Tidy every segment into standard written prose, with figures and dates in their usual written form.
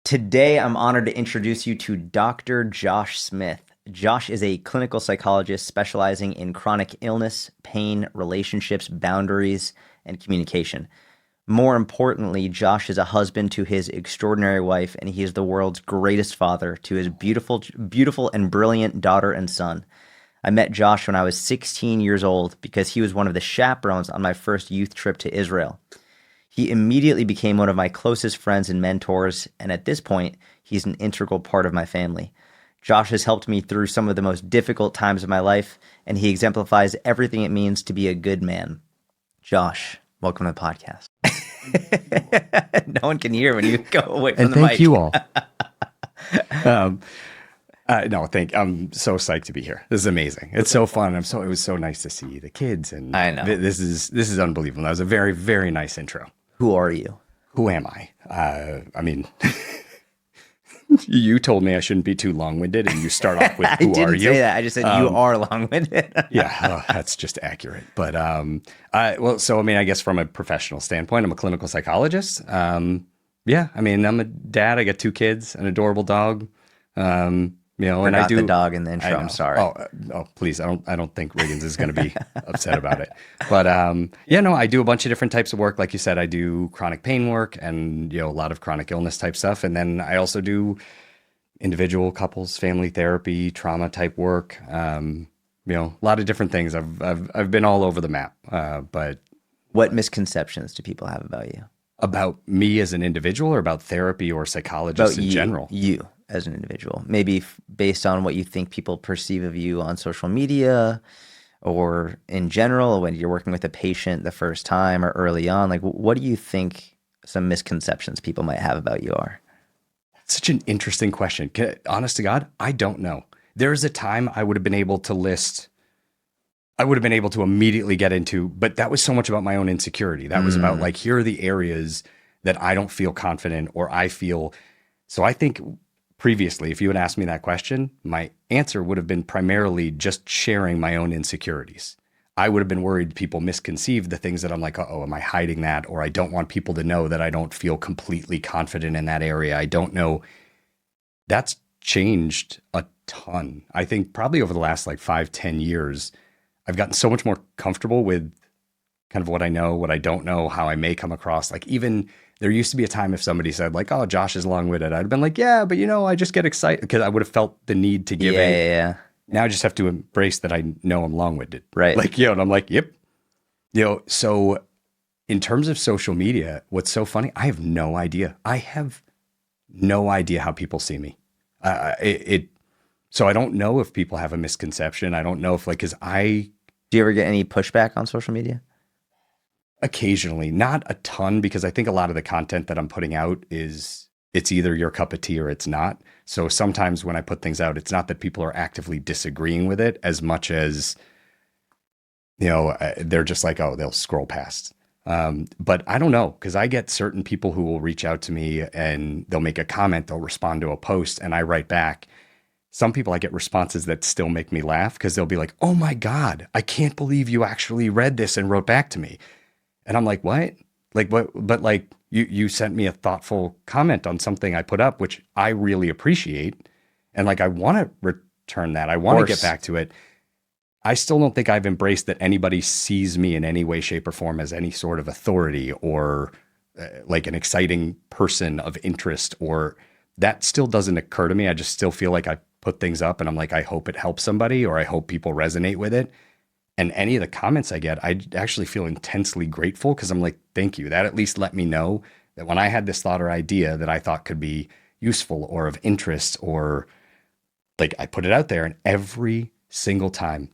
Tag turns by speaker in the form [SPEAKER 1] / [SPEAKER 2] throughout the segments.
[SPEAKER 1] Today, I'm honored to introduce you to Dr. Josh Smith. Josh is a clinical psychologist specializing in chronic illness, pain, relationships, boundaries, and communication. More importantly, Josh is a husband to his extraordinary wife, and he is the world's greatest father to his beautiful and brilliant daughter and son. I met Josh when I was 16 years old because he was one of the chaperones on my first youth trip to Israel. He immediately became one of my closest friends and mentors, and at this point, he's an integral part of my family. Josh has helped me through some of the most difficult times of my life, and he exemplifies everything it means to be a good man. Josh, welcome to the podcast. No one can hear when you go away from
[SPEAKER 2] and
[SPEAKER 1] the mic.
[SPEAKER 2] thank you all. I'm so psyched to be here. This is amazing. It's so fun. It was so nice to see the kids, and
[SPEAKER 1] I know.
[SPEAKER 2] This is unbelievable. That was a very, very nice intro.
[SPEAKER 1] Who are you?
[SPEAKER 2] Who am I? You told me I shouldn't be too long-winded, and you start off with who
[SPEAKER 1] I didn't
[SPEAKER 2] are you?
[SPEAKER 1] say that. I just said you are long-winded.
[SPEAKER 2] Yeah, that's just accurate. But I guess from a professional standpoint, I'm a clinical psychologist. I'm a dad. I got 2 kids, an adorable dog. And I do
[SPEAKER 1] the dog in the intro. I'm sorry.
[SPEAKER 2] Oh, please. I don't think Riggins is going to be upset about it. But I do a bunch of different types of work. Like you said, I do chronic pain work and a lot of chronic illness type stuff. And then I also do individual, couples, family therapy, trauma type work. A lot of different things. I've been all over the map. But
[SPEAKER 1] what misconceptions do people have about you?
[SPEAKER 2] About me as an individual, or about therapy or psychologists in general?
[SPEAKER 1] You as an individual, maybe based on what you think people perceive of you on social media or in general when you're working with a patient the first time or early on. Like, what do you think some misconceptions people might have about you are?
[SPEAKER 2] Such an interesting question. Honest to God, I don't know. There's a time I would have been able to immediately get into, but that was so much about my own insecurity. That was about like, here are the areas that I don't feel confident or I feel. So I think previously, if you had asked me that question, my answer would have been primarily just sharing my own insecurities. I would have been worried people misconceive the things that I'm like, am I hiding that? Or I don't want people to know that I don't feel completely confident in that area. I don't know. That's changed a ton. I think probably over the last 5-10 years, I've gotten so much more comfortable with kind of what I know, what I don't know, how I may come across. Like, even there used to be a time if somebody said oh, Josh is long-winded, I'd have been like, yeah, but I just get excited because I would have felt the need to give
[SPEAKER 1] Yeah.
[SPEAKER 2] Now I just have to embrace that I know I'm long-winded.
[SPEAKER 1] Right.
[SPEAKER 2] And I'm like, yep. So in terms of social media, what's so funny, I have no idea. I have no idea how people see me. So I don't know if people have a misconception. I don't know if do
[SPEAKER 1] you ever get any pushback on social media?
[SPEAKER 2] Occasionally, not a ton, because I think a lot of the content that I'm putting out it's either your cup of tea or it's not. So sometimes when I put things out, it's not that people are actively disagreeing with it as much as, they're just like, they'll scroll past. But I don't know, because I get certain people who will reach out to me and they'll make a comment, they'll respond to a post, and I write back. Some people, I get responses that still make me laugh because they'll be like, oh my God, I can't believe you actually read this and wrote back to me. And I'm like, what? But you sent me a thoughtful comment on something I put up, which I really appreciate. And I want to return that. I want to get back to it. I still don't think I've embraced that anybody sees me in any way, shape, or form as any sort of authority or an exciting person of interest, or that still doesn't occur to me. I just still feel like I put things up and I'm like, I hope it helps somebody, or I hope people resonate with it. And any of the comments I get, I actually feel intensely grateful, because I'm like, thank you. That at least let me know that when I had this thought or idea that I thought could be useful or of interest, or I put it out there, and every single time.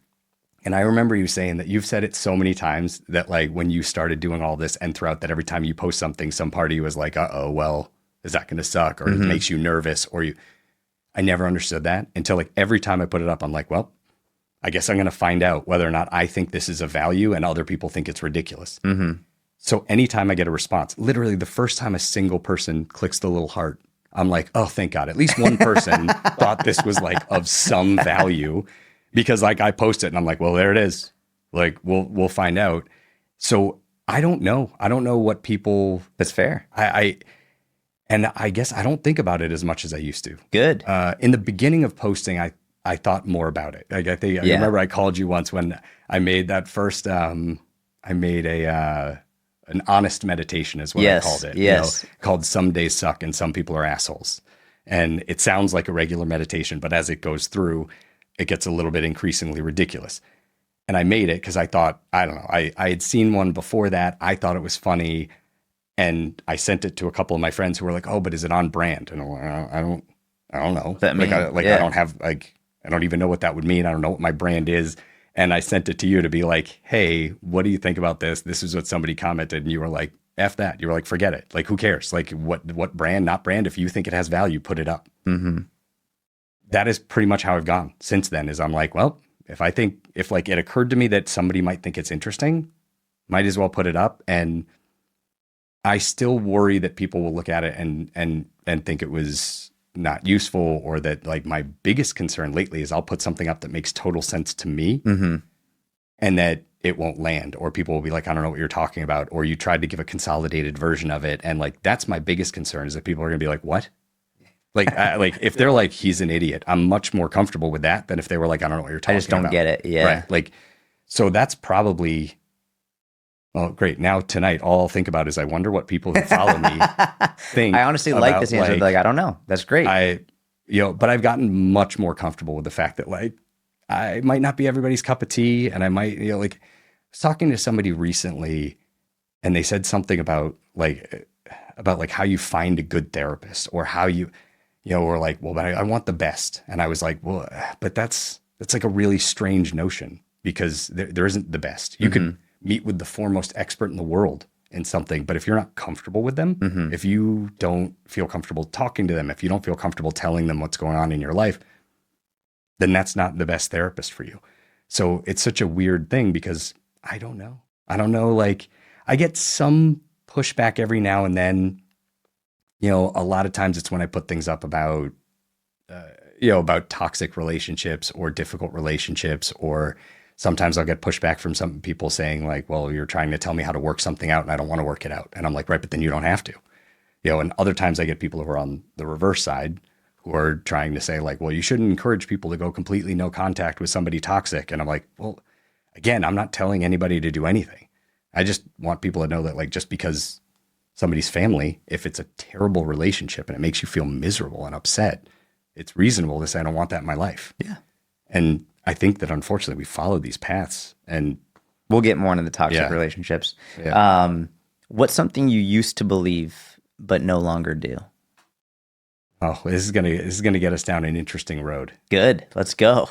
[SPEAKER 2] And I remember you saying that you've said it so many times that when you started doing all this and throughout that, every time you post something, some part of you was like, well, is that going to suck? Or it makes you nervous, I never understood that until every time I put it up, I'm like, well, I guess I'm going to find out whether or not I think this is a value and other people think it's ridiculous.
[SPEAKER 1] Mm-hmm.
[SPEAKER 2] So anytime I get a response, literally the first time a single person clicks the little heart, I'm like, oh, thank God. At least one person thought this was of some value, because I post it and I'm like, well, there it is. We'll find out. So I don't know. I don't know what people.
[SPEAKER 1] That's fair.
[SPEAKER 2] And I guess I don't think about it as much as I used to.
[SPEAKER 1] Good.
[SPEAKER 2] In the beginning of posting, I thought more about it. Like I think I
[SPEAKER 1] Yeah.
[SPEAKER 2] remember I called you once when I made that first. I made an honest meditation is what I called
[SPEAKER 1] Yes.
[SPEAKER 2] it.
[SPEAKER 1] Yes.
[SPEAKER 2] Called "Some Days Suck and Some People Are Assholes," and it sounds like a regular meditation, but as it goes through, it gets a little bit increasingly ridiculous. And I made it because I thought, I don't know, I had seen one before that. I thought it was funny. And I sent it to a couple of my friends who were like, "Oh, but is it on brand?" And I'm like, I don't know.
[SPEAKER 1] That mean,
[SPEAKER 2] I don't have I don't even know what that would mean. I don't know what my brand is. And I sent it to you to be like, "Hey, what do you think about this? This is what somebody commented." And you were like, "F that." You were like, "Forget it. Like, who cares? Like, what brand, not brand. If you think it has value, put it up."
[SPEAKER 1] Mm-hmm.
[SPEAKER 2] That is pretty much how I've gone since then. Is I'm like, well, if like it occurred to me that somebody might think it's interesting, might as well put it up. And I still worry that people will look at it and think it was not useful, or that like my biggest concern lately is I'll put something up that makes total sense to me,
[SPEAKER 1] Mm-hmm.
[SPEAKER 2] and that it won't land, or people will be like, "I don't know what you're talking about," or you tried to give a consolidated version of it. And like, that's my biggest concern, is that people are going to be like, "What?" Like if they're like, "He's an idiot," I'm much more comfortable with that than if they were like, "I don't know what you're
[SPEAKER 1] I
[SPEAKER 2] talking
[SPEAKER 1] just don't
[SPEAKER 2] about."
[SPEAKER 1] get it. Yeah.
[SPEAKER 2] Right. Like, so that's probably, well, great. Now tonight, all I'll think about is I wonder what people who follow me think.
[SPEAKER 1] I honestly like
[SPEAKER 2] about,
[SPEAKER 1] this answer. Like, I don't know. That's great.
[SPEAKER 2] But I've gotten much more comfortable with the fact that like I might not be everybody's cup of tea, and I might, like, I was talking to somebody recently, and they said something about like how you find a good therapist, or how or like, well, but I want the best, and I was like, well, but that's like a really strange notion, because there isn't the best. You could meet with the foremost expert in the world in something, but if you're not comfortable with them, if you don't feel comfortable talking to them, if you don't feel comfortable telling them what's going on in your life, then that's not the best therapist for you. So it's such a weird thing, because I don't know. Like, I get some pushback every now and then. A lot of times it's when I put things up about, about toxic relationships or difficult relationships, or sometimes I'll get pushback from some people saying like, "Well, you're trying to tell me how to work something out and I don't want to work it out." And I'm like, "Right, but then you don't have to." And other times I get people who are on the reverse side, who are trying to say like, "Well, you shouldn't encourage people to go completely no contact with somebody toxic." And I'm like, well, again, I'm not telling anybody to do anything. I just want people to know that, like, just because somebody's family, if it's a terrible relationship and it makes you feel miserable and upset, it's reasonable to say, "I don't want that in my life."
[SPEAKER 1] Yeah.
[SPEAKER 2] And I think that unfortunately we follow these paths, and
[SPEAKER 1] We'll get more into the toxic
[SPEAKER 2] Yeah.
[SPEAKER 1] relationships.
[SPEAKER 2] Yeah.
[SPEAKER 1] What's something you used to believe but no longer do?
[SPEAKER 2] oh, this is gonna get us down an interesting road.
[SPEAKER 1] Good. Let's go.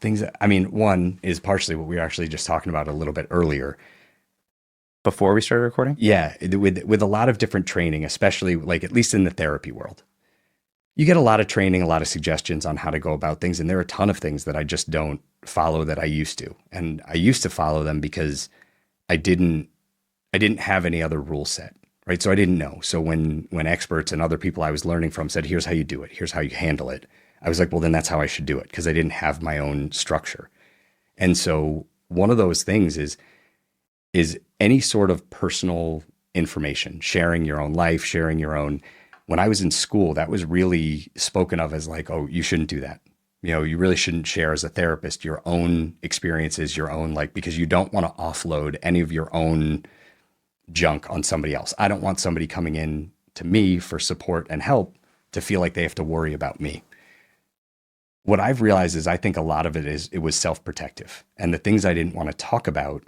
[SPEAKER 2] Things that, I mean, one is partially what we were actually just talking about a little bit earlier.
[SPEAKER 1] Before we started recording?
[SPEAKER 2] Yeah, with a lot of different training, especially like at least in the therapy world, you get a lot of training, a lot of suggestions on how to go about things, and there are a ton of things that I just don't follow that I used to, and I used to follow them because I didn't have any other rule set, right? So I didn't know. So when experts and other people I was learning from said, "Here's how you do it, here's how you handle it," I was like, well, then that's how I should do it, because I didn't have my own structure. And so one of those things is any sort of personal information, sharing your own life, sharing your own. When I was in school, that was really spoken of as like, "Oh, you shouldn't do that. You really shouldn't share as a therapist your own experiences, your own, like, because you don't want to offload any of your own junk on somebody else. I don't want somebody coming in to me for support and help to feel like they have to worry about me." What I've realized is I think a lot of it was self-protective. And the things I didn't want to talk about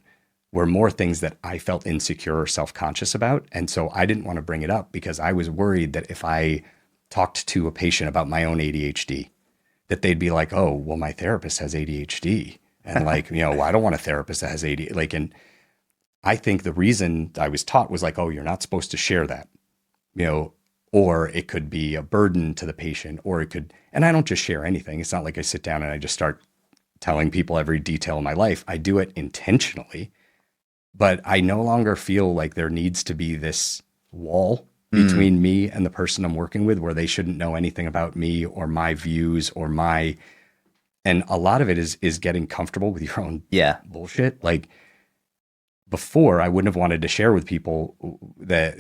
[SPEAKER 2] were more things that I felt insecure or self-conscious about. And so I didn't want to bring it up, because I was worried that if I talked to a patient about my own ADHD, that they'd be like, "Oh, well, my therapist has ADHD." And like, well, I don't want a therapist that has ADHD. Like, and I think the reason I was taught was like, "Oh, you're not supposed to share that, or it could be a burden to the patient, or it could," and I don't just share anything. It's not like I sit down and I just start telling people every detail of my life. I do it intentionally, but I no longer feel like there needs to be this wall between me and the person I'm working with, where they shouldn't know anything about me or my views or and a lot of it is getting comfortable with your own
[SPEAKER 1] Yeah.
[SPEAKER 2] bullshit. Like, before I wouldn't have wanted to share with people that,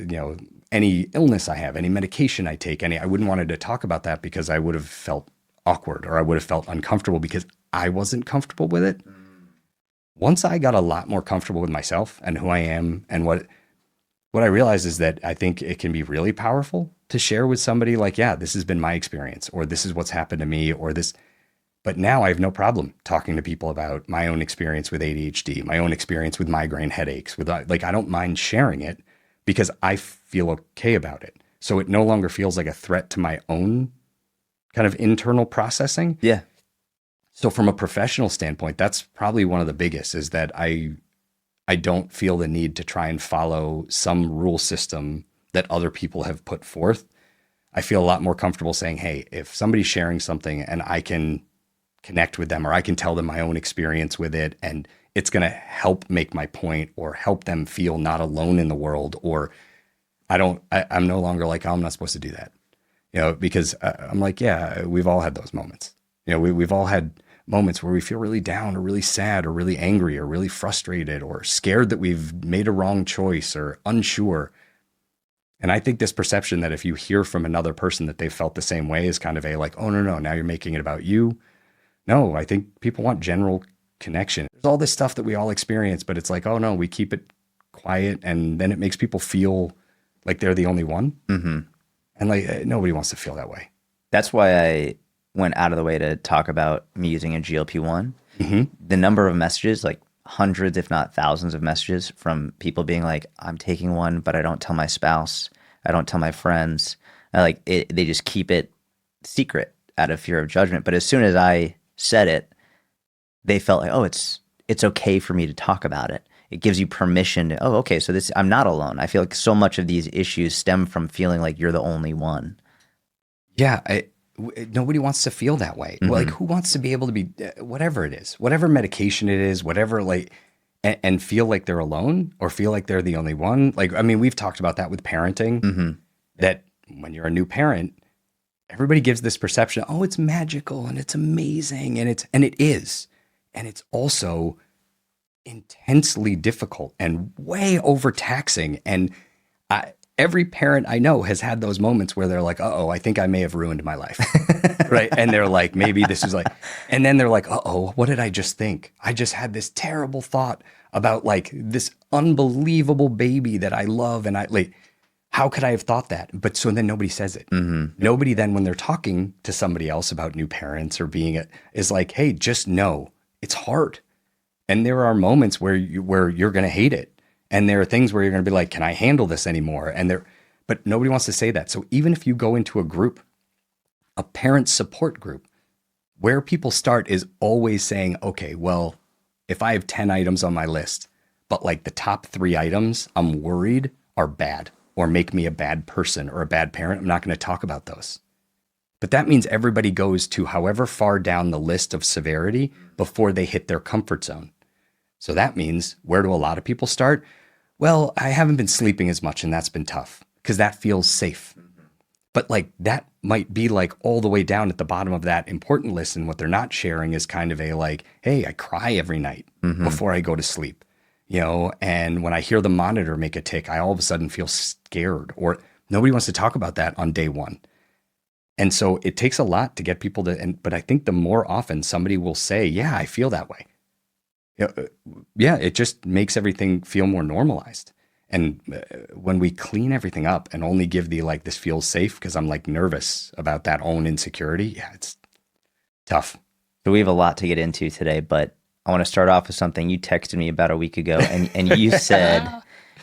[SPEAKER 2] any illness I have, any medication I take, I wouldn't wanted to talk about that because I would have felt awkward or I would have felt uncomfortable because I wasn't comfortable with it. Once I got a lot more comfortable with myself and who I am and what I realized is that I think it can be really powerful to share with somebody like, yeah, this has been my experience, or this is what's happened to me, or this. But now I have no problem talking to people about my own experience with ADHD, my own experience with migraine headaches, I don't mind sharing it because I feel okay about it. So it no longer feels like a threat to my own kind of internal processing.
[SPEAKER 1] Yeah.
[SPEAKER 2] So from a professional standpoint, that's probably one of the biggest, is that I don't feel the need to try and follow some rule system that other people have put forth. I feel a lot more comfortable saying, hey, if somebody's sharing something and I can connect with them or I can tell them my own experience with it and it's going to help make my point or help them feel not alone in the world, or I'm no longer like, oh, I'm not supposed to do that, because I'm like, yeah, we've all had those moments. We've all had moments where we feel really down or really sad or really angry or really frustrated or scared that we've made a wrong choice or unsure. And I think this perception that if you hear from another person that they felt the same way is kind of a like, oh, no, now you're making it about you. No, I think people want general connection. There's all this stuff that we all experience, but it's like, oh no, we keep it quiet and then it makes people feel like they're the only one.
[SPEAKER 1] Mm-hmm.
[SPEAKER 2] And like, nobody wants to feel that way.
[SPEAKER 1] That's why I went out of the way to talk about me using a GLP-1.
[SPEAKER 2] Mm-hmm.
[SPEAKER 1] The number of messages, like hundreds, if not thousands of messages from people being like, I'm taking one, but I don't tell my spouse. I don't tell my friends. They just keep it secret out of fear of judgment. But as soon as I said it, they felt like, oh, it's okay for me to talk about it. It gives you permission to, oh, okay, so I'm not alone. I feel like so much of these issues stem from feeling like you're the only one.
[SPEAKER 2] Yeah, nobody wants to feel that way.
[SPEAKER 1] Mm-hmm.
[SPEAKER 2] Like, who wants to be able to be whatever it is, whatever medication it is, whatever, like, and feel like they're alone or feel like they're the only one? Like, I mean, we've talked about that with parenting,
[SPEAKER 1] mm-hmm.
[SPEAKER 2] that when you're a new parent, everybody gives this perception, oh, it's magical and it's amazing, and it is. And it's also intensely difficult and way overtaxing. And every parent I know has had those moments where they're like, uh-oh, I think I may have ruined my life. Right. And they're like, maybe this is like, and then they're like, uh-oh, what did I just think? I just had this terrible thought about like this unbelievable baby that I love. And how could I have thought that? But so then nobody says it.
[SPEAKER 1] Mm-hmm.
[SPEAKER 2] Nobody then, when they're talking to somebody else about new parents or is like, hey, just know it's hard. And there are moments where you're going to hate it. And there are things where you're going to be like, can I handle this anymore? But nobody wants to say that. So even if you go into a group, a parent support group, where people start is always saying, okay, well, if I have 10 items on my list, but like the top 3 items I'm worried are bad or make me a bad person or a bad parent, I'm not going to talk about those. But that means everybody goes to however far down the list of severity before they hit their comfort zone. So that means, where do a lot of people start? Well, I haven't been sleeping as much and that's been tough because that feels safe. But like that might be like all the way down at the bottom of that important list. And what they're not sharing is kind of a like, hey, I cry every night before I go to sleep, and when I hear the monitor make a tick, I all of a sudden feel scared, or nobody wants to talk about that on day one. And so it takes a lot to get people but I think the more often somebody will say, yeah, I feel that way. Yeah, it just makes everything feel more normalized. And when we clean everything up and only give this feels safe because I'm like nervous about that own insecurity, yeah, it's tough.
[SPEAKER 1] So we have a lot to get into today, but I want to start off with something you texted me about a week ago, and you said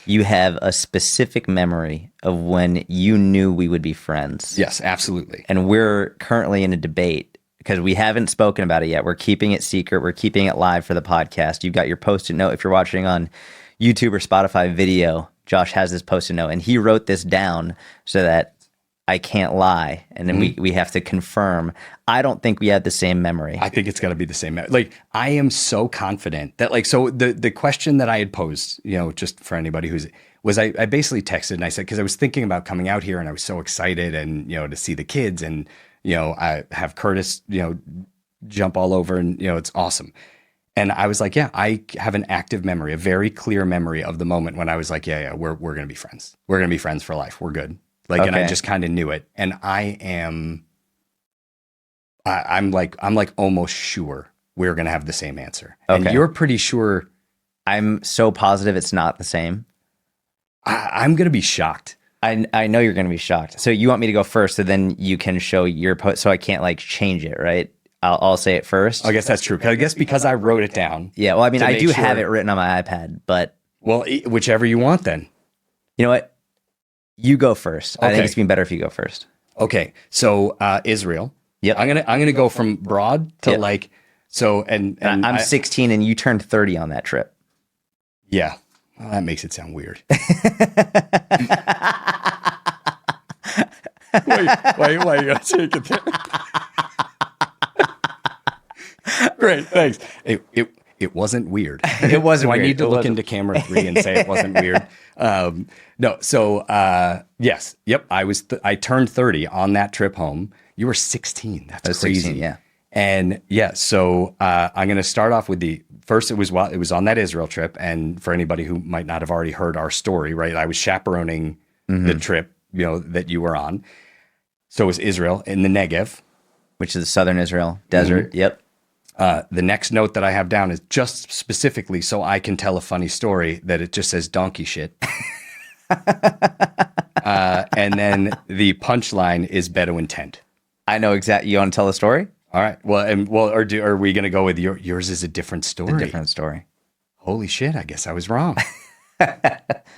[SPEAKER 1] you have a specific memory of when you knew we would be friends.
[SPEAKER 2] Yes, absolutely.
[SPEAKER 1] And we're currently in a debate because we haven't spoken about it yet. We're keeping it secret. We're keeping it live for the podcast. You've got your Post-it note. If you're watching on YouTube or Spotify video, Josh has this Post-it note, and he wrote this down so that I can't lie. And then we have to confirm. I don't think we have the same memory.
[SPEAKER 2] I think it's got to be the same memory. Like, I am so confident that so the question that I had posed, just for anybody I basically texted and I said, because I was thinking about coming out here and I was so excited and, to see the kids and, I have Curtis, jump all over and, it's awesome. And I was like, yeah, I have an active memory, a very clear memory of the moment when I was like, yeah, we're going to be friends. We're going to be friends for life. We're good. Like, and I
[SPEAKER 1] Okay.
[SPEAKER 2] just kind of knew it. And I'm like almost sure we're going to have the same answer. And
[SPEAKER 1] Okay.
[SPEAKER 2] you're pretty sure.
[SPEAKER 1] I'm so positive it's not the same.
[SPEAKER 2] I'm going to be shocked.
[SPEAKER 1] I know you're going to be shocked. So you want me to go first, so then you can show your post, so I can't like change it, right? I'll say it first.
[SPEAKER 2] I guess that's true. I guess because I wrote it down.
[SPEAKER 1] Yeah. Well, I mean,
[SPEAKER 2] to
[SPEAKER 1] I
[SPEAKER 2] make
[SPEAKER 1] do
[SPEAKER 2] sure-
[SPEAKER 1] have it written on my iPad, but
[SPEAKER 2] Well, whichever you want then.
[SPEAKER 1] you know what? You go first. I think
[SPEAKER 2] Okay.
[SPEAKER 1] it's been better if you go first.
[SPEAKER 2] Okay. So Israel.
[SPEAKER 1] Yep.
[SPEAKER 2] I'm gonna go from broad to
[SPEAKER 1] Yep.
[SPEAKER 2] like so and
[SPEAKER 1] I'm 16 and you turned 30 on that trip.
[SPEAKER 2] yeah. Well, that makes it sound weird. why you gotta take it there? Great, thanks. It wasn't weird.
[SPEAKER 1] It wasn't
[SPEAKER 2] So
[SPEAKER 1] weird.
[SPEAKER 2] I need to
[SPEAKER 1] It
[SPEAKER 2] look
[SPEAKER 1] wasn't.
[SPEAKER 2] into camera 3 and say it wasn't weird. No, so yes, yep. I turned 30 on that trip home. You were 16. That's
[SPEAKER 1] I was
[SPEAKER 2] crazy.
[SPEAKER 1] 16, yeah.
[SPEAKER 2] And yeah, so I'm going to start off with the first. It was on that Israel trip, and for anybody who might not have already heard our story, right? I was chaperoning the trip, that you were on. So it was Israel in the Negev.
[SPEAKER 1] Which is southern Israel desert. Yep.
[SPEAKER 2] The next note that I have down is just specifically so I can tell a funny story that it just says donkey shit. And then the punchline is Bedouin tent.
[SPEAKER 1] I know exactly. You want to tell the story?
[SPEAKER 2] All right. Well, are we going to go with yours is a different story?
[SPEAKER 1] A different story.
[SPEAKER 2] Holy shit. I guess I was wrong.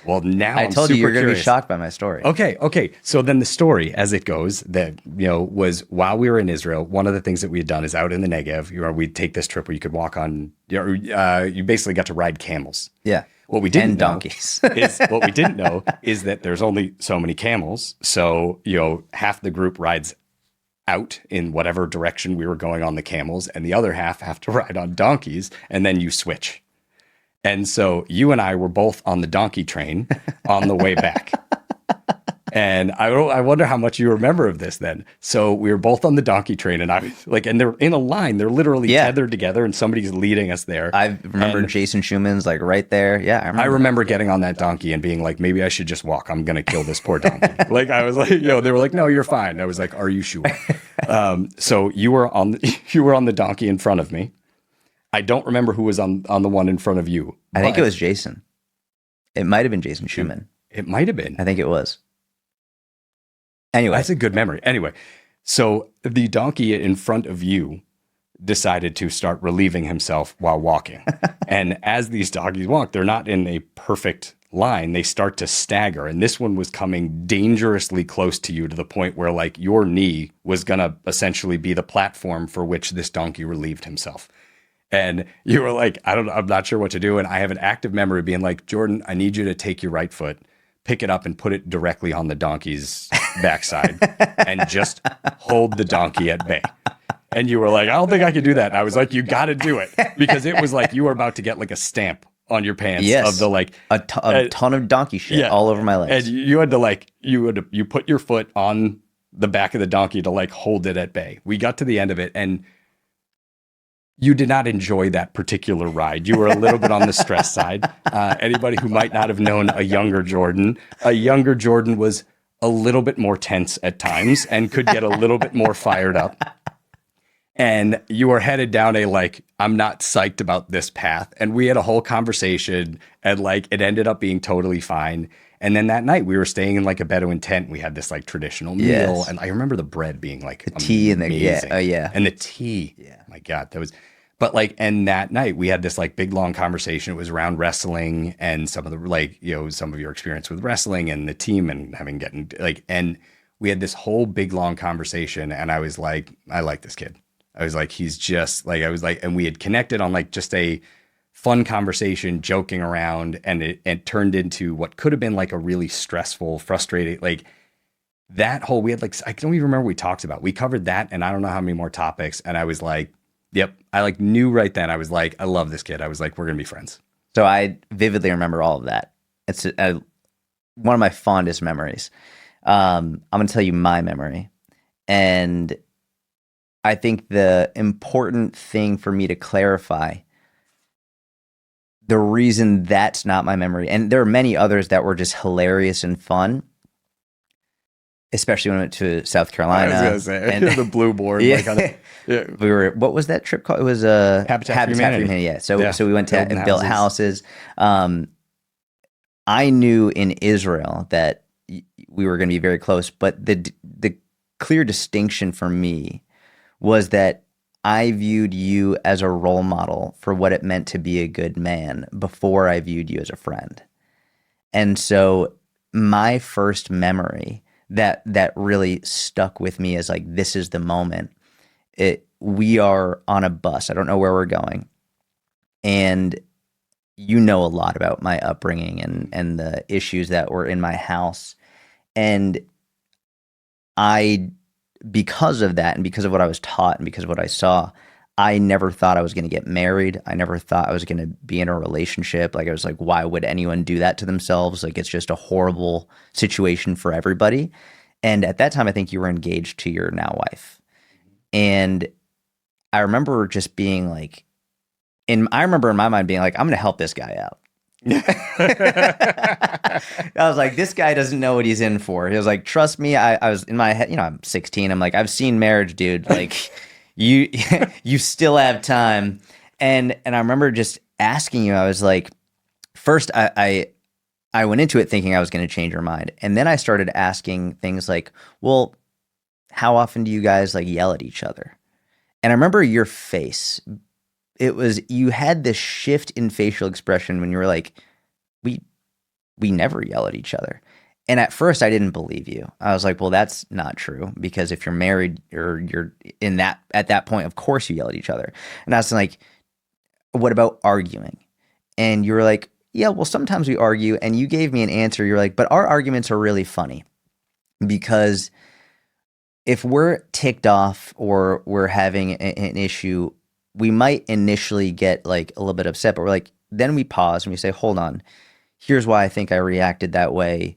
[SPEAKER 2] Well, now
[SPEAKER 1] I
[SPEAKER 2] I'm
[SPEAKER 1] told you you're
[SPEAKER 2] super
[SPEAKER 1] going to be
[SPEAKER 2] curious.
[SPEAKER 1] shocked by my story.
[SPEAKER 2] Okay. So then the story, as it goes, that was while we were in Israel. One of the things that we had done is out in the Negev. We'd take this trip where you could walk on. You basically got to ride camels.
[SPEAKER 1] Yeah.
[SPEAKER 2] What we didn't
[SPEAKER 1] And
[SPEAKER 2] know
[SPEAKER 1] donkeys.
[SPEAKER 2] is what we didn't know is that there's only so many camels. So half the group rides out in whatever direction we were going on the camels, and the other half have to ride on donkeys, and then you switch. And so you and I were both on the donkey train on the way back. And I wonder how much you remember of this then. So we were both on the donkey train, and I was like, and they're in a line. They're literally tethered together, and somebody's leading us there.
[SPEAKER 1] I remember Jason Schumann's like right there. Yeah,
[SPEAKER 2] I remember getting on that donkey and being like, maybe I should just walk. I'm going to kill this poor donkey. Like, I was like, they were like, no, you're fine. I was like, are you sure? So you were on the donkey in front of me. I don't remember who was on the one in front of you.
[SPEAKER 1] I think it was Jason. It might have been Jason Schumann.
[SPEAKER 2] It might have been.
[SPEAKER 1] I think it was. Anyway.
[SPEAKER 2] That's a good memory. Anyway, so the donkey in front of you decided to start relieving himself while walking. And as these donkeys walk, they're not in a perfect line. They start to stagger. And this one was coming dangerously close to you to the point where like your knee was going to essentially be the platform for which this donkey relieved himself. And you were like, I'm not sure what to do. And I have an active memory of being like, Jordan, I need you to take your right foot, pick it up and put it directly on the donkey's backside and just hold the donkey at bay. And you were like, I don't think I can do that. And I was like, you got to do it, because it was like you were about to get like a stamp on your pants of the like
[SPEAKER 1] a ton of donkey shit all over my legs.
[SPEAKER 2] And you had to like, you put your foot on the back of the donkey to like hold it at bay. We got to the end of it, and you did not enjoy that particular ride. You were a little bit on the stress side. Anybody who might not have known a younger Jordan was a little bit more tense at times and could get a little bit more fired up. And you were headed down a like, I'm not psyched about this path. And we had a whole conversation, and like it ended up being totally fine. And then that night we were staying in like a Bedouin tent. We had this like traditional meal.
[SPEAKER 1] Yes.
[SPEAKER 2] And I remember the bread being like
[SPEAKER 1] the tea and the
[SPEAKER 2] amazing. And the tea.
[SPEAKER 1] Yeah.
[SPEAKER 2] My God, that was, but like, and that night we had this like big long conversation. It was around wrestling and some of the like, some of your experience with wrestling and the team and getting like, and we had this whole big long conversation. And I was like, I like this kid. I was like, he's just like, and we had connected on like just a fun conversation, joking around, and it turned into what could have been like a really stressful, frustrating, like that whole, we had like, I don't even remember what we talked about. We covered that and I don't know how many more topics. And I was like, yep. I like knew right then. I was like, I love this kid. I was like, we're going to be friends.
[SPEAKER 1] So I vividly remember all of that. It's one of my fondest memories. I'm going to tell you my memory. And I think the important thing for me to clarify the reason that's not my memory, and there are many others that were just hilarious and fun, especially when I went to South
[SPEAKER 2] I was
[SPEAKER 1] Carolina.
[SPEAKER 2] gonna say
[SPEAKER 1] And
[SPEAKER 2] the blue board,
[SPEAKER 1] yeah,
[SPEAKER 2] like on a, yeah,
[SPEAKER 1] we were. What was that trip called? It was
[SPEAKER 2] Habitat for
[SPEAKER 1] Habitat for
[SPEAKER 2] Humanity.
[SPEAKER 1] Humanity. Yeah. So
[SPEAKER 2] Yeah,
[SPEAKER 1] so we went to
[SPEAKER 2] building
[SPEAKER 1] built
[SPEAKER 2] houses.
[SPEAKER 1] houses. Um, I knew in Israel that we were going to be very close, but the clear distinction for me was that I viewed you as a role model for what it meant to be a good man before I viewed you as a friend. And so my first memory that really stuck with me as like this is the moment. We are on a bus. I don't know where we're going. And you know a lot about my upbringing and the issues that were in my house. And I, because of that and because of what I was taught and because of what I saw, I never thought I was going to get married. I never thought I was going to be in a relationship. Like I was like, why would anyone do that to themselves? Like it's just a horrible situation for everybody. And at that time, I think you were engaged to your now wife. And I remember just being like, I remember in my mind being like, I'm going to help this guy out. I was like, this guy doesn't know what he's in for. He was like, trust me. I was in my head, I'm 16. I'm like, I've seen marriage, dude. Like you, you still have time. And I remember just asking you, I was like, first I went into it thinking I was going to change your mind. And then I started asking things like, well, how often do you guys like yell at each other? And I remember your face. It was, you had this shift in facial expression when you were like, we we never yell at each other. And at first I didn't believe you. I was like, well, that's not true, because if you're married or you're in that, at that point, of course you yell at each other. And I was like, what about arguing? And you were like, yeah, well, sometimes we argue. And you gave me an answer. You're like, but our arguments are really funny because if we're ticked off or we're having an issue, we might initially get like a little bit upset, but we're like, then we pause and we say, hold on, here's why I think I reacted that way.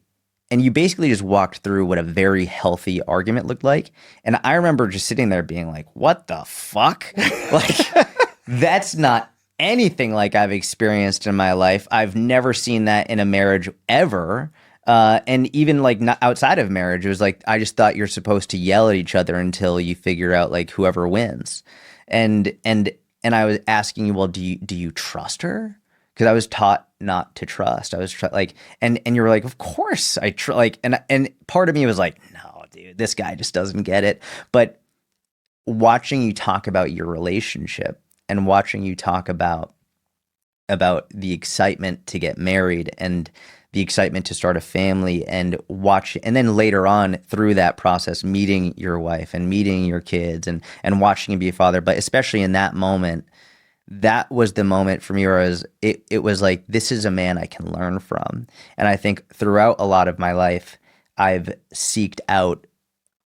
[SPEAKER 1] And you basically just walked through what a very healthy argument looked like. And I remember just sitting there being like, what the fuck? Like, that's not anything like I've experienced in my life. I've never seen that in a marriage ever. And even like not outside of marriage, it was like, I just thought you're supposed to yell at each other until you figure out like whoever wins. And I was asking you, well, do you trust her? Because I was taught not to trust. I was like, and you were like, of course I like, and part of me was like, no, dude, this guy just doesn't get it. But watching you talk about your relationship and watching you talk about the excitement to get married and the excitement to start a family and then later on through that process, meeting your wife and meeting your kids and watching you be a father. But especially in that moment, that was the moment for me where it was like, this is a man I can learn from. And I think throughout a lot of my life, I've seeked out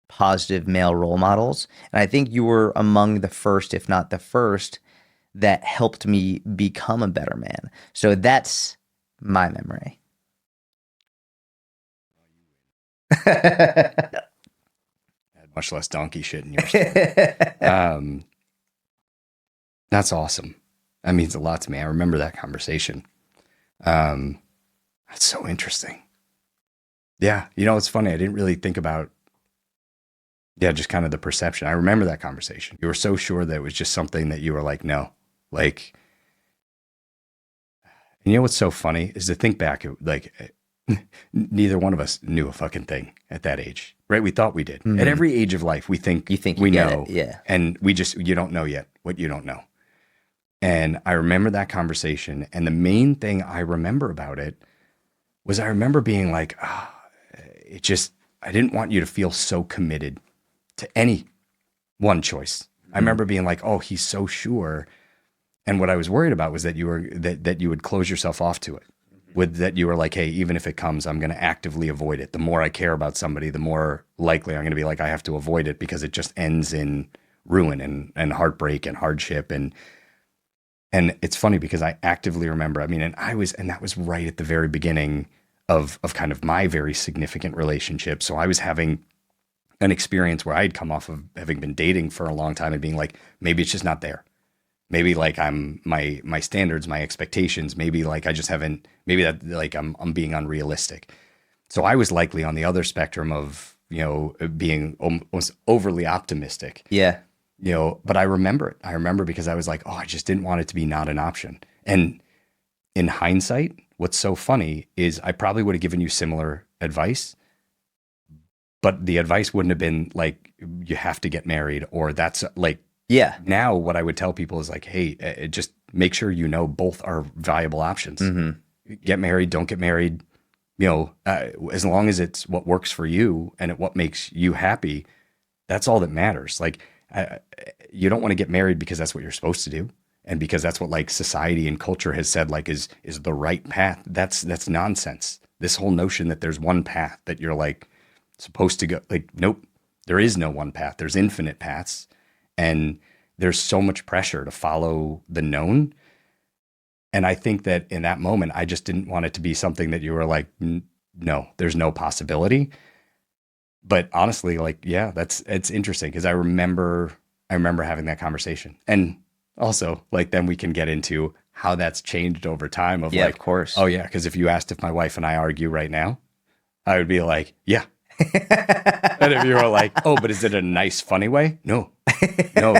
[SPEAKER 1] positive male role models. And I think you were among the first, if not the first, that helped me become a better man. So that's my memory.
[SPEAKER 2] Had much less donkey shit in yours. That's awesome. That means a lot to me. I remember that conversation. That's so interesting. Yeah. It's funny. I didn't really think about, just kind of the perception. I remember that conversation. You were so sure that it was just something that you were like, no, like, and what's so funny is to think back, like, neither one of us knew a fucking thing at that age, right? We thought we did. At every age of life, we think
[SPEAKER 1] You think
[SPEAKER 2] we
[SPEAKER 1] you get
[SPEAKER 2] know.
[SPEAKER 1] it, yeah.
[SPEAKER 2] And you don't know yet what you don't know. And I remember that conversation. And the main thing I remember about it was I remember being like, I didn't want you to feel so committed to any one choice. I remember being like, oh, he's so sure. And what I was worried about was that you would close yourself off to it. That you were like, hey, even if it comes, I'm going to actively avoid it. The more I care about somebody, the more likely I'm going to be like, I have to avoid it because it just ends in ruin and heartbreak and hardship. And it's funny because I actively remember, and that was right at the very beginning of kind of my very significant relationship. So I was having an experience where I'd come off of having been dating for a long time and being like, maybe it's just not there. Maybe like my standards, my expectations, maybe like I just haven't, maybe that like I'm being unrealistic. So I was likely on the other spectrum of, being almost overly optimistic,
[SPEAKER 1] Yeah.
[SPEAKER 2] but I remember it. I remember because I was like, oh, I just didn't want it to be not an option. And in hindsight, what's so funny is I probably would have given you similar advice, but the advice wouldn't have been like, you have to get married, or that's like,
[SPEAKER 1] Yeah.
[SPEAKER 2] now what I would tell people is like, hey, just make sure both are viable options. Get married, don't get married, as long as it's what works for you and what makes you happy, that's all that matters. Like, you don't want to get married because that's what you're supposed to do, and because that's what like society and culture has said like is the right path. That's nonsense. This whole notion that there's one path that you're like supposed to go, like, nope, there is no one path. There's infinite paths, and there's so much pressure to follow the known. And I think that in that moment, I just didn't want it to be something that you were like, no, there's no possibility. But honestly, like, yeah, it's interesting because I remember having that conversation. And also, like, then we can get into how that's changed over time of
[SPEAKER 1] Yeah,
[SPEAKER 2] like,
[SPEAKER 1] of course.
[SPEAKER 2] oh yeah, because if you asked if my wife and I argue right now, I would be like, yeah. And if you were like, oh, but is it a nice, funny way? No.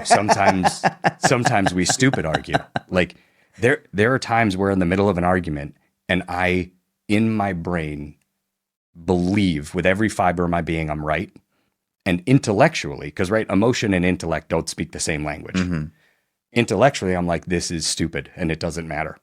[SPEAKER 2] Sometimes we stupid argue. Like, there are times where in the middle of an argument, and I, in my brain, believe with every fiber of my being I'm right. And intellectually, because right, emotion and intellect don't speak the same language. Intellectually, I'm like, this is stupid and it doesn't matter.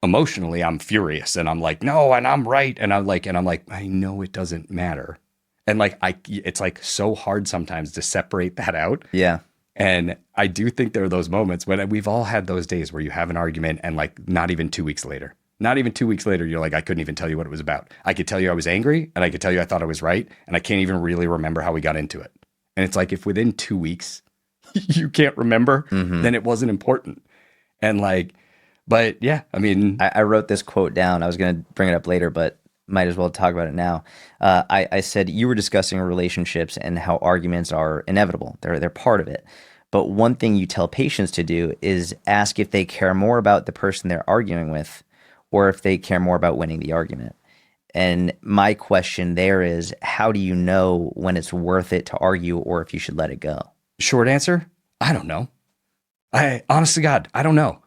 [SPEAKER 2] Emotionally, I'm furious and I'm like, no, and I'm right. And I'm like, I know it doesn't matter. And like, it's like so hard sometimes to separate that out.
[SPEAKER 1] Yeah.
[SPEAKER 2] And I do think there are those moments when we've all had those days where you have an argument and like not even 2 weeks later, you're like, I couldn't even tell you what it was about. I could tell you I was angry, and I could tell you I thought I was right, and I can't even really remember how we got into it. And it's like, if within 2 weeks you can't remember, then it wasn't important. And like, but yeah, I mean,
[SPEAKER 1] I wrote this quote down. I was going to bring it up later, but might as well talk about it now. I said you were discussing relationships and how arguments are inevitable. They're part of it. But one thing you tell patients to do is ask if they care more about the person they're arguing with, or if they care more about winning the argument. And my question there is, how do you know when it's worth it to argue or if you should let it go?
[SPEAKER 2] Short answer, I don't know. Honest to God, I don't know.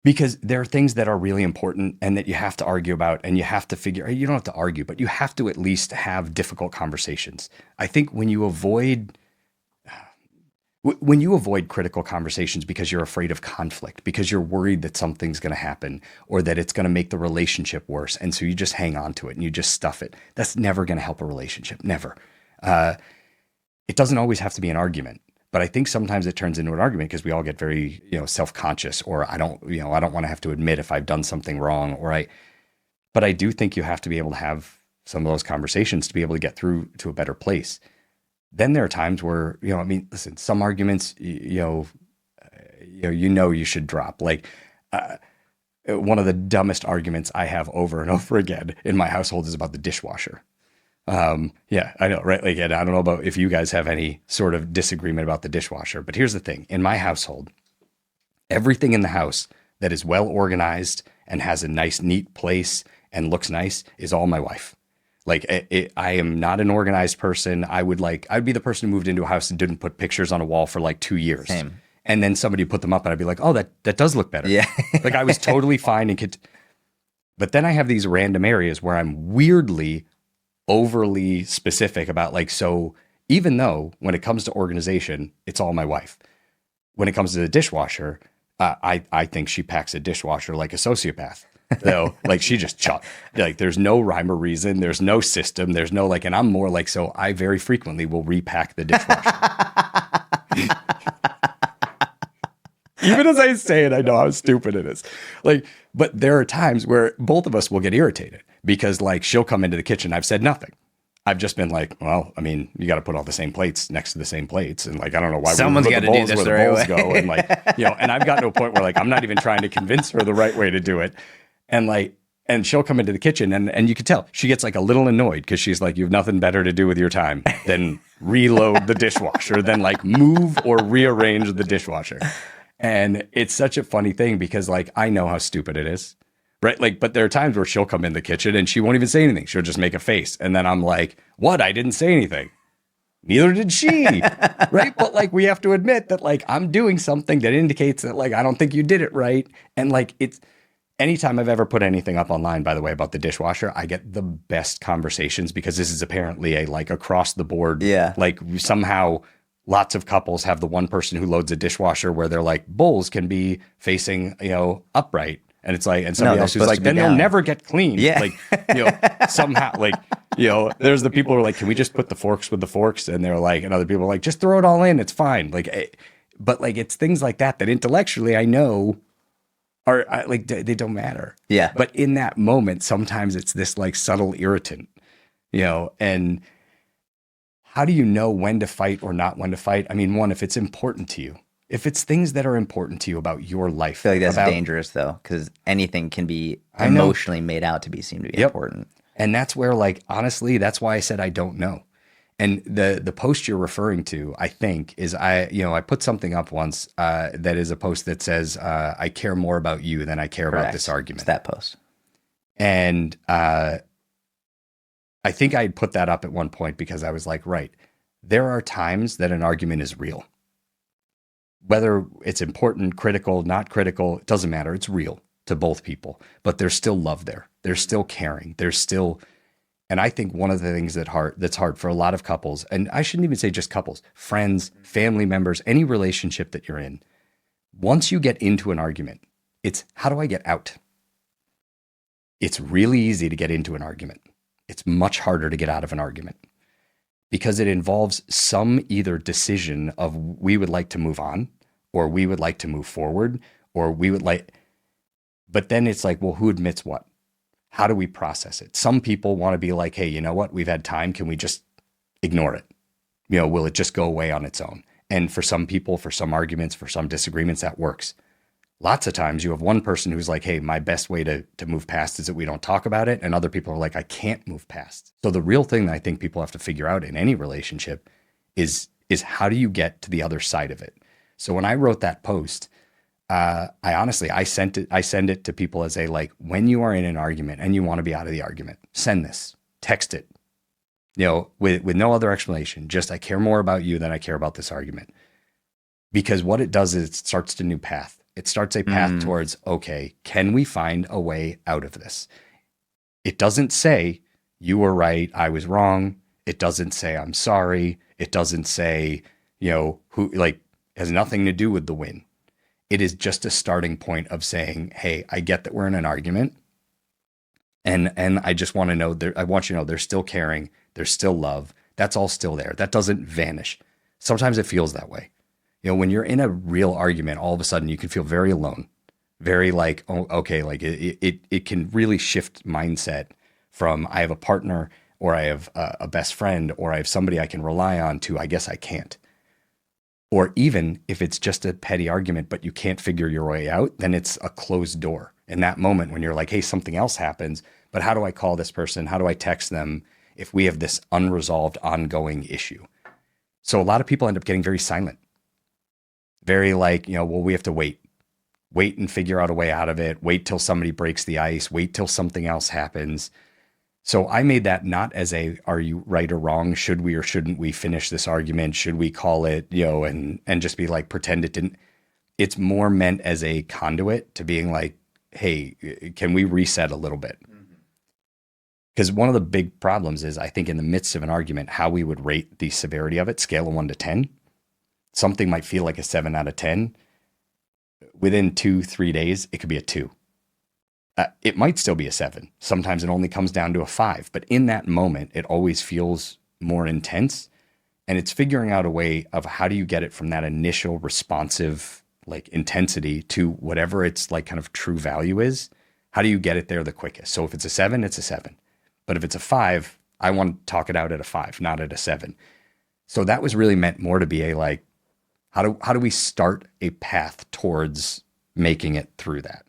[SPEAKER 2] Because there are things that are really important and that you have to argue about, and you have to figure, you don't have to argue, but you have to at least have difficult conversations. I think when you avoid critical conversations because you're afraid of conflict, because you're worried that something's going to happen or that it's going to make the relationship worse, and so you just hang on to it and you just stuff it, that's never going to help a relationship. Never. It doesn't always have to be an argument, but I think sometimes it turns into an argument because we all get very, self-conscious, or I don't want to have to admit if I've done something wrong, but I do think you have to be able to have some of those conversations to be able to get through to a better place. Then there are times where, listen, some arguments, you should drop. Like, one of the dumbest arguments I have over and over again in my household is about the dishwasher. Yeah, I know, right? Like, and I don't know about if you guys have any sort of disagreement about the dishwasher, but here's the thing. In my household, everything in the house that is well organized and has a nice, neat place and looks nice is all my wife. Like, I am not an organized person. I'd be the person who moved into a house and didn't put pictures on a wall for like 2 years.
[SPEAKER 1] Same.
[SPEAKER 2] And then somebody put them up and I'd be like, oh, that does look better.
[SPEAKER 1] Yeah.
[SPEAKER 2] Like, I was totally fine and could, but then I have these random areas where I'm weirdly overly specific about, like, so even though when it comes to organization, it's all my wife. When it comes to the dishwasher, I think she packs a dishwasher like a sociopath. Though, like, she just like, there's no rhyme or reason, there's no system, there's no like, and I'm more like, so I very frequently will repack the dishwasher. Even as I say it, I know how stupid it is. Like, but there are times where both of us will get irritated because, like, she'll come into the kitchen. I've said nothing. I've just been like, well, I mean, you got to put all the same plates next to the same plates. And like, I don't know why
[SPEAKER 1] someone's got to do this the right way.
[SPEAKER 2] Go. And like, and I've gotten to a point where, like, I'm not even trying to convince her the right way to do it. And like, And she'll come into the kitchen and you can tell she gets like a little annoyed because she's like, you have nothing better to do with your time than reload the dishwasher, than like move or rearrange the dishwasher. And it's such a funny thing because like, I know how stupid it is, right? Like, but there are times where she'll come in the kitchen and she won't even say anything. She'll just make a face. And then I'm like, what? I didn't say anything. Neither did she, right? But like, we have to admit that like, I'm doing something that indicates that like, I don't think you did it right. And like, it's, anytime I've ever put anything up online, by the way, about the dishwasher, I get the best conversations because this is apparently a like across the board.
[SPEAKER 1] Yeah.
[SPEAKER 2] Like somehow lots of couples have the one person who loads a dishwasher where they're like, bowls can be facing, upright. And it's like, and somebody else who's like, then they'll never get clean.
[SPEAKER 1] Yeah.
[SPEAKER 2] Like, somehow, like, there's the people who are like, can we just put the forks with the forks? And they're like, and other people are like, just throw it all in. It's fine. Like, but like, it's things like that intellectually I know are like, they don't matter.
[SPEAKER 1] Yeah.
[SPEAKER 2] But in that moment, sometimes it's this like subtle irritant, and how do you know when to fight or not when to fight? I mean, one, if it's important to you, if it's things that are important to you about your life.
[SPEAKER 1] I feel like that's dangerous though, because anything can be emotionally made out to be seem to be important.
[SPEAKER 2] And that's where, like, honestly, that's why I said I don't know. And the post you're referring to, I think, is I put something up once that is a post that says, I care more about you than I care about this argument.
[SPEAKER 1] It's that post.
[SPEAKER 2] And I think I had put that up at one point because I was like, right, there are times that an argument is real. Whether it's important, critical, not critical, it doesn't matter. It's real to both people, but there's still love there. There's still caring. There's still, and I think one of the things that's hard for a lot of couples, and I shouldn't even say just couples, friends, family members, any relationship that you're in, once you get into an argument, it's how do I get out? It's really easy to get into an argument. It's much harder to get out of an argument because it involves some either decision of we would like to move on or we would like to move forward or we would like, but then it's like, well, who admits what? How do we process it? Some people want to be like, hey, you know what? We've had time. Can we just ignore it? Will it just go away on its own? And for some people, for some arguments, for some disagreements, that works. Lots of times you have one person who's like, hey, my best way to move past is that we don't talk about it. And other people are like, I can't move past. So the real thing that I think people have to figure out in any relationship is how do you get to the other side of it? So when I wrote that post, I send it to people as a, like, when you are in an argument and you want to be out of the argument, send this, text it, with no other explanation. Just, I care more about you than I care about this argument. Because what it does is it starts a new path. It starts a path towards, okay, can we find a way out of this? It doesn't say you were right, I was wrong. It doesn't say I'm sorry. It doesn't say, who, like, has nothing to do with the win. It is just a starting point of saying, hey, I get that we're in an argument. And I just want to know, I want you to know they're still caring. There's still love. That's all still there. That doesn't vanish. Sometimes it feels that way. When you're in a real argument, all of a sudden you can feel very alone, very like, oh, okay, like it can really shift mindset from I have a partner or I have a best friend or I have somebody I can rely on to I guess I can't. Or even if it's just a petty argument, but you can't figure your way out, then it's a closed door. In that moment when you're like, hey, something else happens, but how do I call this person? How do I text them if we have this unresolved ongoing issue? So a lot of people end up getting very silent. Very like, well, we have to wait and figure out a way out of it. Wait till somebody breaks the ice. Wait till something else happens. So I made that not as a, are you right or wrong? Should we or shouldn't we finish this argument? Should we call it, and just be like, pretend it didn't. It's more meant as a conduit to being like, hey, can we reset a little bit? Because one of the big problems is I think in the midst of an argument, how we would rate the severity of it, scale of 1 to 10. Something might feel like a 7 out of 10. Within 2-3 days, it could be a 2. It might still be a 7. Sometimes it only comes down to a 5. But in that moment, it always feels more intense. And it's figuring out a way of how do you get it from that initial responsive like intensity to whatever its like kind of true value is. How do you get it there the quickest? So if it's a 7, it's a 7. But if it's a 5, I want to talk it out at a 5, not at a 7. So that was really meant more to be a like, how do we start a path towards making it through that?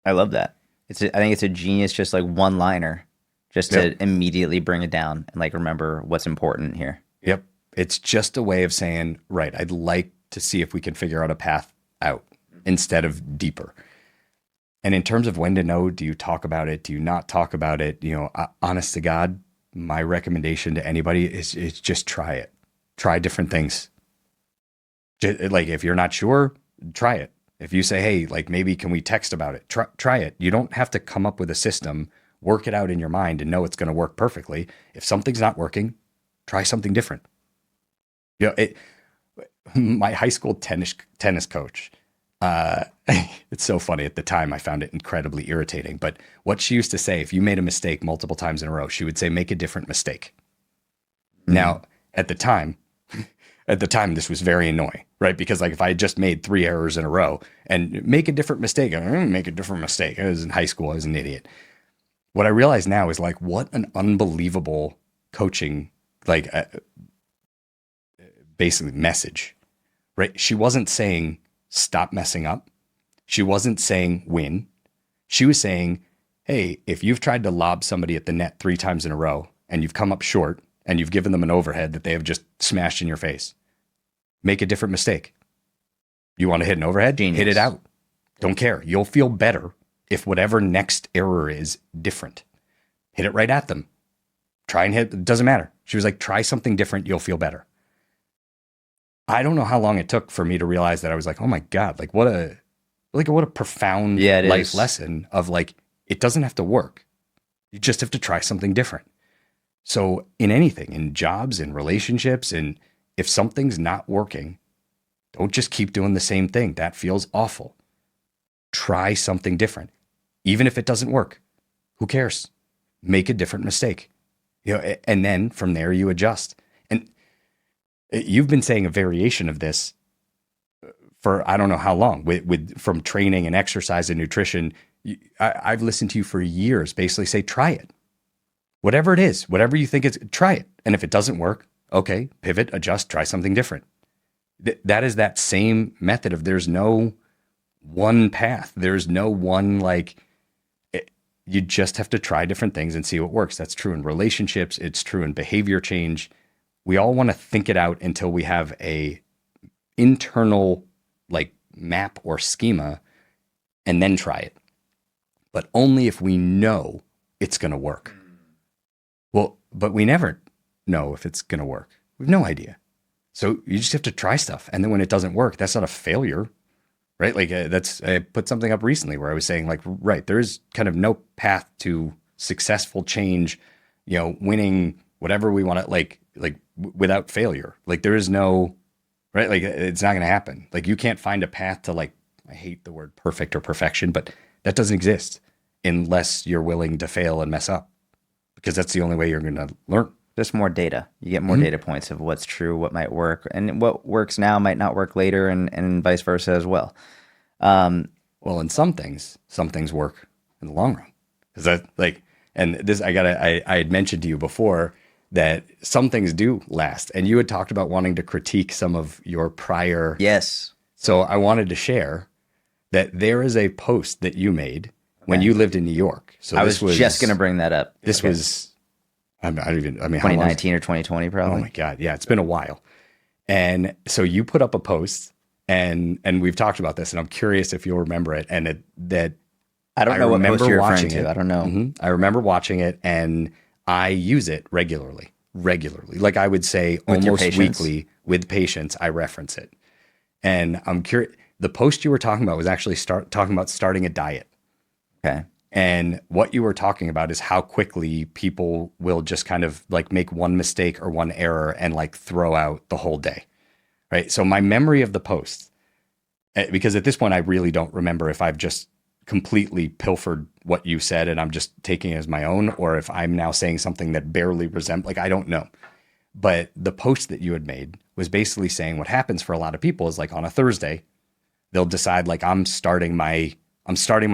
[SPEAKER 1] I love that. I think it's a genius, just like one liner, just
[SPEAKER 2] Yep.
[SPEAKER 1] to immediately bring it down and like remember what's important here.
[SPEAKER 2] Yep. It's just a way of saying, right, I'd like to see if we can figure out a path out instead of deeper. And in terms of when to know, do you talk about it? Do you not talk about it? Honest to God, my recommendation to anybody is just try it. Try different things. Like if you're not sure, try it. If you say, hey, like maybe can we text about it? Try it. You don't have to come up with a system, work it out in your mind and know it's going to work perfectly. If something's not working, try something different. You know, my high school tennis coach, it's so funny. At the time, I found it incredibly irritating. But what she used to say, if you made a mistake multiple times in a row, she would say, make a different mistake. Mm. Now, at the time, this was very annoying, right? Because like if I had just made 3 errors in a row and make a different mistake, make a different mistake. I was in high school. I was an idiot. What I realize now is like, what an unbelievable coaching, like basically message, right? She wasn't saying stop messing up. She wasn't saying win. She was saying, hey, if you've tried to lob somebody at the net 3 times in a row and you've come up short and you've given them an overhead that they have just smashed in your face, make a different mistake. You want to hit an overhead?
[SPEAKER 1] Genius.
[SPEAKER 2] Hit it out. Don't care. You'll feel better if whatever next error is different. Hit it right at them. Try and hit, it doesn't matter. She was like, try something different. You'll feel better. I don't know how long it took for me to realize that. I was like, oh my God, like what a profound life lesson of like, it doesn't have to work. You just have to try something different. So in anything, in jobs, in relationships, and if something's not working, don't just keep doing the same thing. That feels awful. Try something different. Even if it doesn't work, who cares? Make a different mistake. And then from there you adjust. And you've been saying a variation of this for I don't know how long with from training and exercise and nutrition. I've listened to you for years basically say, try it. Whatever it is, whatever you think it's, try it. And if it doesn't work, okay, pivot, adjust, try something different. That is that same method of there's no one path. There's no one you just have to try different things and see what works. That's true in relationships. It's true in behavior change. We all want to think it out until we have a internal map or schema and then try it. But only if we know it's going to work. Well, but we never know if it's going to work. We have no idea. So you just have to try stuff. And then when it doesn't work, that's not a failure, right? I put something up recently where I was saying right, there is kind of no path to successful change, winning whatever we want to without failure. There is no, right? It's not going to happen. You can't find a path to I hate the word perfect or perfection, but that doesn't exist unless you're willing to fail and mess up, because that's the only way you're going to learn.
[SPEAKER 1] Just more data. You get more data points of what's true, what might work, and what works now might not work later, and vice versa as well.
[SPEAKER 2] Well, in some things work in the long run. Is that and this, I had mentioned to you before that some things do last, and you had talked about wanting to critique some of your prior.
[SPEAKER 1] Yes.
[SPEAKER 2] So I wanted to share that there is a post that you made when you lived in New York. So
[SPEAKER 1] I was just going to bring that up.
[SPEAKER 2] This was, I mean,
[SPEAKER 1] 2019 or 2020 probably.
[SPEAKER 2] Oh my God. Yeah. It's been a while. And so you put up a post and we've talked about this, and I'm curious if you'll remember it. And
[SPEAKER 1] I don't know what post you're referring to. I don't know.
[SPEAKER 2] Mm-hmm. I remember watching it, and I use it regularly. I would say
[SPEAKER 1] with
[SPEAKER 2] almost weekly with patients, I reference it. And I'm curious, the post you were talking about was actually talking about starting a diet.
[SPEAKER 1] Okay.
[SPEAKER 2] And what you were talking about is how quickly people will just kind of make one mistake or one error and throw out the whole day. Right. So my memory of the post, because at this point, I really don't remember if I've just completely pilfered what you said and I'm just taking it as my own, or if I'm now saying something that barely resembles, I don't know. But the post that you had made was basically saying what happens for a lot of people is on a Thursday, they'll decide I'm starting my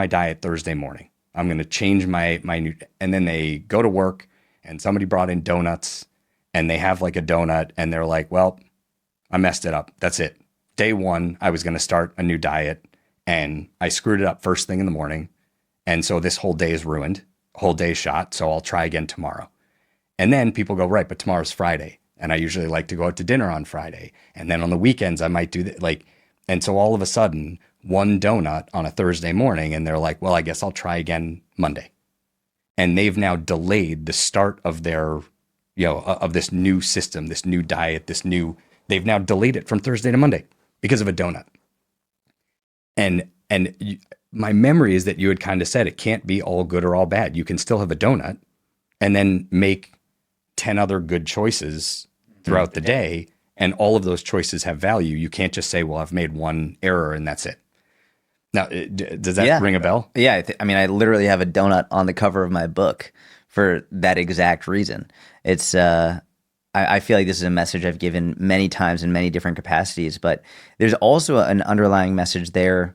[SPEAKER 2] diet Thursday morning. I'm going to change my new, and then they go to work and somebody brought in donuts and they have a donut and they're like, well, I messed it up. That's it. Day one, I was going to start a new diet and I screwed it up first thing in the morning. And so this whole day is ruined, whole day shot. So I'll try again tomorrow. And then people go, right, but tomorrow's Friday. And I usually like to go out to dinner on Friday. And then on the weekends, I might do that. Like, and so all of a sudden, one donut on a Thursday morning, and they're like, well, I guess I'll try again Monday. And they've now delayed the start of their, of this new system, this new diet, they've now delayed it from Thursday to Monday because of a donut. And my memory is that you had kind of said it can't be all good or all bad. You can still have a donut and then make 10 other good choices throughout the day, and all of those choices have value. You can't just say, well, I've made one error and that's it. Now, does that ring a bell?
[SPEAKER 1] Yeah. I mean, I literally have a donut on the cover of my book for that exact reason. It's, I feel like this is a message I've given many times in many different capacities, but there's also an underlying message there.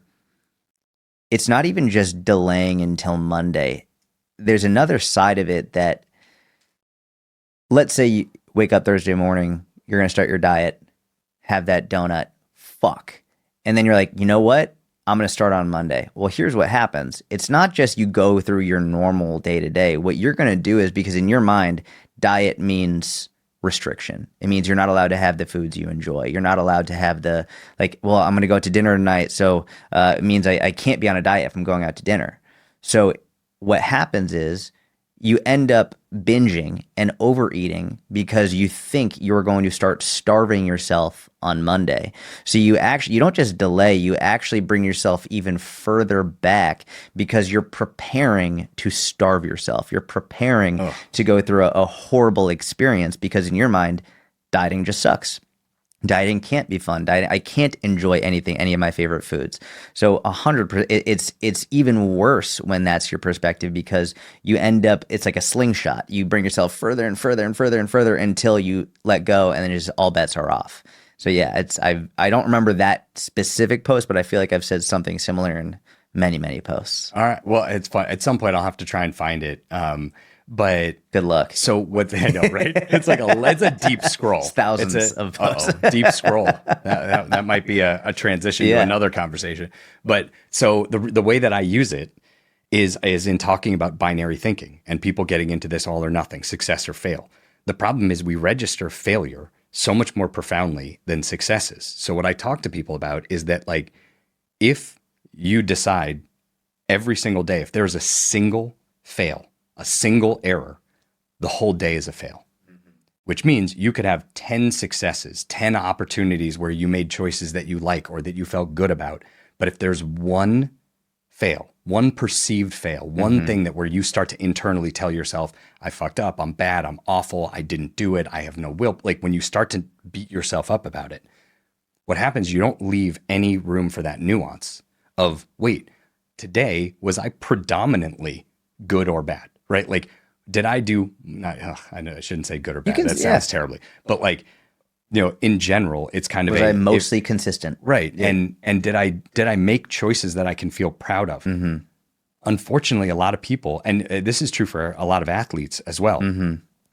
[SPEAKER 1] It's not even just delaying until Monday. There's another side of it that, let's say you wake up Thursday morning, you're going to start your diet, have that donut, fuck. And then you're like, you know what? I'm going to start on Monday. Well, here's what happens. It's not just you go through your normal day to day. What you're going to do is, because in your mind, diet means restriction. It means you're not allowed to have the foods you enjoy. You're not allowed to have the, like, well, I'm going to go out to dinner tonight. So it means I can't be on a diet if I'm going out to dinner. So what happens is you end up binging and overeating because you think you're going to start starving yourself on Monday. So you don't just delay, you actually bring yourself even further back because you're preparing to starve yourself. You're preparing to go through a horrible experience because in your mind, dieting just sucks. Dieting can't be fun. I can't enjoy any of my favorite foods. So 100%, it's even worse when that's your perspective because you end up, it's like a slingshot. You bring yourself further and further and further and further until you let go, and then just all bets are off. So yeah, I don't remember that specific post, but I feel like I've said something similar in many, many posts.
[SPEAKER 2] All right. Well, it's fun. At some point, I'll have to try and find it. But
[SPEAKER 1] good luck.
[SPEAKER 2] So what I know, right? It's a deep scroll.
[SPEAKER 1] It's thousands of posts.
[SPEAKER 2] Deep scroll. That might be a transition to another conversation. But so the way that I use it is in talking about binary thinking and people getting into this all or nothing, success or fail. The problem is we register failure so much more profoundly than successes. So what I talk to people about is that, like, if you decide every single day, if there's a single fail, a single error, the whole day is a fail, which means you could have 10 successes, 10 opportunities where you made choices that you like or that you felt good about. But if there's one fail, one perceived fail, one thing that where you start to internally tell yourself, I fucked up, I'm bad, I'm awful, I didn't do it, I have no will. Like when you start to beat yourself up about it, what happens, you don't leave any room for that nuance of, wait, today, was I predominantly good or bad? Right? Like, did I do, I know I shouldn't say good or bad. That sounds terribly. But like, in general, it's kind of
[SPEAKER 1] was I mostly consistent?
[SPEAKER 2] Right. Yeah. And did I make choices that I can feel proud of? Unfortunately, a lot of people, and this is true for a lot of athletes as well.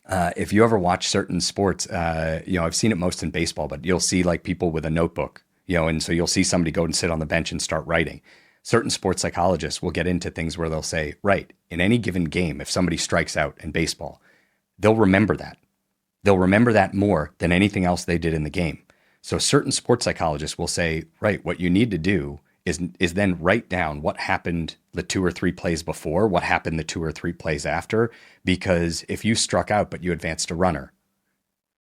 [SPEAKER 2] If you ever watch certain sports, I've seen it most in baseball, but you'll see like people with a notebook, and so you'll see somebody go and sit on the bench and start writing. Certain sports psychologists will get into things where they'll say, right, in any given game, if somebody strikes out in baseball, they'll remember that. They'll remember that more than anything else they did in the game. So certain sports psychologists will say, right, what you need to do is then write down what happened the 2 or 3 plays before, what happened the 2 or 3 plays after, because if you struck out but you advanced a runner,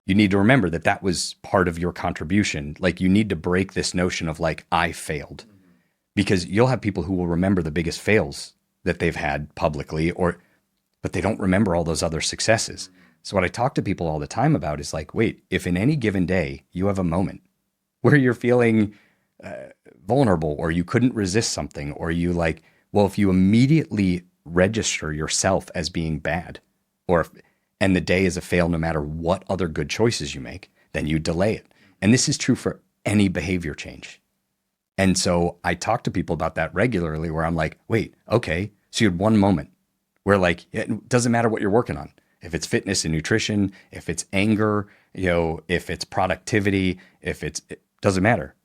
[SPEAKER 2] you need to remember that that was part of your contribution. Like you need to break this notion of like, I failed. Because you'll have people who will remember the biggest fails that they've had publicly, but they don't remember all those other successes. So what I talk to people all the time about is like, wait, if in any given day you have a moment where you're feeling vulnerable or you couldn't resist something, or you like, well, if you immediately register yourself as being bad, and the day is a fail no matter what other good choices you make, then you delay it. And this is true for any behavior change. And so I talk to people about that regularly where I'm like, wait, okay, so you had one moment where like, it doesn't matter what you're working on. If it's fitness and nutrition, if it's anger, if it's productivity, it doesn't matter.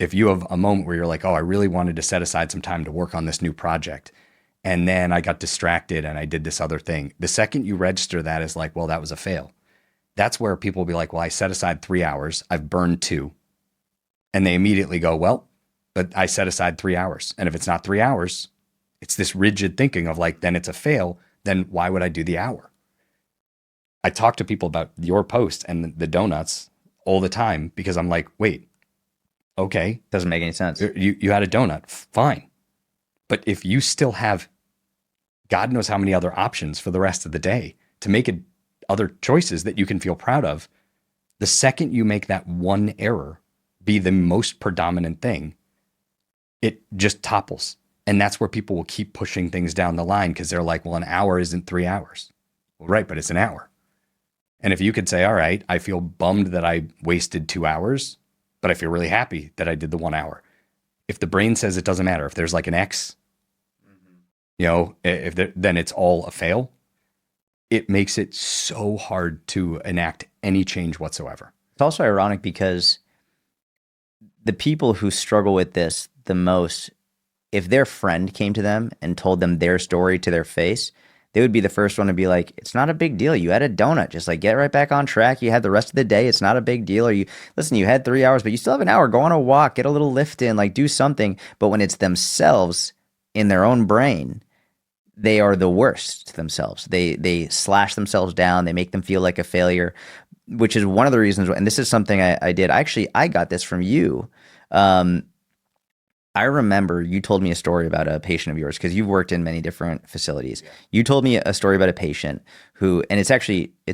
[SPEAKER 2] If you have a moment where you're like, oh, I really wanted to set aside some time to work on this new project, and then I got distracted and I did this other thing. The second you register that as like, well, that was a fail, that's where people will be like, well, I set aside 3 hours, I've burned 2. And they immediately go, well, but I set aside 3 hours. And if it's not 3 hours, it's this rigid thinking of like, then it's a fail. Then why would I do the hour? I talk to people about your post and the donuts all the time because I'm like, wait, okay.
[SPEAKER 1] Doesn't make any sense.
[SPEAKER 2] You had a donut, fine. But if you still have God knows how many other options for the rest of the day to make other choices that you can feel proud of, the second you make that one error be the most predominant thing, it just topples. And that's where people will keep pushing things down the line because they're like, well, an hour isn't 3 hours. Well, right, but it's an hour. And if you could say, all right, I feel bummed that I wasted 2 hours, but I feel really happy that I did the 1 hour. If the brain says it doesn't matter, if there's like an X, then it's all a fail. It makes it so hard to enact any change whatsoever.
[SPEAKER 1] It's also ironic because the people who struggle with this the most, if their friend came to them and told them their story to their face, they would be the first one to be like, it's not a big deal. You had a donut. Just like get right back on track. You had the rest of the day. It's not a big deal. Or you had 3 hours, but you still have an hour. Go on a walk, get a little lift in, like do something. But when it's themselves in their own brain, they are the worst to themselves. They slash themselves down. They make them feel like a failure, which is one of the reasons. And this is something I did. I got this from you. I remember you told me a story about a patient of yours because you've worked in many different facilities. Yeah. You told me a story about a patient who, and it's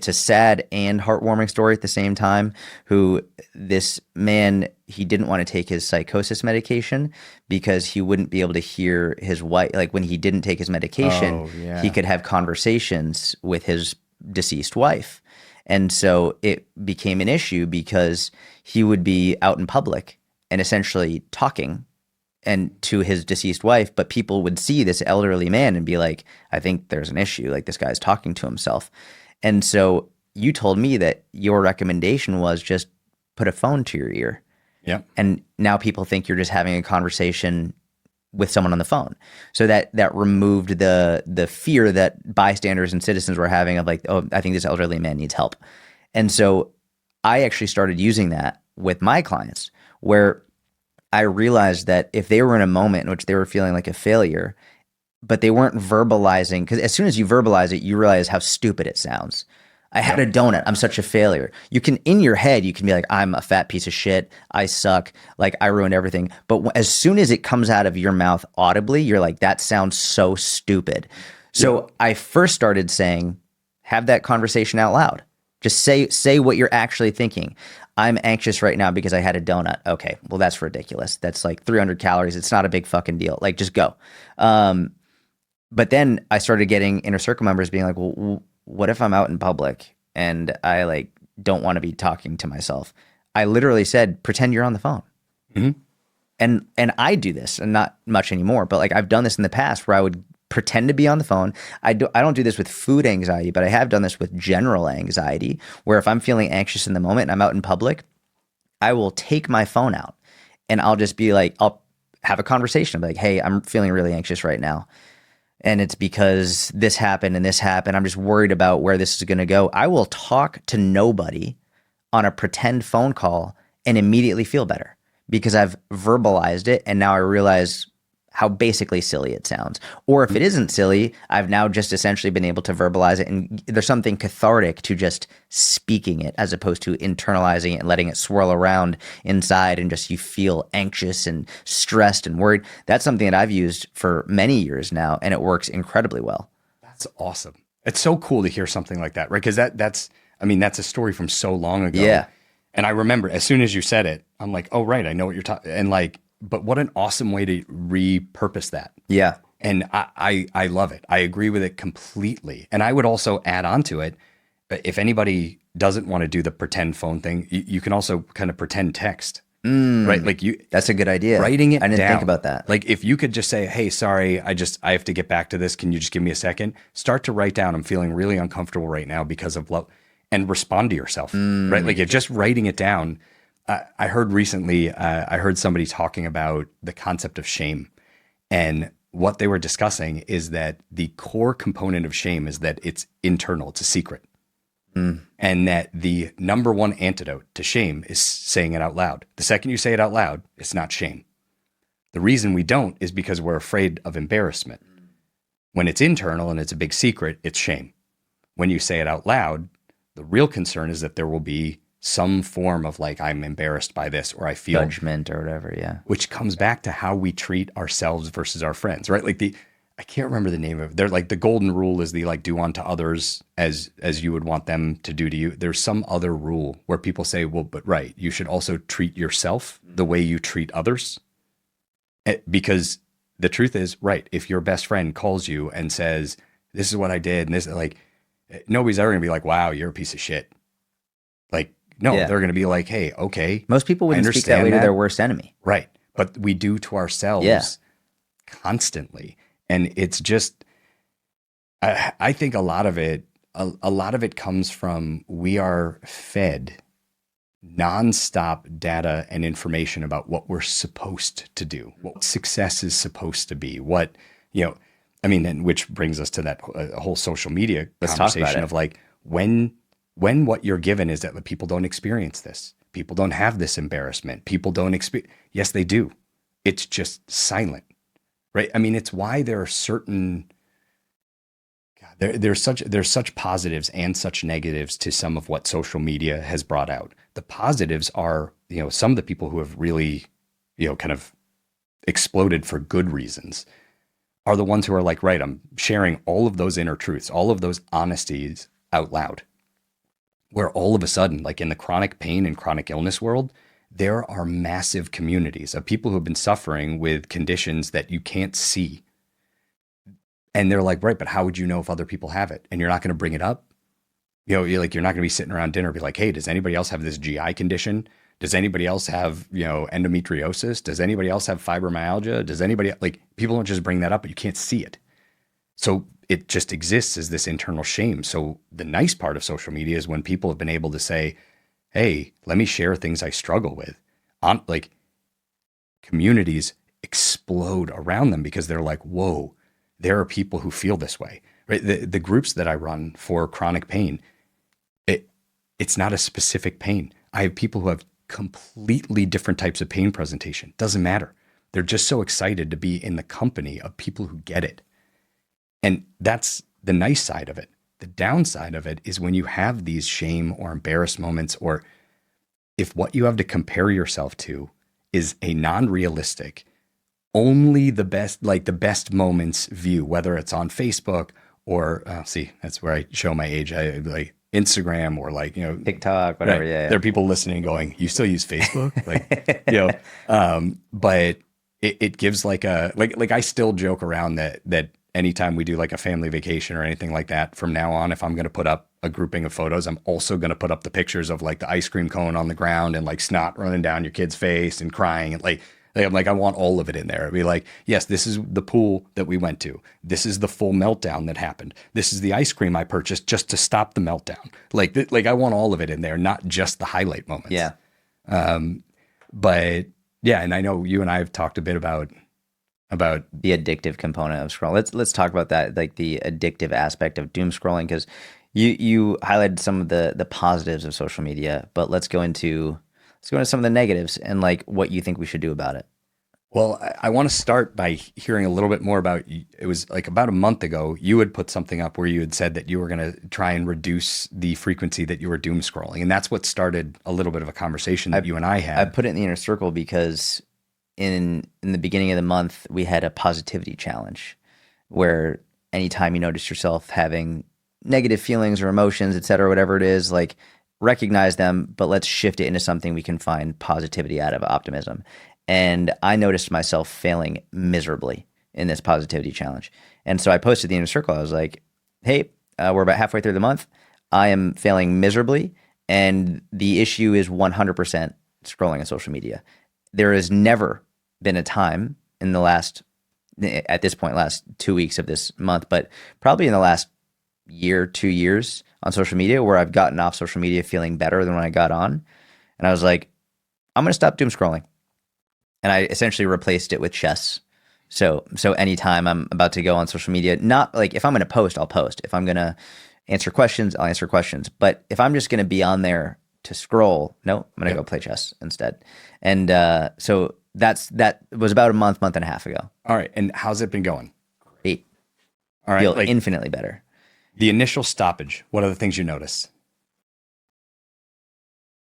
[SPEAKER 1] a sad and heartwarming story at the same time, who this man, he didn't want to take his psychosis medication because he wouldn't be able to hear his wife. Like when he didn't take his medication, he could have conversations with his deceased wife. And so it became an issue because he would be out in public and essentially talking and to his deceased wife, but people would see this elderly man and be like, I think there's an issue. Like this guy's talking to himself. And so you told me that your recommendation was just put a phone to your ear.
[SPEAKER 2] Yeah.
[SPEAKER 1] And now people think you're just having a conversation with someone on the phone. So that removed the fear that bystanders and citizens were having of like, oh, I think this elderly man needs help. And so I actually started using that with my clients where I realized that if they were in a moment in which they were feeling like a failure, but they weren't verbalizing, because as soon as you verbalize it, you realize how stupid it sounds. I had a donut. I'm such a failure. You can, in your head, you can be like, I'm a fat piece of shit. I suck. Like I ruined everything. But as soon as it comes out of your mouth audibly, you're like, that sounds so stupid. So I first started saying, have that conversation out loud. Just say what you're actually thinking. I'm anxious right now because I had a donut. Okay, well, that's ridiculous. That's like 300 calories. It's not a big fucking deal. Like, just go. But then I started getting inner circle members being like, well, what if I'm out in public and I like don't want to be talking to myself? I literally said, pretend you're on the phone.
[SPEAKER 2] Mm-hmm.
[SPEAKER 1] And I do this, and not much anymore, but like I've done this in the past where I would pretend to be on the phone. I don't do this with food anxiety, but I have done this with general anxiety, where if I'm feeling anxious in the moment and I'm out in public, I will take my phone out and I'll just be like, I'll have a conversation. I'll be like, hey, I'm feeling really anxious right now. And it's because this happened and this happened. I'm just worried about where this is going to go. I will talk to nobody on a pretend phone call and immediately feel better because I've verbalized it. And now I realize how basically silly it sounds. Or if it isn't silly, I've now just essentially been able to verbalize it. And there's something cathartic to just speaking it as opposed to internalizing it and letting it swirl around inside and just you feel anxious and stressed and worried. That's something that I've used for many years now, and it works incredibly well.
[SPEAKER 2] That's awesome. It's so cool to hear something like that, right? Because that's a story from so long ago.
[SPEAKER 1] Yeah.
[SPEAKER 2] And I remember as soon as you said it, I'm like, oh, right, I know what you're talking. And like, but what an awesome way to repurpose that.
[SPEAKER 1] Yeah.
[SPEAKER 2] And I love it. I agree with it completely. And I would also add on to it, if anybody doesn't want to do the pretend phone thing, you can also kind of pretend text, right? Like
[SPEAKER 1] that's a good idea.
[SPEAKER 2] Writing it
[SPEAKER 1] I didn't
[SPEAKER 2] down.
[SPEAKER 1] think about that.
[SPEAKER 2] Like if you could just say, hey, sorry, I have to get back to this. Can you just give me a second? Start to write down, I'm feeling really uncomfortable right now because of love, and respond to yourself, right? Like you're just writing it down. I heard recently, I heard somebody talking about the concept of shame. And what they were discussing is that the core component of shame is that it's internal, it's a secret. And that the number one antidote to shame is saying it out loud. The second you say it out loud, it's not shame. The reason we don't is because we're afraid of embarrassment. When it's internal and it's a big secret, it's shame. When you say it out loud, the real concern is that there will be some form of like, I'm embarrassed by this, or I feel
[SPEAKER 1] Judgment or whatever. Yeah.
[SPEAKER 2] which comes back to how we treat ourselves versus our friends, right? Like I can't remember the name of it. They're like the golden rule is the like do unto others as you would want them to do to you. There's some other rule where people say, well, but right, you should also treat yourself the way you treat others. Because the truth is, right, if your best friend calls you and says, this is what I did, and this, like, nobody's ever gonna be like, wow, you're a piece of shit. Like, no,
[SPEAKER 1] Yeah.
[SPEAKER 2] they're gonna be like, hey, okay.
[SPEAKER 1] Most people wouldn't speak that way to their worst enemy.
[SPEAKER 2] Right. But we do to ourselves constantly. And it's just, I think a lot of it comes from we are fed nonstop data and information about what we're supposed to do, what success is supposed to be, what, I mean, and which brings us to that whole social media conversation of like, when what you're given is that people don't experience this. People don't have this embarrassment. People don't experience. Yes, they do. It's just silent, right? I mean, it's why there are certain. God, there's such positives and such negatives to some of what social media has brought out. The positives are, some of the people who have really, kind of exploded for good reasons are the ones who are like, right, I'm sharing all of those inner truths, all of those honesties out loud. Where all of a sudden, like in the chronic pain and chronic illness world, there are massive communities of people who have been suffering with conditions that you can't see. And they're like, right, but how would you know if other people have it? And you're not going to bring it up. You're not going to be sitting around dinner and be like, hey, does anybody else have this GI condition? Does anybody else have, endometriosis? Does anybody else have fibromyalgia? Does anybody, like, people don't just bring that up, but you can't see it. So it just exists as this internal shame. So the nice part of social media is when people have been able to say, hey, let me share things I struggle with. Like, communities explode around them because they're like, whoa, there are people who feel this way, right? The groups that I run for chronic pain, it's not a specific pain. I have people who have completely different types of pain presentation. Doesn't matter. They're just so excited to be in the company of people who get it. And that's the nice side of it. The downside of it is when you have these shame or embarrassed moments, or if what you have to compare yourself to is a non-realistic, only the best moments view, whether it's on Facebook or see, that's where I show my age. I like Instagram or like,
[SPEAKER 1] TikTok, whatever.
[SPEAKER 2] Right.
[SPEAKER 1] Yeah.
[SPEAKER 2] There are people listening going, you still use Facebook? Like, but it gives like I still joke around that anytime we do like a family vacation or anything like that, from now on, if I'm going to put up a grouping of photos, I'm also going to put up the pictures of like the ice cream cone on the ground and like snot running down your kid's face and crying. And I'm like, I want all of it in there. It'd be like, yes, this is the pool that we went to. This is the full meltdown that happened. This is the ice cream I purchased just to stop the meltdown. Like I want all of it in there, not just the highlight moments.
[SPEAKER 1] Yeah.
[SPEAKER 2] But yeah, and I know you and I have talked a bit about
[SPEAKER 1] the addictive component of scrolling. Let's talk about that, like the addictive aspect of doom scrolling, because you highlighted some of the positives of social media, but let's go into some of the negatives and like what you think we should do about it.
[SPEAKER 2] Well, I want to start by hearing a little bit more about, it was like about a month ago, you had put something up where you had said that you were going to try and reduce the frequency that you were doom scrolling. And that's what started a little bit of a conversation that you and I had.
[SPEAKER 1] I put it in the inner circle because in the beginning of the month, we had a positivity challenge where anytime you notice yourself having negative feelings or emotions, et cetera, whatever it is, like recognize them, but let's shift it into something we can find positivity out of, optimism. And I noticed myself failing miserably in this positivity challenge. And so I posted the inner circle. I was like, hey, we're about halfway through the month. I am failing miserably. And the issue is 100% scrolling on social media. There has never been a time in the last 2 weeks of this month, but probably in the last year, 2 years on social media where I've gotten off social media feeling better than when I got on. And I was like, I'm going to stop doom scrolling. And I essentially replaced it with chess. So anytime I'm about to go on social media, not like if I'm going to post, I'll post. If I'm going to answer questions, I'll answer questions. But if I'm just going to be on there to scroll, no, I'm going to go play chess instead. And so that was about a month and a half ago.
[SPEAKER 2] All right. And how's it been going?
[SPEAKER 1] Great.
[SPEAKER 2] All right.
[SPEAKER 1] Feel
[SPEAKER 2] Like
[SPEAKER 1] infinitely better.
[SPEAKER 2] the initial stoppage, what are the things you noticed?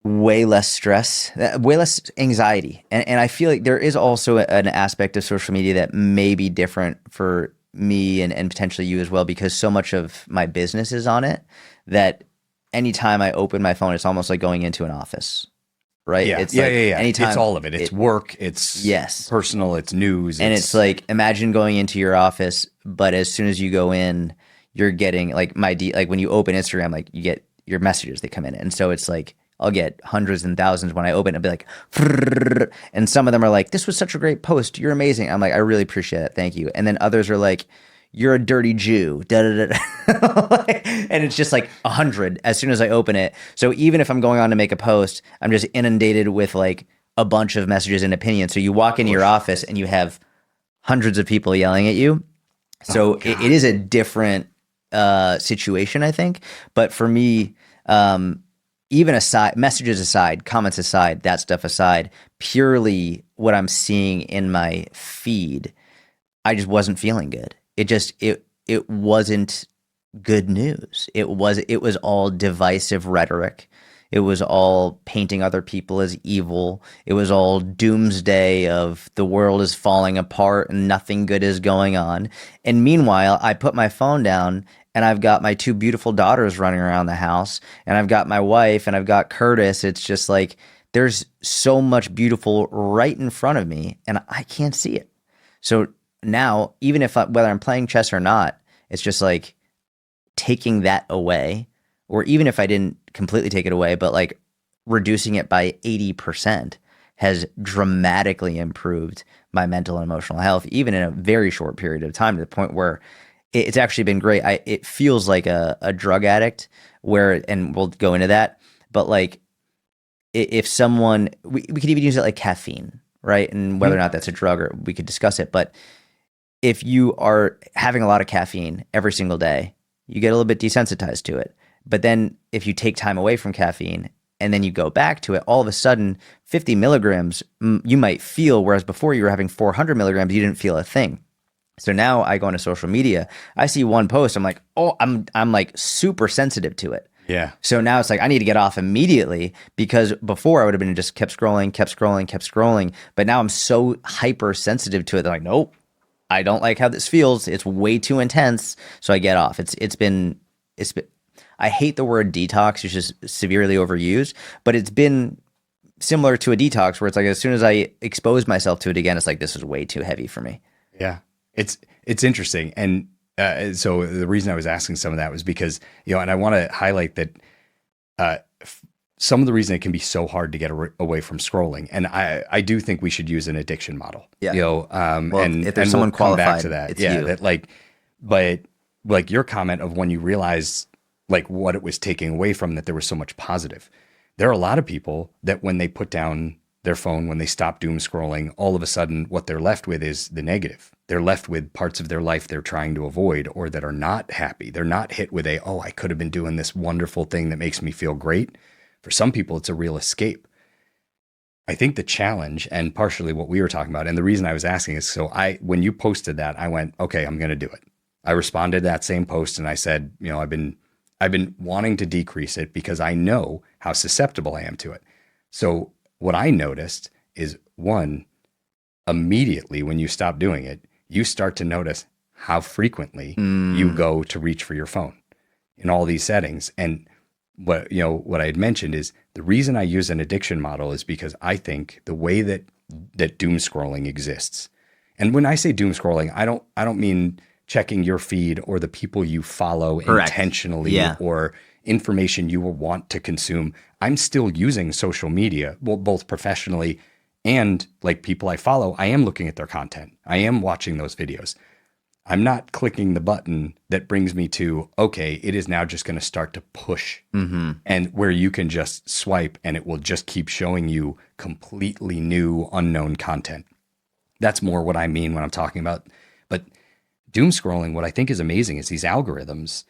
[SPEAKER 1] Way less stress, way less anxiety. And I feel like there is also an aspect of social media that may be different for me and potentially you as well, because so much of my business is on it that anytime I open my phone, it's almost like going into an office, right?
[SPEAKER 2] Yeah.
[SPEAKER 1] It's
[SPEAKER 2] yeah.
[SPEAKER 1] like
[SPEAKER 2] Yeah. Yeah.
[SPEAKER 1] anytime
[SPEAKER 2] It's all of it. It's work. It's
[SPEAKER 1] yes.
[SPEAKER 2] personal. It's news.
[SPEAKER 1] And it's like, imagine going into your office, but as soon as you go in, you're getting like like when you open Instagram, like you get your messages that come in. And so it's like, I'll get hundreds and thousands when I open it. I'll be like, and some of them are like, this was such a great post. You're amazing. I'm like, I really appreciate it. Thank you. And then others are like, you're a dirty Jew. Da, da, da. And it's just like 100 as soon as I open it. So even if I'm going on to make a post, I'm just inundated with like a bunch of messages and opinions. So you walk into your office and you have hundreds of people yelling at you. So it is a different situation, I think. But for me, even aside, messages aside, comments aside, that stuff aside, purely what I'm seeing in my feed, I just wasn't feeling good. It wasn't good news. It was all divisive rhetoric. It was all painting other people as evil. It was all doomsday of the world is falling apart and nothing good is going on. And meanwhile, I put my phone down and I've got my two beautiful daughters running around the house and I've got my wife and I've got Curtis. It's just like there's so much beautiful right in front of me and I can't see it. So now, even if whether I'm playing chess or not, it's just like taking that away, or even if I didn't completely take it away, but like reducing it by 80% has dramatically improved my mental and emotional health, even in a very short period of time, to the point where it's actually been great. It feels like a drug addict and we'll go into that, but like if someone, we could even use it like caffeine, right? And whether or not that's a drug, or we could discuss it, but if you are having a lot of caffeine every single day, you get a little bit desensitized to it. But then if you take time away from caffeine and then you go back to it, all of a sudden 50 milligrams you might feel, whereas before you were having 400 milligrams, you didn't feel a thing. So now I go into social media, I see one post, I'm like, oh, I'm like super sensitive to it.
[SPEAKER 2] Yeah.
[SPEAKER 1] So now it's like I need to get off immediately, because before I would have been just kept scrolling. But now I'm so hypersensitive to it. They're like, nope, I don't like how this feels. It's way too intense. So I get off. It's been I hate the word detox, it's just severely overused, but it's been similar to a detox where it's like as soon as I expose myself to it again, it's like this is way too heavy for me.
[SPEAKER 2] Yeah. It's interesting. And so the reason I was asking some of that was because, and I want to highlight that some of the reason it can be so hard to get away from scrolling. And I do think we should use an addiction model.
[SPEAKER 1] Yeah.
[SPEAKER 2] Well, and
[SPEAKER 1] if there's someone
[SPEAKER 2] we'll come back
[SPEAKER 1] qualified
[SPEAKER 2] to that.
[SPEAKER 1] it's
[SPEAKER 2] Yeah.
[SPEAKER 1] you.
[SPEAKER 2] That but like your comment of when you realized like what it was taking away from that there was so much positive. There are a lot of people that when they put down their phone, when they stop doom scrolling, all of a sudden what they're left with is the negative. They're left with parts of their life they're trying to avoid or that are not happy. They're not hit with I could have been doing this wonderful thing that makes me feel great. For some people, it's a real escape. I think the challenge, and partially what we were talking about, and the reason I was asking is when you posted that, I went, okay, I'm going to do it. I responded to that same post and I said, I've been wanting to decrease it because I know how susceptible I am to it. So what I noticed is, one, immediately when you stop doing it, you start to notice how frequently you go to reach for your phone in all these settings. And what I had mentioned is the reason I use an addiction model is because I think the way that doom scrolling exists. And when I say doom scrolling, I don't mean checking your feed or the people you follow intentionally or information you will want to consume. I'm still using social media, both professionally and like people I follow. I am looking at their content. I am watching those videos. I'm not clicking the button that brings me to, okay, it is now just going to start to push and where you can just swipe and it will just keep showing you completely new, unknown content. That's more what I mean when I'm talking about. But doom scrolling, what I think is amazing is these algorithms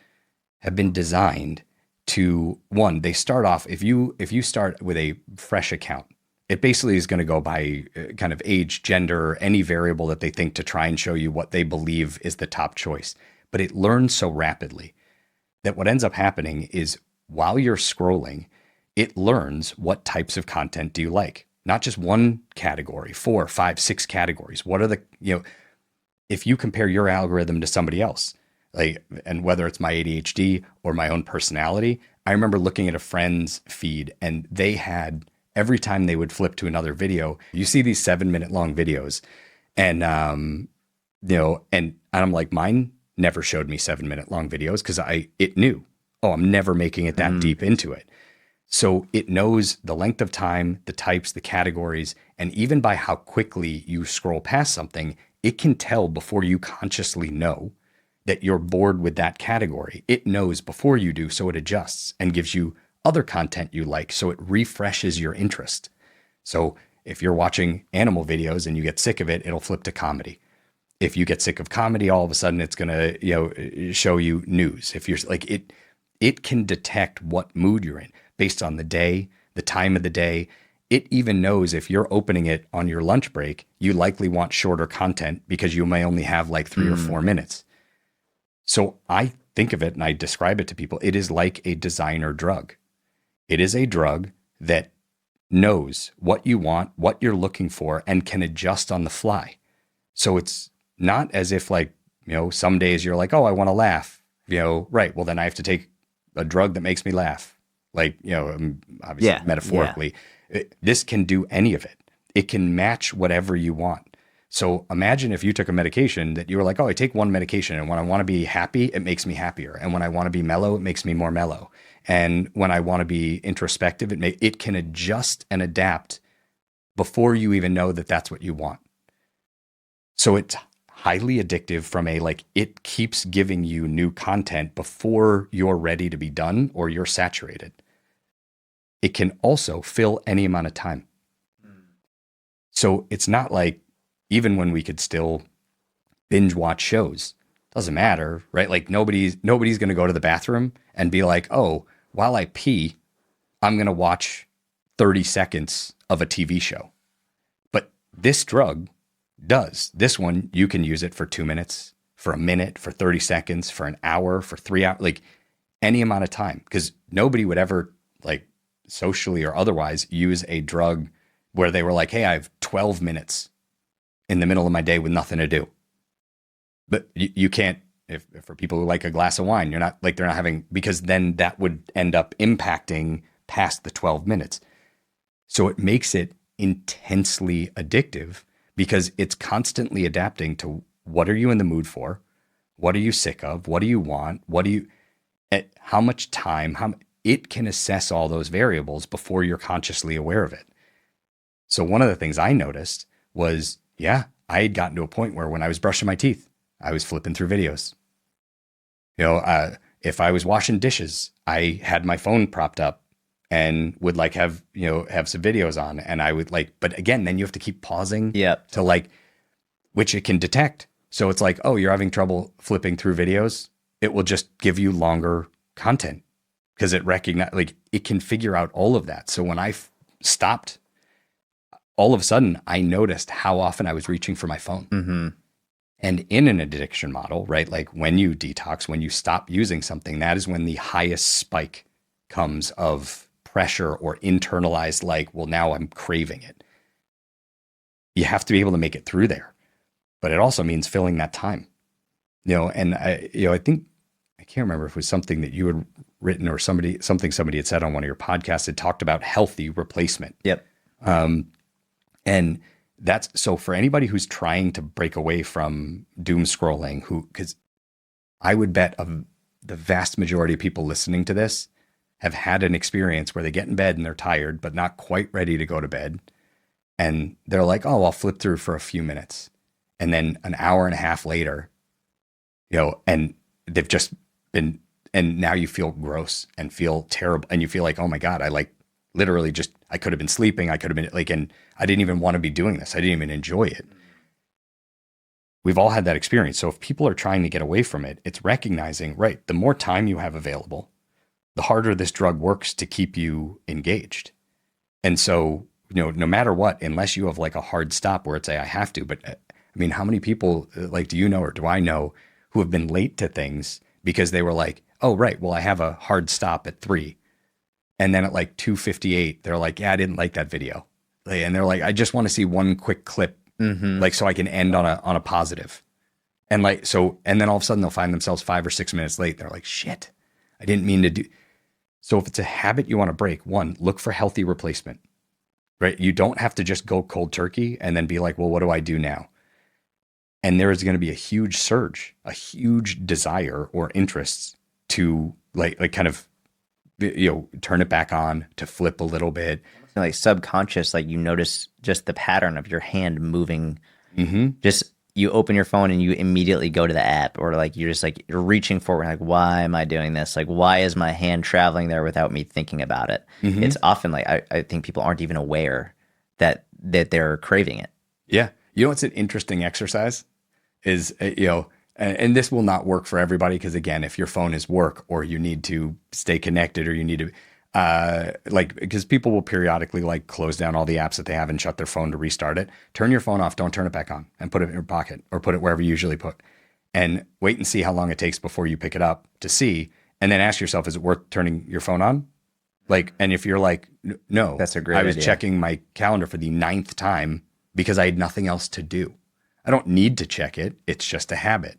[SPEAKER 2] have been designed to, one, they start off, if you start with a fresh account, it basically is going to go by kind of age, gender, any variable that they think to try and show you what they believe is the top choice. But it learns so rapidly that what ends up happening is while you're scrolling, it learns what types of content do you like. Not just one category, 4, 5, 6 categories. What are the, if you compare your algorithm to somebody else, like, and whether it's my ADHD or my own personality, I remember looking at a friend's feed and they had, every time they would flip to another video, you see these 7-minute long videos and, and I'm like, mine never showed me 7-minute long videos because it knew, oh, I'm never making it that deep into it. So it knows the length of time, the types, the categories, and even by how quickly you scroll past something, it can tell before you consciously know that you're bored with that category. It knows before you do, so it adjusts and gives you other content you like, so it refreshes your interest. So if you're watching animal videos and you get sick of it, it'll flip to comedy. If you get sick of comedy, all of a sudden it's going to show you news. If you're like it can detect what mood you're in based on the day, the time of the day. It even knows if you're opening it on your lunch break, you likely want shorter content because you may only have like 3 or 4 minutes. So I think of it and I describe it to people. It is like a designer drug. It is a drug that knows what you want, what you're looking for, and can adjust on the fly. So it's not as if like, some days you're like, oh, I want to laugh, right. Well, then I have to take a drug that makes me laugh. Like, obviously metaphorically, this can do any of it. It can match whatever you want. So imagine if you took a medication that you were like, oh, I take one medication and when I want to be happy, it makes me happier. And when I want to be mellow, it makes me more mellow. And when I want to be introspective, it can adjust and adapt before you even know that that's what you want. So it's highly addictive from it keeps giving you new content before you're ready to be done or you're saturated. It can also fill any amount of time. So it's not like, even when we could still binge watch shows, doesn't matter, right? Like nobody's going to go to the bathroom and be like, oh, while I pee, I'm going to watch 30 seconds of a TV show. But this drug does. This one, you can use it for 2 minutes, for a minute, for 30 seconds, for an hour, for 3 hours, like any amount of time. Because nobody would ever, like socially or otherwise, use a drug where they were like, hey, I have 12 minutes in the middle of my day with nothing to do. But you can't, if for people who like a glass of wine, they're not having, because then that would end up impacting past the 12 minutes. So it makes it intensely addictive because it's constantly adapting to what are you in the mood for? What are you sick of? What do you want? How much time, it can assess all those variables before you're consciously aware of it. So one of the things I noticed was, I had gotten to a point where when I was brushing my teeth, I was flipping through videos. If I was washing dishes, I had my phone propped up and would have some videos on, and I would but again, then you have to keep pausing to which it can detect. So it's like, oh, you're having trouble flipping through videos. It will just give you longer content because it it can figure out all of that. So when I stopped, all of a sudden I noticed how often I was reaching for my phone.
[SPEAKER 1] Mm-hmm.
[SPEAKER 2] And in an addiction model, right? Like when you detox, when you stop using something, that is when the highest spike comes of pressure or internalized, well, now I'm craving it. You have to be able to make it through there. But it also means filling that time. And I think, I can't remember if it was something that you had written or somebody had said on one of your podcasts. It talked about healthy replacement.
[SPEAKER 1] Yep.
[SPEAKER 2] And that's so for anybody who's trying to break away from doom scrolling, because I would bet the vast majority of people listening to this have had an experience where they get in bed and they're tired, but not quite ready to go to bed. And they're like, oh, I'll flip through for a few minutes. And then an hour and a half later, and they've just been, and now you feel gross and feel terrible. And you feel like, oh my God, I literally I could have been sleeping. I could have been and I didn't even want to be doing this. I didn't even enjoy it. We've all had that experience. So if people are trying to get away from it, it's recognizing, right, the more time you have available, the harder this drug works to keep you engaged. And so, no matter what, unless you have like a hard stop where it's I have to, but I mean, how many people like do you know or do I know who have been late to things because they were like, oh, right, well, I have a hard stop at 3. And then at like 2:58, they're like, yeah, I didn't like that video. And they're like, I just want to see one quick clip, like so I can end on a positive. And like, so, and then all of a sudden they'll find themselves 5 or 6 minutes late. They're like, shit, I didn't mean to do. So if it's a habit you want to break, one, look for healthy replacement, right? You don't have to just go cold turkey and then be like, well, what do I do now? And there is going to be a huge surge, a huge desire or interests to like kind of, turn it back on, to flip a little bit.
[SPEAKER 1] Like subconscious, like you notice just the pattern of your hand moving. Just you open your phone and you immediately go to the app, or like you're just like you're reaching forward, like, why am I doing this? Like, why is my hand traveling there without me thinking about it? It's often like I think people aren't even aware that they're craving it.
[SPEAKER 2] Yeah. You know what's an interesting exercise is, and this will not work for everybody because, again, if your phone is work or you need to stay connected or you need to, because people will periodically like close down all the apps that they have and shut their phone to restart it. Turn your phone off, don't turn it back on, and put it in your pocket or put it wherever you usually put, and wait and see how long it takes before you pick it up to see, and then ask yourself, is it worth turning your phone on? Like, and if you're like, no,
[SPEAKER 1] That's a great
[SPEAKER 2] I was
[SPEAKER 1] idea.
[SPEAKER 2] checking my calendar for the 9th time because I had nothing else to do. I don't need to check it. It's just a habit.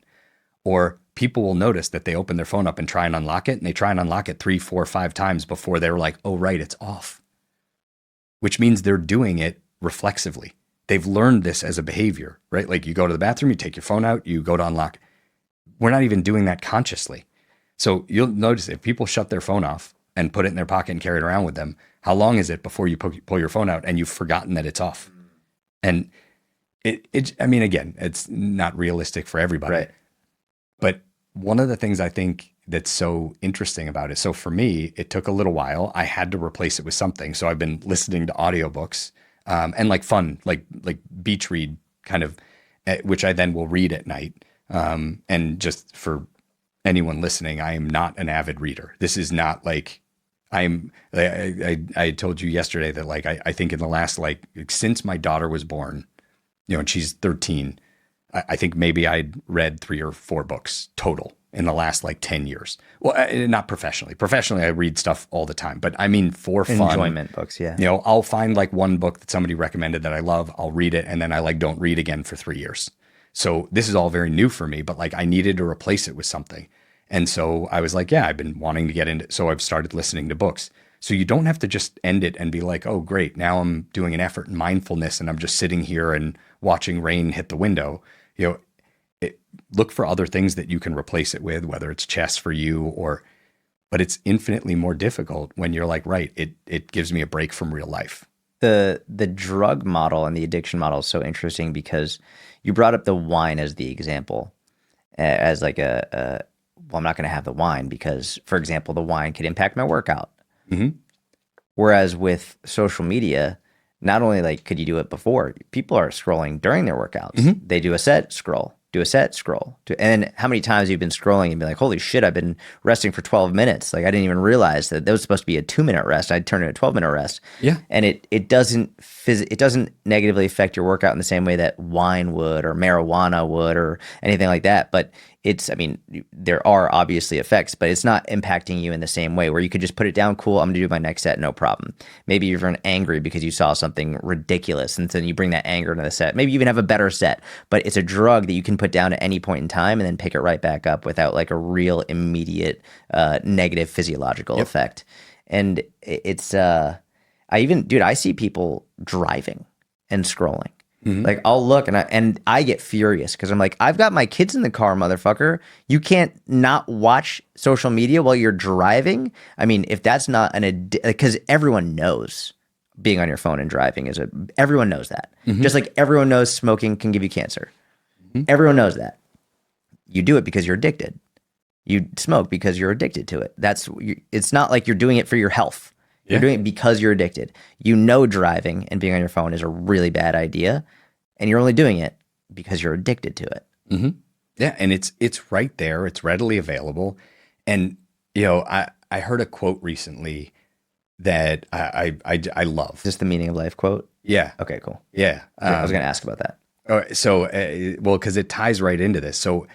[SPEAKER 2] Or people will notice that they open their phone up and try and unlock it, and they try and unlock it 3, 4, 5 times before they're like, oh, right, it's off. Which means they're doing it reflexively. They've learned this as a behavior, right? Like you go to the bathroom, you take your phone out, you go to unlock. We're not even doing that consciously. So you'll notice if people shut their phone off and put it in their pocket and carry it around with them, how long is it before you pull your phone out and you've forgotten that it's off? And I mean, again, it's not realistic for everybody.
[SPEAKER 1] Right.
[SPEAKER 2] But one of the things I think that's so interesting about it, so for me, it took a little while. I had to replace it with something. So I've been listening to audiobooks and like fun, like beach read kind of, which I then will read at night. And just for anyone listening, I am not an avid reader. This is not like I told you yesterday that like I think in the last like since my daughter was born, and she's 13, I think maybe I'd read 3 or 4 books total in the last like 10 years. Well, not professionally. Professionally, I read stuff all the time, but I mean for fun.
[SPEAKER 1] Enjoyment books, yeah.
[SPEAKER 2] I'll find like one book that somebody recommended that I love. I'll read it, and then I like don't read again for 3 years. So this is all very new for me, but like I needed to replace it with something. And so I was like, yeah, I've been wanting to get into it. So I've started listening to books. So you don't have to just end it and be like, oh, great, now I'm doing an effort in mindfulness and I'm just sitting here and watching rain hit the window. Look for other things that you can replace it with, whether it's chess for you but it's infinitely more difficult when you're like, right, it gives me a break from real life.
[SPEAKER 1] The drug model and the addiction model is so interesting because you brought up the wine as the example, as like well, I'm not going to have the wine because, for example, the wine could impact my workout. Whereas with social media, not only like could you do it before, people are scrolling during their workouts. They do a set, scroll, do a set, scroll. And then how many times you've been scrolling and be like, holy shit, I've been resting for 12 minutes. Like I didn't even realize that was supposed to be a 2-minute rest. I'd turn it a 12-minute rest. Yeah. And it doesn't negatively affect your workout in the same way that wine would or marijuana would or anything like that. But there are obviously effects, but it's not impacting you in the same way where you could just put it down. Cool. I'm going to do my next set. No problem. Maybe you're angry because you saw something ridiculous. And then you bring that anger into the set. Maybe you even have a better set, but it's a drug that you can put down at any point in time and then pick it right back up without like a real immediate negative physiological effect. And it's, I see people driving and scrolling. Like I'll look and I get furious because I'm like, I've got my kids in the car, motherfucker. You can't not watch social media while you're driving. I mean, if that's not because everyone knows being on your phone and driving everyone knows that. Just like everyone knows smoking can give you cancer. Everyone knows that. You do it because you're addicted. You smoke because you're addicted to it. It's not like you're doing it for your health. You're doing it because you're addicted. Driving and being on your phone is a really bad idea, and you're only doing it because you're addicted to it.
[SPEAKER 2] Hmm. Yeah, and it's right there. It's readily available. And I heard a quote recently that I love.
[SPEAKER 1] Is this the meaning of life quote?
[SPEAKER 2] Yeah,
[SPEAKER 1] Okay, cool.
[SPEAKER 2] yeah.
[SPEAKER 1] I was going to ask about that.
[SPEAKER 2] So well, because it ties right into this. So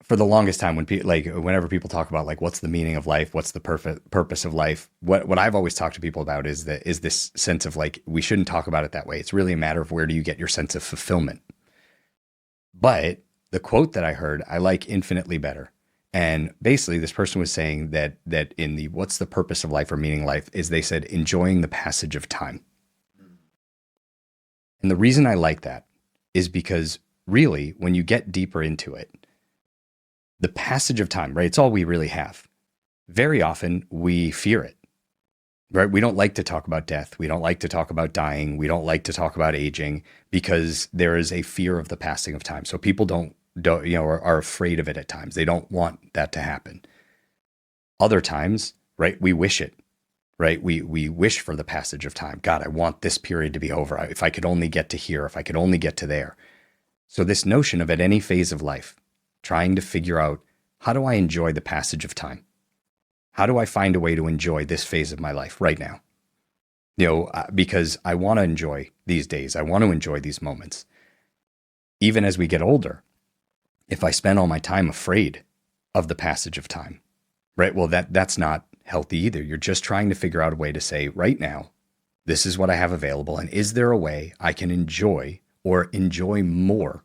[SPEAKER 2] for the longest time, whenever people talk about like what's the meaning of life, what's the purpose of life, what I've always talked to people about is this sense of like we shouldn't talk about it that way. It's really a matter of where do you get your sense of fulfillment. But the quote that I heard, I like infinitely better. And basically, this person was saying that in the what's the purpose of life or meaning of life is they said enjoying the passage of time. And the reason I like that is because really, when you get deeper into it, the passage of time, right? It's all we really have. Very often we fear it, right? We don't like to talk about death. We don't like to talk about dying. We don't like to talk about aging because there is a fear of the passing of time. So people don't are afraid of it at times. They don't want that to happen. Other times, right? We wish it, right? We wish for the passage of time. God, I want this period to be over. If I could only get to here, if I could only get to there. So this notion of at any phase of life, trying to figure out how do I enjoy the passage of time? How do I find a way to enjoy this phase of my life right now? Because I want to enjoy these days. I want to enjoy these moments. Even as we get older, if I spend all my time afraid of the passage of time, right? Well, that's not healthy either. You're just trying to figure out a way to say, right now, this is what I have available. And is there a way I can enjoy or enjoy more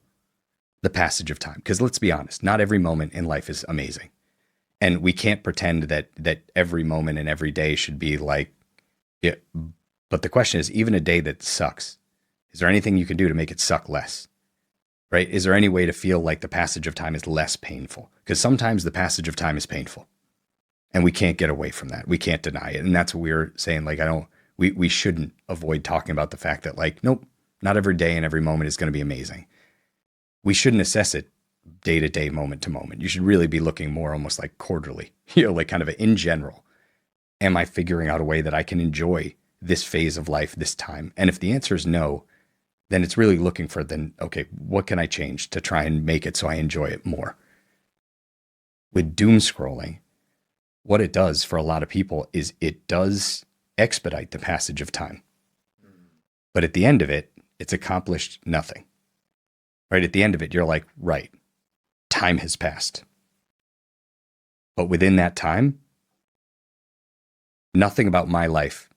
[SPEAKER 2] the passage of time? Because let's be honest, not every moment in life is amazing. And we can't pretend that every moment and every day should be like it. But the question is, even a day that sucks, is there anything you can do to make it suck less? Right? Is there any way to feel like the passage of time is less painful? Because sometimes the passage of time is painful. And we can't get away from that. We can't deny it. And that's what we were saying. Like, we shouldn't avoid talking about the fact that like, nope, not every day and every moment is going to be amazing. We shouldn't assess it day to day, moment to moment. You should really be looking more almost like quarterly, like kind of in general. Am I figuring out a way that I can enjoy this phase of life this time? And if the answer is no, then it's really looking for okay, what can I change to try and make it so I enjoy it more? With doom scrolling, what it does for a lot of people is it does expedite the passage of time. But at the end of it, it's accomplished nothing. Right? At the end of it, you're like, right, time has passed. But within that time, nothing about my life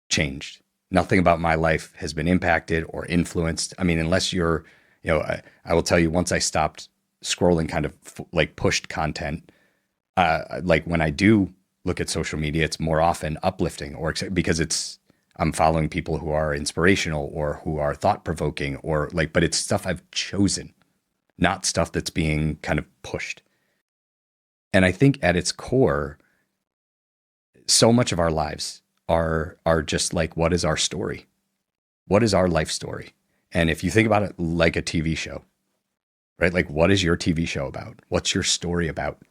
[SPEAKER 2] changed. Nothing about my life has been impacted or influenced. I mean, unless you're, I will tell you, once I stopped scrolling kind of like pushed content, like when I do look at social media, it's more often uplifting or because I'm following people who are inspirational or who are thought provoking or like, but it's stuff I've chosen, not stuff that's being kind of pushed. And I think at its core, so much of our lives are just like, what is our story? What is our life story? And if you think about it like a TV show, right? Like, what is your TV show about? What's your story about?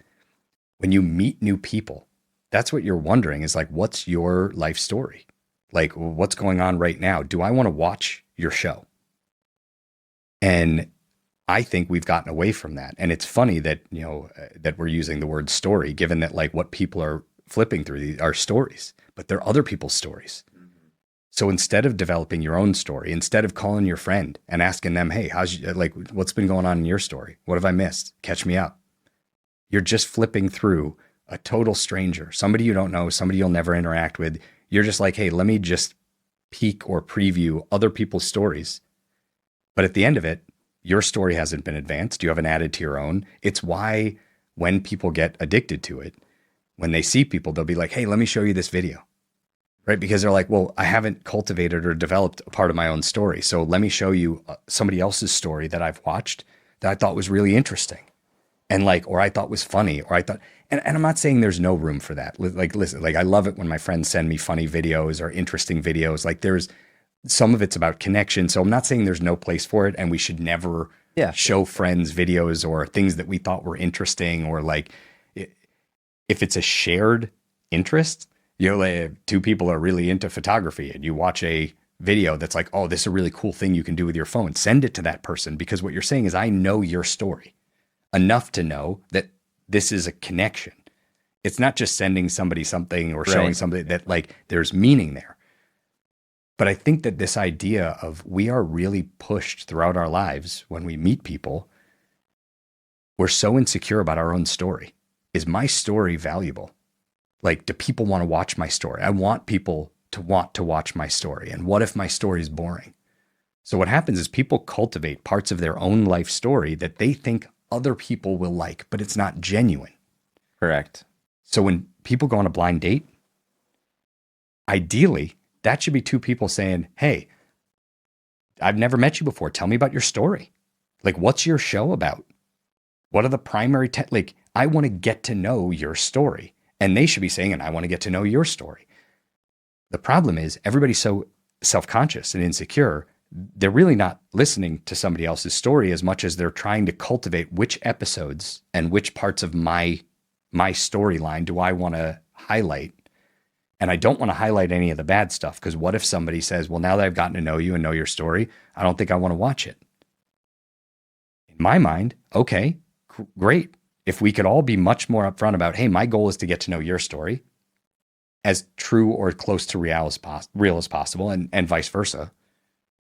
[SPEAKER 2] When you meet new people, that's what you're wondering is like, what's your life story? Like, what's going on right now? Do I want to watch your show? And I think we've gotten away from that. And it's funny that, that we're using the word story, given that like what people are flipping through are stories, but they're other people's stories. So instead of developing your own story, instead of calling your friend and asking them, hey, what's been going on in your story? What have I missed? Catch me up. You're just flipping through a total stranger, somebody you don't know, somebody you'll never interact with. You're just like, hey, let me just peek or preview other people's stories. But at the end of it, your story hasn't been advanced. You haven't added to your own. It's why when people get addicted to it, when they see people, they'll be like, hey, let me show you this video. Right? Because they're like, well, I haven't cultivated or developed a part of my own story. So let me show you somebody else's story that I've watched that I thought was really interesting. And like, or I thought was funny, or I thought, and I'm not saying there's no room for that. Like, listen, like I love it when my friends send me funny videos or interesting videos. Like there's some of it's about connection. So I'm not saying there's no place for it and we should never show friends videos or things that we thought were interesting or like if it's a shared interest, like two people are really into photography and you watch a video that's like, oh, this is a really cool thing you can do with your phone. Send it to that person, because what you're saying is, I know your story enough to know that this is a connection. It's not just sending somebody something or showing somebody that like there's meaning there. But I think that this idea of we are really pushed throughout our lives when we meet people, we're so insecure about our own story. Is my story valuable? Like, do people want to watch my story? I want people to want to watch my story. And what if my story is boring? So what happens is people cultivate parts of their own life story that they think other people will like, but it's not genuine.
[SPEAKER 1] Correct.
[SPEAKER 2] So when people go on a blind date, ideally, that should be two people saying, hey, I've never met you before. Tell me about your story. Like, what's your show about? What are the primary, like, I want to get to know your story. And they should be saying, and I want to get to know your story. The problem is everybody's so self-conscious and insecure. They're really not listening to somebody else's story as much as they're trying to cultivate which episodes and which parts of my storyline do I want to highlight. And I don't want to highlight any of the bad stuff, because what if somebody says, well, now that I've gotten to know you and know your story, I don't think I want to watch it. In my mind, okay, great. If we could all be much more upfront about, hey, my goal is to get to know your story as true or close to real as possible, and vice versa,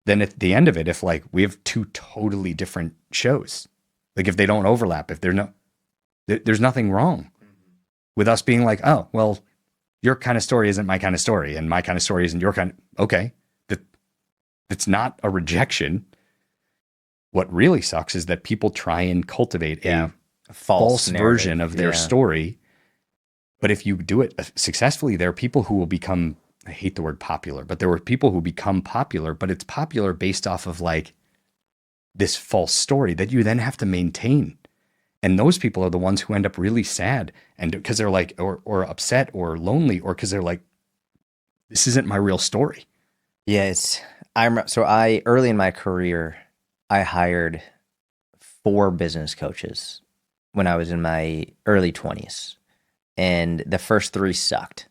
[SPEAKER 2] then at the end of it, if like we have two totally different shows, like if they don't overlap, if there's nothing wrong with us being like, oh, well, your kind of story isn't my kind of story, and my kind of story isn't your kind of, okay. That's not a rejection. What really sucks is that people try and cultivate a false version of their story. But if you do it successfully, there are people who will become, I hate the word popular, but there were people who become popular, but it's popular based off of like this false story that you then have to maintain. And those people are the ones who end up really sad, and because they're like, or upset or lonely, or because they're like, this isn't my real story.
[SPEAKER 1] Yeah, I early in my career, I hired 4 business coaches when I was in my early 20s. And the first 3 sucked.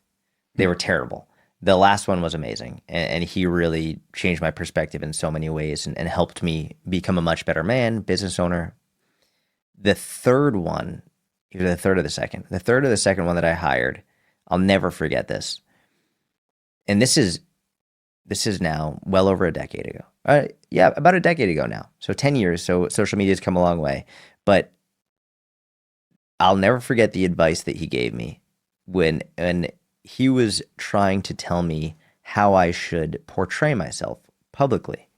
[SPEAKER 1] They were terrible. The last one was amazing. And he really changed my perspective in so many ways and helped me become a much better man, business owner. The third one, either the third or the second one that I hired, I'll never forget this. And this is now well over a decade ago. Yeah, about a decade ago now. So 10 years. So social media has come a long way. But I'll never forget the advice that he gave me when he was trying to tell me how I should portray myself publicly.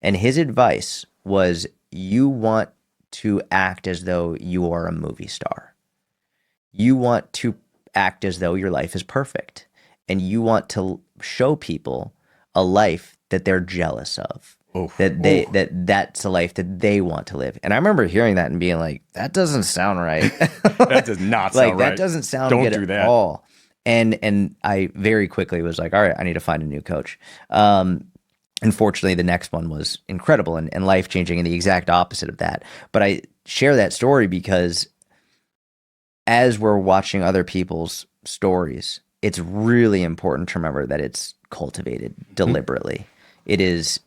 [SPEAKER 1] And his advice was, you want to act as though you are a movie star. You want to act as though your life is perfect. And you want to show people a life that they're jealous of. That's a life that they want to live. And I remember hearing that and being like, that doesn't sound right.
[SPEAKER 2] That does not sound right.
[SPEAKER 1] That doesn't sound good at all. And I very quickly was like, all right, I need to find a new coach. Unfortunately, the next one was incredible and life-changing and the exact opposite of that. But I share that story because as we're watching other people's stories, it's really important to remember that it's cultivated deliberately. It is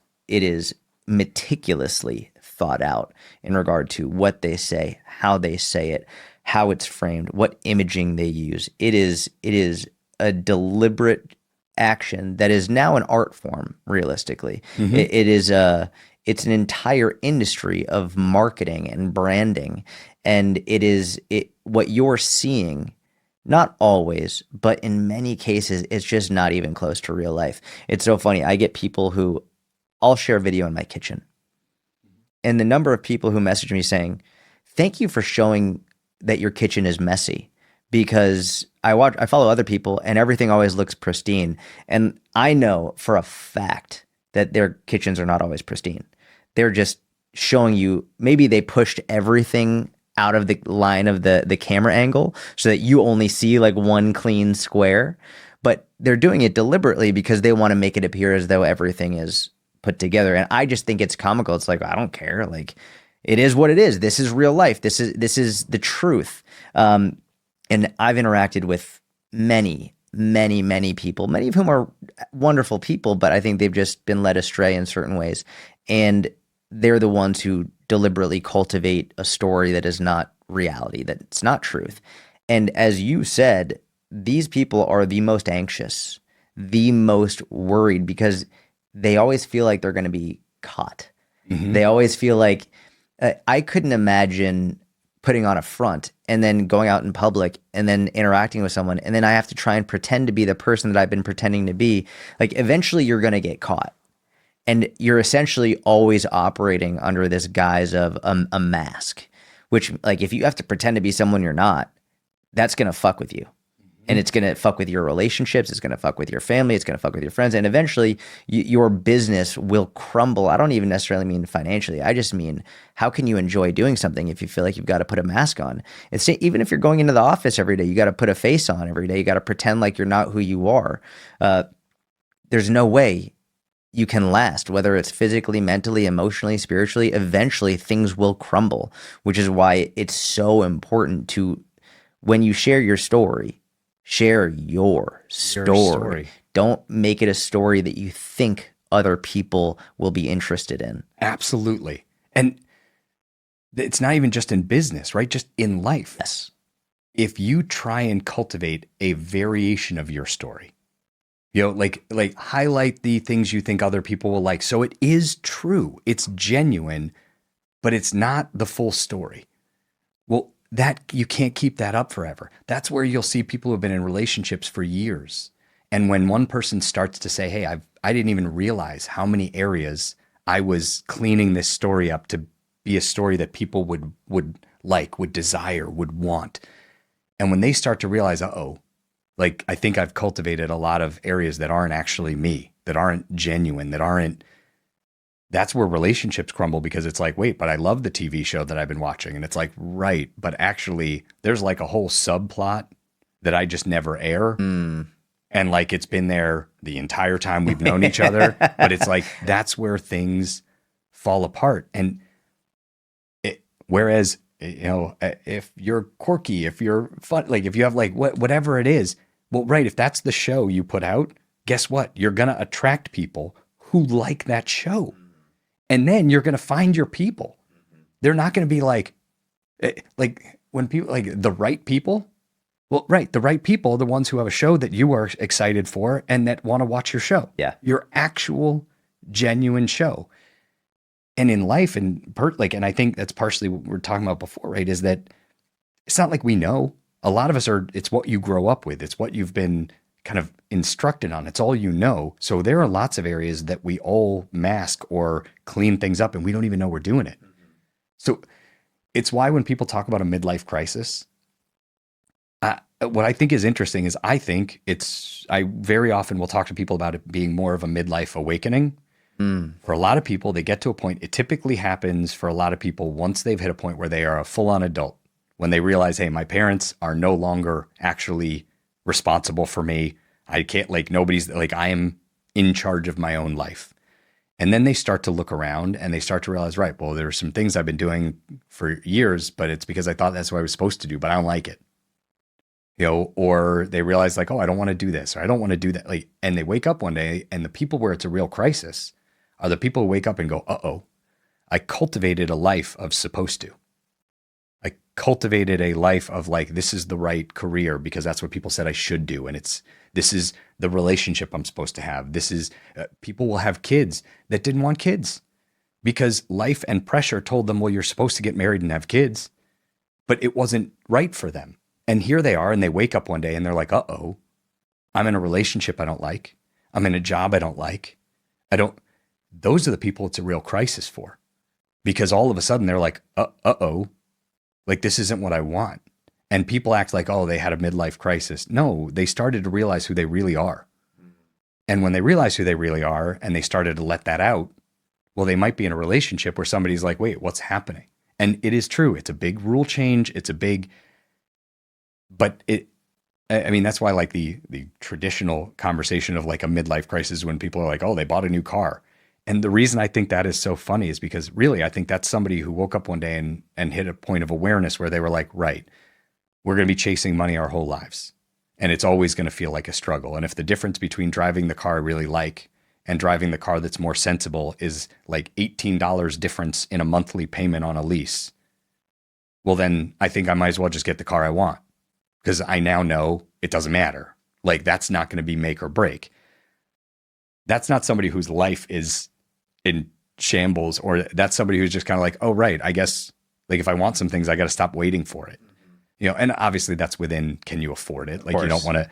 [SPEAKER 1] meticulously thought out in regard to what they say, how they say it, how it's framed, what imaging they use. It is a deliberate action that is now an art form, realistically. Mm-hmm. It's an entire industry of marketing and branding, and what you're seeing, not always, but in many cases, it's just not even close to real life. It's so funny. I get people who, I'll share a video in my kitchen, and the number of people who message me saying, thank you for showing that your kitchen is messy, because I follow other people and everything always looks pristine. And I know for a fact that their kitchens are not always pristine. They're just showing you, maybe they pushed everything out of the line of the camera angle so that you only see like one clean square, but they're doing it deliberately because they want to make it appear as though everything is put together. And I just think it's comical. It's like, I don't care. Like, it is what it is. This is real life. This is the truth. And I've interacted with many many people, many of whom are wonderful people, but I think they've just been led astray in certain ways. And they're the ones who deliberately cultivate a story that is not reality, that it's not truth. And as you said, these people are the most anxious, the most worried, because they always feel like they're going to be caught. They always feel like I couldn't imagine putting on a front and then going out in public and then interacting with someone, and then I have to try and pretend to be the person that I've been pretending to be. Like, eventually you're going to get caught, and you're essentially always operating under this guise of a mask, which, like, if you have to pretend to be someone you're not, that's going to fuck with you. And it's going to fuck with your relationships. It's going to fuck with your family. It's going to fuck with your friends. And eventually your business will crumble. I don't even necessarily mean financially. I just mean, how can you enjoy doing something if you feel like you've got to put a mask on? It's, even if you're going into the office every day, you got to put a face on every day. You got to pretend like you're not who you are. There's no way you can last, whether it's physically, mentally, emotionally, spiritually. Eventually things will crumble, which is why it's so important to, when you share your story, share your story. Don't make it a story that you think other people will be interested in.
[SPEAKER 2] Absolutely. And it's not even just in business, right? Just in life.
[SPEAKER 1] Yes.
[SPEAKER 2] If you try and cultivate a variation of your story, like highlight the things you think other people will like. So it is true. It's genuine, but it's not the full story. Well, that you can't keep that up forever. That's where you'll see people who have been in relationships for years. And when one person starts to say, hey, I didn't even realize how many areas I was cleaning this story up to be a story that people would like, would desire, would want. And when they start to realize, like, I think I've cultivated a lot of areas that aren't actually me, that aren't genuine, that's where relationships crumble, because it's like, wait, but I love the TV show that I've been watching. And it's like, right, but actually there's like a whole subplot that I just never air. And like, it's been there the entire time we've known each other, but it's like, that's where things fall apart. And whereas, if you're quirky, if you're fun, like if you have like whatever it is, well, right, if that's the show you put out, guess what? You're going to attract people who like that show. And then you're going to find your people. They're not going to be like when people, like the right people. Well, right. The right people are the ones who have a show that you are excited for and that want to watch your show.
[SPEAKER 1] Yeah.
[SPEAKER 2] Your actual genuine show. And in life and and I think that's partially what we're talking about before, right? Is that it's not like we know. A lot of us it's what you grow up with. It's what you've been kind of instructed on. It's all you know. So there are lots of areas that we all mask or clean things up and we don't even know we're doing it. So it's why when people talk about a midlife crisis, what I think is interesting is I very often will talk to people about it being more of a midlife awakening. For a lot of people, they get to a point, it typically happens for a lot of people once they've hit a point where they are a full-on adult, when they realize, hey, my parents are no longer actually responsible for me. I can't, like, nobody's, like, I am in charge of my own life. And then they start to look around and they start to realize, right, well, there are some things I've been doing for years, but it's because I thought that's what I was supposed to do, but I don't like it. Or they realize like, oh, I don't want to do this, or I don't want to do that. Like, and they wake up one day, and the people where it's a real crisis are the people who wake up and go, I cultivated a life of supposed to. I cultivated a life of like, this is the right career because that's what people said I should do. And this is the relationship I'm supposed to have. This is, people will have kids that didn't want kids because life and pressure told them, well, you're supposed to get married and have kids, but it wasn't right for them. And here they are, and they wake up one day and they're like, I'm in a relationship I don't like. I'm in a job I don't like. Those are the people it's a real crisis for, because all of a sudden they're like, like this isn't what I want. And people act like, they had a midlife crisis. No, they started to realize who they really are. And when they realize who they really are and they started to let that out, well, they might be in a relationship where somebody's like, wait, what's happening? And it is true. It's a big rule change. But that's why like the traditional conversation of like a midlife crisis, when people are like, they bought a new car. And the reason I think that is so funny is because really, I think that's somebody who woke up one day and hit a point of awareness where they were like, right, we're going to be chasing money our whole lives. And it's always going to feel like a struggle. And if the difference between driving the car I really like and driving the car that's more sensible is like $18 difference in a monthly payment on a lease, well, then I think I might as well just get the car I want, because I now know it doesn't matter. Like, that's not going to be make or break. That's not somebody whose life is in shambles, or that's somebody who's just kind of like, oh, right, I guess, like, if I want some things, I got to stop waiting for it. You know, and obviously that's within, can you afford it? Like, you don't want to,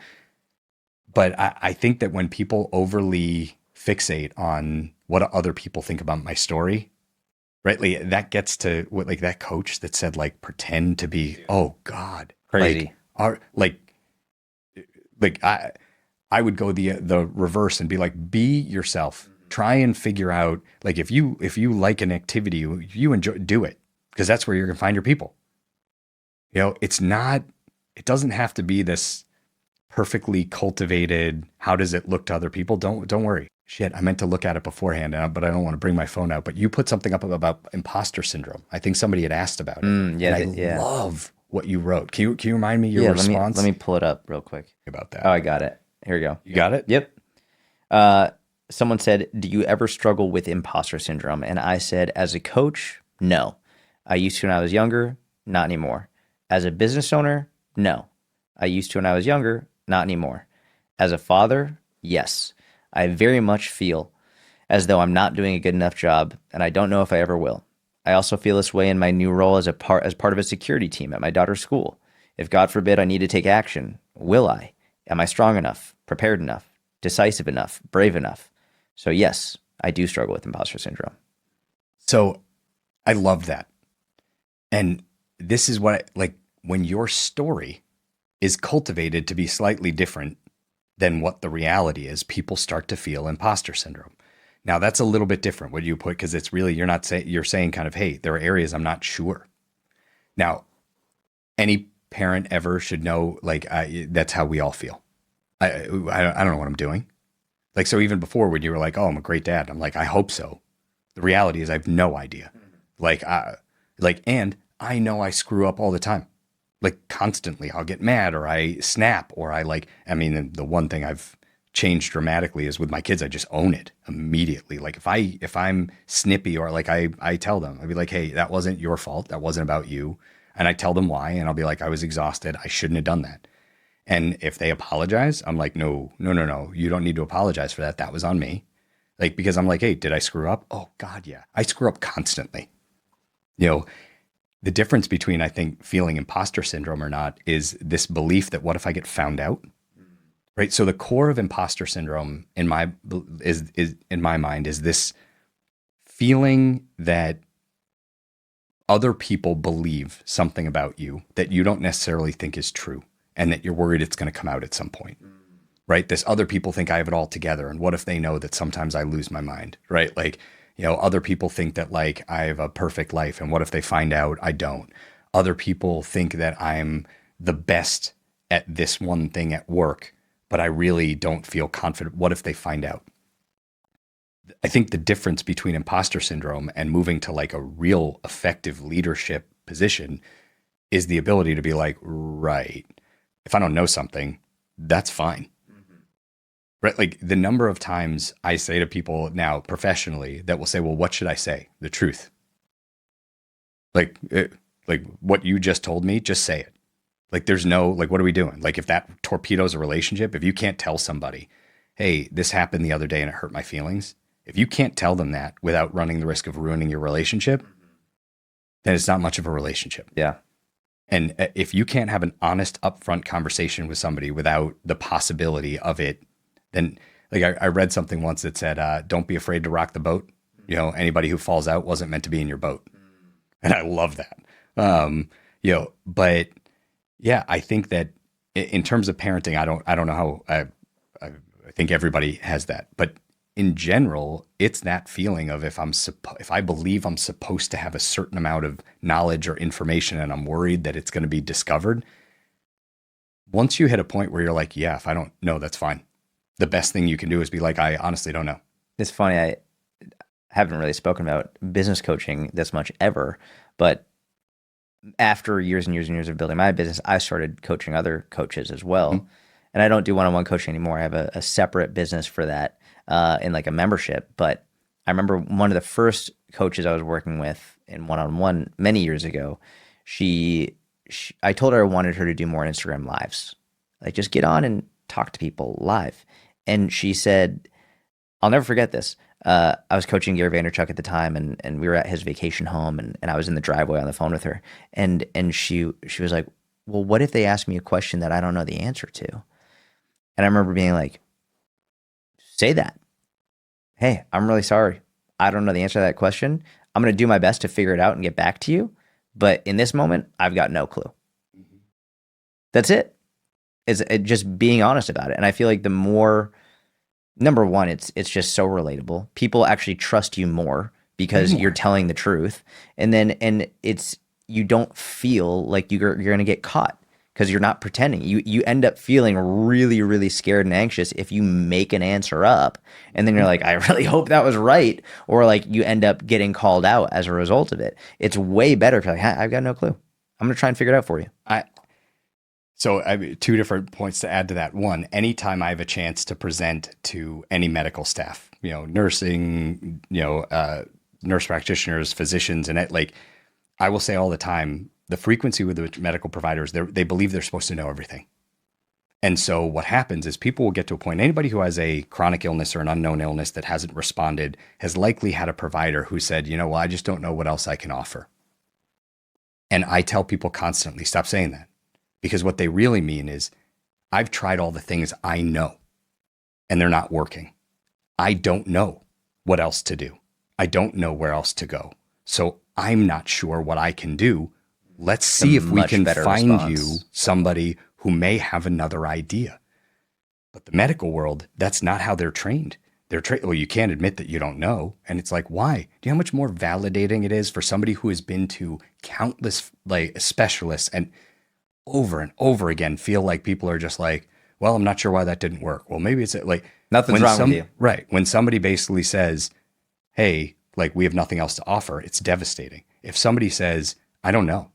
[SPEAKER 2] but I think that when people overly fixate on what other people think about my story, right? Like, that gets to what, like, that coach that said, like, pretend to be, oh God,
[SPEAKER 1] Crazy.
[SPEAKER 2] I would go the reverse and be like, be yourself. Try and figure out, like, if you like an activity, you enjoy, do it, because that's where you're gonna find your people. You know, it doesn't have to be this perfectly cultivated, how does it look to other people? Don't worry. Shit, I meant to look at it beforehand, but I don't want to bring my phone out. But you put something up about imposter syndrome. I think somebody had asked about it.
[SPEAKER 1] Yeah,
[SPEAKER 2] and I love what you wrote. Can you remind me your response?
[SPEAKER 1] Let me pull it up real quick.
[SPEAKER 2] About that.
[SPEAKER 1] Oh, I got it. Here we go.
[SPEAKER 2] You got it?
[SPEAKER 1] Yep. Someone said, do you ever struggle with imposter syndrome? And I said, as a coach, no. I used to when I was younger, not anymore. As a business owner, no. I used to when I was younger, not anymore. As a father, yes. I very much feel as though I'm not doing a good enough job, and I don't know if I ever will. I also feel this way in my new role as part of a security team at my daughter's school. If God forbid I need to take action, will I? Am I strong enough, prepared enough, decisive enough, brave enough? So yes, I do struggle with imposter syndrome.
[SPEAKER 2] So I love that. And this is what, like, when your story is cultivated to be slightly different than what the reality is, people start to feel imposter syndrome. Now, that's a little bit different what you put, because it's really, you're saying kind of, hey, there are areas I'm not sure. Now, any parent ever should know, like, that's how we all feel. I don't know what I'm doing. Like, so even before, when you were like, oh, I'm a great dad, I'm like, I hope so. The reality is I have no idea. And I know I screw up all the time. Like, constantly, I'll get mad, or I snap, or the one thing I've changed dramatically is with my kids, I just own it immediately. Like, if I'm snippy, or like, I tell them, I'd be like, hey, that wasn't your fault. That wasn't about you. And I tell them why. And I'll be like, I was exhausted. I shouldn't have done that. And if they apologize, I'm like, no. You don't need to apologize for that. That was on me. Like, because I'm like, hey, did I screw up? Oh God, yeah. I screw up constantly. You know, the difference between, I think, feeling imposter syndrome or not is this belief that what if I get found out? Right. So the core of imposter syndrome in my mind is this feeling that other people believe something about you that you don't necessarily think is true, and that you're worried it's going to come out at some point. Right. This other people think I have it all together. And what if they know that sometimes I lose my mind? Right. Like, you know, other people think that, like, I have a perfect life. And what if they find out I don't? Other people think that I'm the best at this one thing at work, but I really don't feel confident. What if they find out? I think the difference between imposter syndrome and moving to, like, a real effective leadership position is the ability to be like, right, if I don't know something, that's fine. Right? Like, the number of times I say to people now professionally that will say, well, what should I say? The truth. Like what you just told me, just say it. Like, there's no, like, what are we doing? Like, if that torpedoes a relationship, if you can't tell somebody, hey, this happened the other day and it hurt my feelings. If you can't tell them that without running the risk of ruining your relationship, then it's not much of a relationship.
[SPEAKER 1] Yeah.
[SPEAKER 2] And if you can't have an honest, upfront conversation with somebody without the possibility of it, then, like, I read something once that said, don't be afraid to rock the boat. You know, anybody who falls out wasn't meant to be in your boat. And I love that. But yeah, I think that in terms of parenting, I don't know how, I think everybody has that, but in general, it's that feeling of if I believe I'm supposed to have a certain amount of knowledge or information and I'm worried that it's going to be discovered. Once you hit a point where you're like, yeah, if I don't know, that's fine. The best thing you can do is be like, I honestly don't know.
[SPEAKER 1] It's funny. I haven't really spoken about business coaching this much ever, but after years and years and years of building my business, I started coaching other coaches as well. and I don't do one-on-one coaching anymore. I have a separate business for that in like a membership. But I remember one of the first coaches I was working with in one-on-one many years ago. I told her I wanted her to do more Instagram lives, like just get on and talk to people live. And she said, I'll never forget this. I was coaching Gary Vaynerchuk at the time, and we were at his vacation home, and I was in the driveway on the phone with her, and she was like, well, what if they ask me a question that I don't know the answer to? And I remember being like, say that. Hey, I'm really sorry. I don't know the answer to that question. I'm going to do my best to figure it out and get back to you. But in this moment, I've got no clue. That's it. It's just being honest about it. And I feel like the more, number one, it's just so relatable. People actually trust you more because you're telling the truth. And you don't feel like you're going to get caught because you're not pretending. You end up feeling really, really scared and anxious if you make an answer up, and then you're like, I really hope that was right, or like you end up getting called out as a result of it. It's way better if you're like, I've got no clue. I'm going to try and figure it out for you.
[SPEAKER 2] So I have two different points to add to that. One, anytime I have a chance to present to any medical staff, nursing, nurse practitioners, physicians, and like I will say all the time, the frequency with the medical providers, they believe they're supposed to know everything. And so what happens is people will get to a point, anybody who has a chronic illness or an unknown illness that hasn't responded has likely had a provider who said, well, I just don't know what else I can offer. And I tell people constantly, stop saying that. Because what they really mean is, I've tried all the things I know and they're not working. I don't know what else to do. I don't know where else to go. So I'm not sure what I can do. Let's see if we can find you somebody who may have another idea. But the medical world, that's not how they're trained. Well, you can't admit that you don't know. And it's like, why? Do you know how much more validating it is for somebody who has been to countless specialists and over again feel like people are just like, well, I'm not sure why that didn't work. Well, maybe it's like
[SPEAKER 1] nothing's wrong with you.
[SPEAKER 2] Right. When somebody basically says, hey, like we have nothing else to offer, it's devastating. If somebody says, I don't know,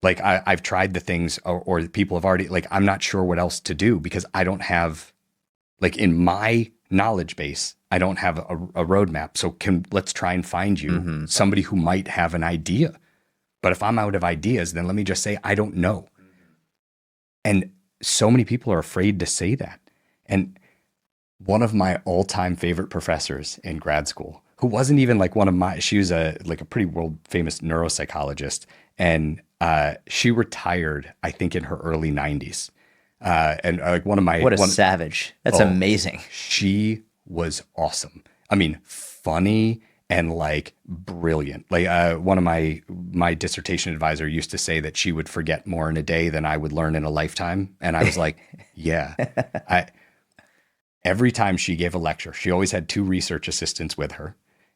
[SPEAKER 2] like I've tried the things or people have already, like, I'm not sure what else to do because I don't have, like in my knowledge base, I don't have a roadmap. So let's try and find you somebody who might have an idea. But if I'm out of ideas, then let me just say, I don't know. And so many people are afraid to say that. And one of my all-time favorite professors in grad school, who wasn't even like she was a pretty world famous neuropsychologist. And she retired, I think in her early 90s. And like
[SPEAKER 1] savage. That's amazing.
[SPEAKER 2] She was awesome. I mean, funny and like brilliant. Like one of my dissertation advisor used to say that she would forget more in a day than I would learn in a lifetime. And I was like, yeah. Every time she gave a lecture, she always had two research assistants with her.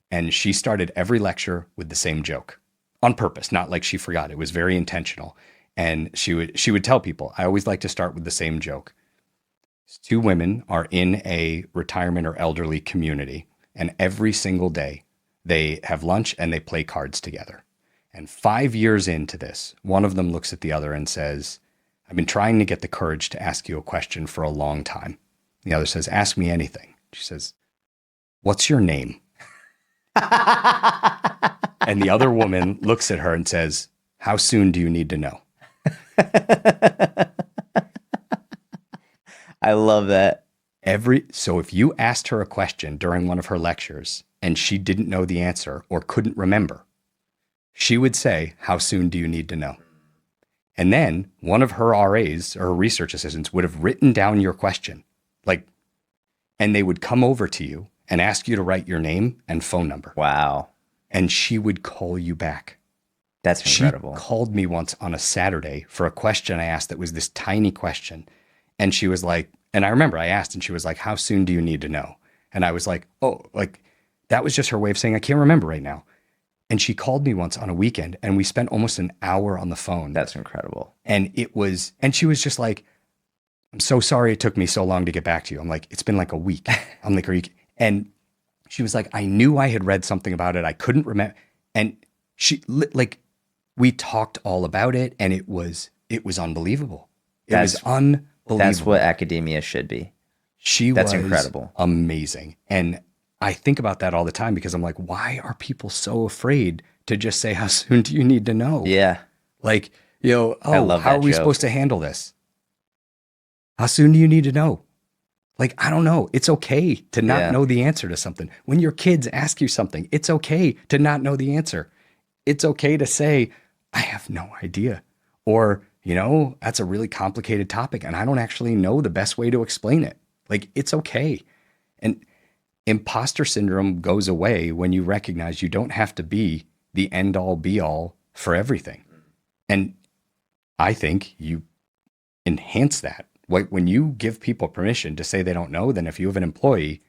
[SPEAKER 2] And she started every lecture with the same joke on purpose, not like she forgot. It was very intentional. And she would tell people, I always like to start with the same joke. Two women are in a retirement or elderly community, and every single day they have lunch and they play cards together. And 5 years into this, one of them looks at the other and says, I've been trying to get the courage to ask you a question for a long time. The other says, ask me anything. She says, what's your name? And the other woman looks at her and says, how soon do you need to know?
[SPEAKER 1] I love that.
[SPEAKER 2] So if you asked her a question during one of her lectures and she didn't know the answer or couldn't remember, she would say, how soon do you need to know? And then one of her RAs or her research assistants would have written down your question, and they would come over to you and ask you to write your name and phone number.
[SPEAKER 1] Wow.
[SPEAKER 2] And she would call you back.
[SPEAKER 1] That's incredible.
[SPEAKER 2] She called me once on a Saturday for a question I asked that was this tiny question. And she was like, and I remember I asked and she was like, how soon do you need to know? And I was like, oh, like that was just her way of saying, I can't remember right now. And she called me once on a weekend and we spent almost an hour on the phone.
[SPEAKER 1] That's incredible.
[SPEAKER 2] And she was just like, I'm so sorry it took me so long to get back to you. I'm like, it's been like a week. I'm like, and she was like, I knew I had read something about it. I couldn't remember. And we talked all about it and it was unbelievable. It was
[SPEAKER 1] That's what
[SPEAKER 2] Unbelievable.
[SPEAKER 1] academia should be.
[SPEAKER 2] She
[SPEAKER 1] That's
[SPEAKER 2] was
[SPEAKER 1] incredible.
[SPEAKER 2] amazing. And I think about that all the time because I'm like, why are people so afraid to just say, how soon do you need to know?
[SPEAKER 1] Yeah,
[SPEAKER 2] Like,
[SPEAKER 1] I
[SPEAKER 2] oh,
[SPEAKER 1] love
[SPEAKER 2] how are
[SPEAKER 1] that
[SPEAKER 2] we supposed
[SPEAKER 1] joke.
[SPEAKER 2] to handle this? How soon do you need to know? Like, I don't know. It's okay to not
[SPEAKER 1] Yeah.
[SPEAKER 2] know the answer to something. When your kids ask you something, it's okay to not know the answer. It's okay to say, I have no idea. Or, that's a really complicated topic and I don't actually know the best way to explain it. Like, it's okay. And imposter syndrome goes away when you recognize you don't have to be the end all be all for everything. And I think you enhance that. Like when you give people permission to say they don't know, then if you have an employee,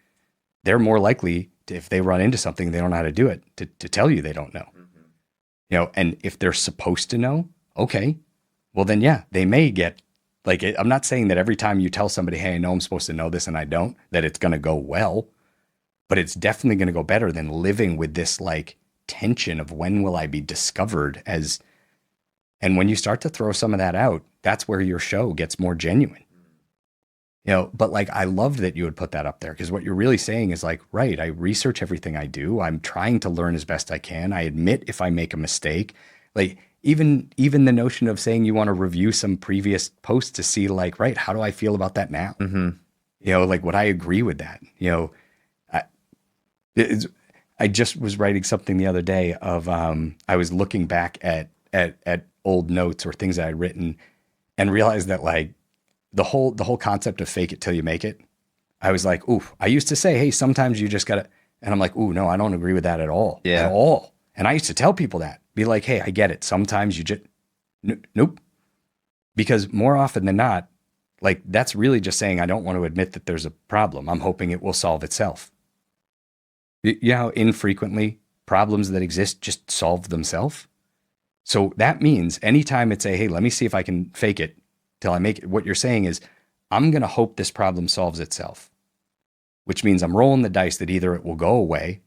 [SPEAKER 2] they're more likely to, if they run into something they don't know how to do it, to tell you they don't know. And if they're supposed to know, okay, well then yeah, they may get like I'm not saying that every time you tell somebody, hey, I know I'm supposed to know this and I don't, that it's going to go well, but it's definitely going to go better than living with this like tension of when will I be discovered as. And when you start to throw some of that out, that's where your show gets more genuine. But like I loved that you would put that up there because what you're really saying is like, right, I research everything I do. I'm trying to learn as best I can. I admit if I make a mistake. Like even the notion of saying you want to review some previous posts to see like, right, how do I feel about that now?
[SPEAKER 1] Hmm.
[SPEAKER 2] Like would I agree with that? I, it's, I just was writing something the other day of I was looking back at old notes or things that I'd written and realized that like the whole concept of fake it till you make it. I was like, ooh, I used to say, hey, sometimes you just gotta, and I'm like, ooh, no, I don't agree with that at
[SPEAKER 1] Yeah.
[SPEAKER 2] all. And I used to tell people that, be like, hey, I get it. Sometimes you just, nope, because more often than not, like that's really just saying I don't want to admit that there's a problem. I'm hoping it will solve itself. You know how infrequently problems that exist just solve themselves. So that means anytime it's a, hey, let me see if I can fake it till I make it. What you're saying is, I'm going to hope this problem solves itself, which means I'm rolling the dice that either it will go away,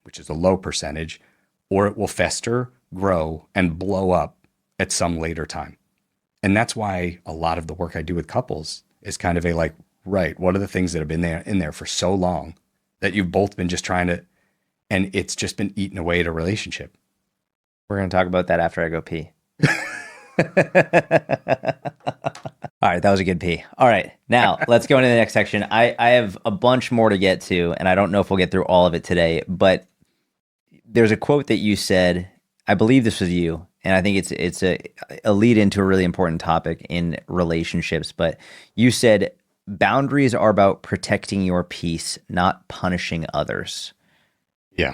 [SPEAKER 2] which is a low percentage, or it will fester, grow, and blow up at some later time. And that's why a lot of the work I do with couples is kind of a like, right, what are the things that have been there in there for so long that you've both been just trying to, and it's just been eating away at a relationship.
[SPEAKER 1] We're going to talk about that after I go pee. All right, that was a good pee. All right, now let's go into the next section. I have a bunch more to get to, and I don't know if we'll get through all of it today, but there's a quote that you said, I believe this was you, and I think it's a lead into a really important topic in relationships, but you said boundaries are about protecting your peace, not punishing others.
[SPEAKER 2] Yeah.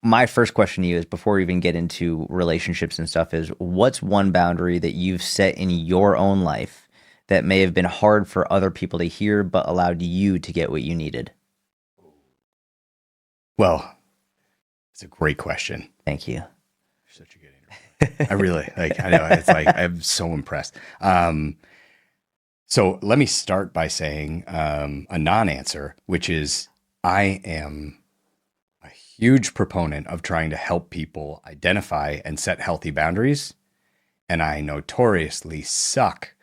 [SPEAKER 1] My first question to you is before we even get into relationships and stuff is what's one boundary that you've set in your own life that may have been hard for other people to hear but allowed you to get what you needed?
[SPEAKER 2] Well, it's a great question.
[SPEAKER 1] Thank you.
[SPEAKER 2] Such a good interview. I really like, I know it's like, I'm so impressed. So let me start by saying a non-answer, which is I am a huge proponent of trying to help people identify and set healthy boundaries. And I notoriously suck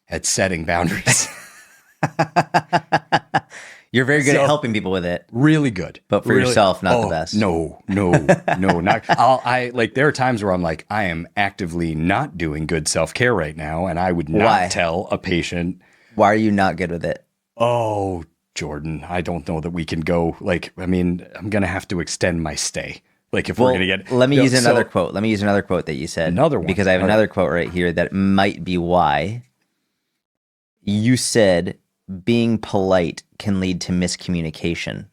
[SPEAKER 2] at setting boundaries.
[SPEAKER 1] You're very good at
[SPEAKER 2] So-
[SPEAKER 1] helping people with it,
[SPEAKER 2] Really good.
[SPEAKER 1] but for
[SPEAKER 2] Really-
[SPEAKER 1] yourself, not the best.
[SPEAKER 2] No, not. I like. There are times where I'm like, I am actively not doing good self care right now, and I would not
[SPEAKER 1] Why?
[SPEAKER 2] tell a patient,
[SPEAKER 1] Why are you not good with it?
[SPEAKER 2] "Oh, Jordan, I don't know that we can go." Like, I mean, I'm gonna have to extend my stay. Like, if we're
[SPEAKER 1] Well,
[SPEAKER 2] gonna get,
[SPEAKER 1] let me use
[SPEAKER 2] So-
[SPEAKER 1] another quote. Let me use another quote that you said.
[SPEAKER 2] Another one.
[SPEAKER 1] Because I have
[SPEAKER 2] All right.
[SPEAKER 1] another quote right here that might be why. You said being polite can lead to miscommunication.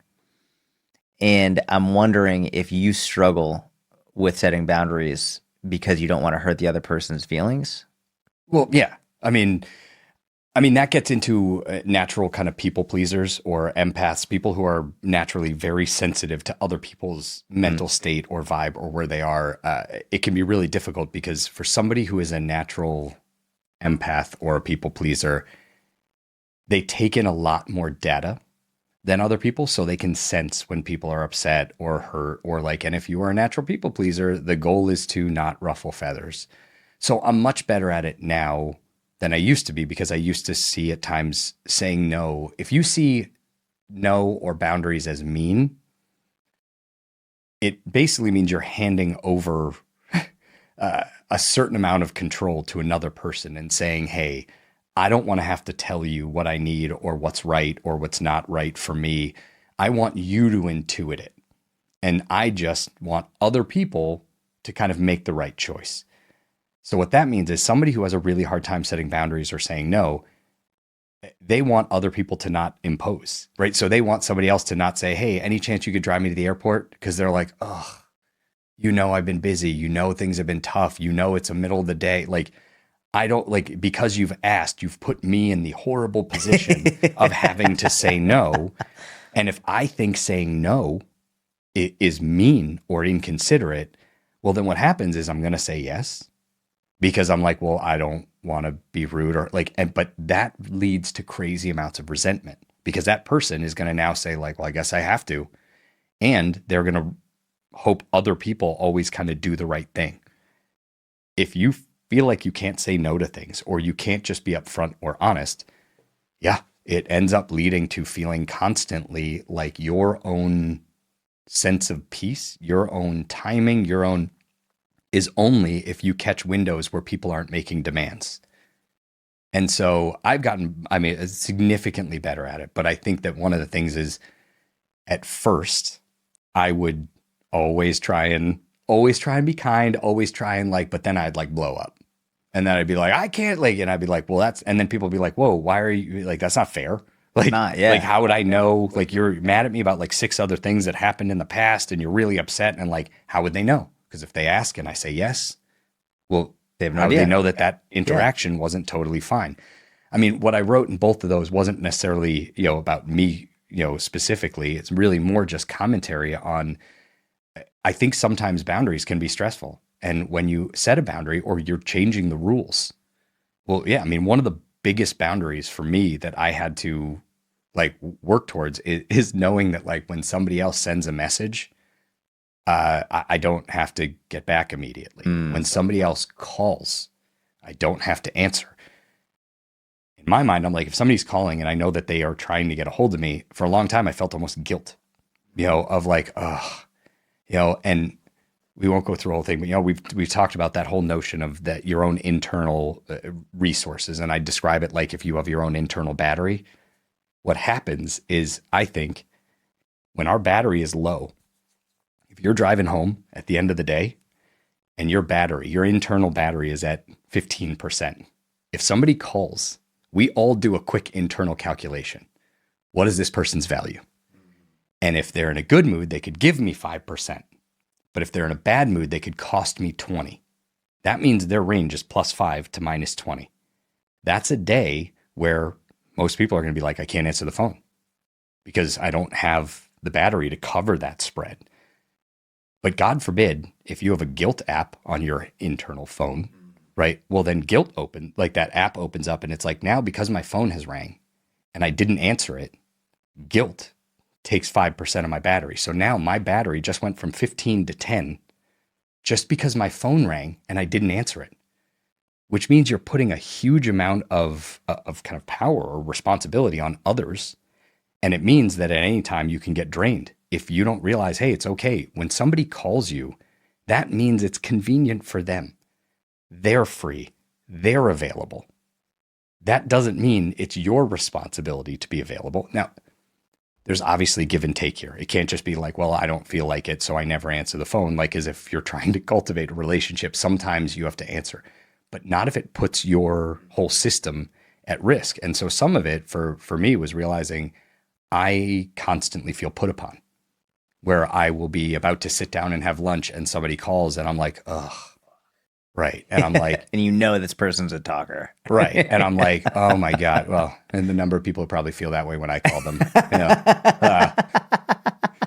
[SPEAKER 1] And I'm wondering if you struggle with setting boundaries because you don't want to hurt the other person's feelings.
[SPEAKER 2] Well, yeah. I mean that gets into natural kind of people pleasers or empaths, people who are naturally very sensitive to other people's mental state or vibe or where they are. It can be really difficult because for somebody who is a natural empath or a people pleaser, they take in a lot more data than other people, so they can sense when people are upset or hurt or like. And if you are a natural people pleaser, the goal is to not ruffle feathers. So I'm much better at it now than I used to be, because I used to see at times saying no. If you see no or boundaries as mean, it basically means you're handing over a certain amount of control to another person and saying, hey, I don't want to have to tell you what I need or what's right or what's not right for me. I want you to intuit it. And I just want other people to kind of make the right choice. So what that means is somebody who has a really hard time setting boundaries or saying no, they want other people to not impose, right? So they want somebody else to not say, hey, any chance you could drive me to the airport? Because they're like, oh, I've been busy. Things have been tough. It's the middle of the day. Like, I don't like, because you've asked, you've put me in the horrible position of having to say no. And if I think saying no is mean or inconsiderate, well, then what happens is I'm going to say yes, because I'm like, well, I don't want to be rude or like, but that leads to crazy amounts of resentment, because that person is going to now say like, well, I guess I have to. And they're going to hope other people always kind of do the right thing. If you feel like you can't say no to things, or you can't just be upfront or honest, yeah, it ends up leading to feeling constantly like your own sense of peace, your own timing, your own is only if you catch windows where people aren't making demands. And so I've gotten, significantly better at it. But I think that one of the things is, at first, I would always try and be kind, always try and like, but then I'd like blow up. And then I'd be like, I can't like, and I'd be like, well, and then people would be like, whoa, why are you like, that's not fair. Like, like, how would I know? Like, you're mad at me about like 6 other things that happened in the past and you're really upset. And like, how would they know? Because if they ask and I say yes, well, they have no idea. They know that interaction wasn't totally fine. I mean, what I wrote in both of those wasn't necessarily, about me, specifically. It's really more just commentary on, I think sometimes boundaries can be stressful. And when you set a boundary or you're changing the rules, well, yeah, I mean, one of the biggest boundaries for me that I had to like work towards is knowing that like when somebody else sends a message, I don't have to get back immediately. When somebody else calls, I don't have to answer. In my mind, I'm like, if somebody's calling and I know that they are trying to get a hold of me, for a long time, I felt almost guilt, of like, and we won't go through the whole thing, but we've talked about that whole notion of that your own internal resources. And I describe it like if you have your own internal battery, what happens is, I think when our battery is low, if you're driving home at the end of the day and your internal battery is at 15%, if somebody calls, we all do a quick internal calculation. What is this person's value? And if they're in a good mood, they could give me 5%. But if they're in a bad mood, they could cost me 20. That means their range is +5 to -20. That's a day where most people are going to be like, I can't answer the phone because I don't have the battery to cover that spread. But God forbid, if you have a guilt app on your internal phone, right? Well, then that app opens up and it's like, now because my phone has rang and I didn't answer it, guilt takes 5% of my battery. So now my battery just went from 15 to 10 just because my phone rang and I didn't answer it, which means you're putting a huge amount of kind of power or responsibility on others. And it means that at any time you can get drained. If you don't realize, hey, it's okay. When somebody calls you, that means it's convenient for them. They're free. They're available. That doesn't mean it's your responsibility to be available. Now, there's obviously give and take here. It can't just be like, well, I don't feel like it, so I never answer the phone. Like as if you're trying to cultivate a relationship, sometimes you have to answer, but not if it puts your whole system at risk. And so some of it for me was realizing I constantly feel put upon, where I will be about to sit down and have lunch and somebody calls and I'm like, ugh. Right. And I'm like,
[SPEAKER 1] and this person's a talker.
[SPEAKER 2] Right. And I'm like, oh my God. Well, and the number of people probably feel that way when I call them.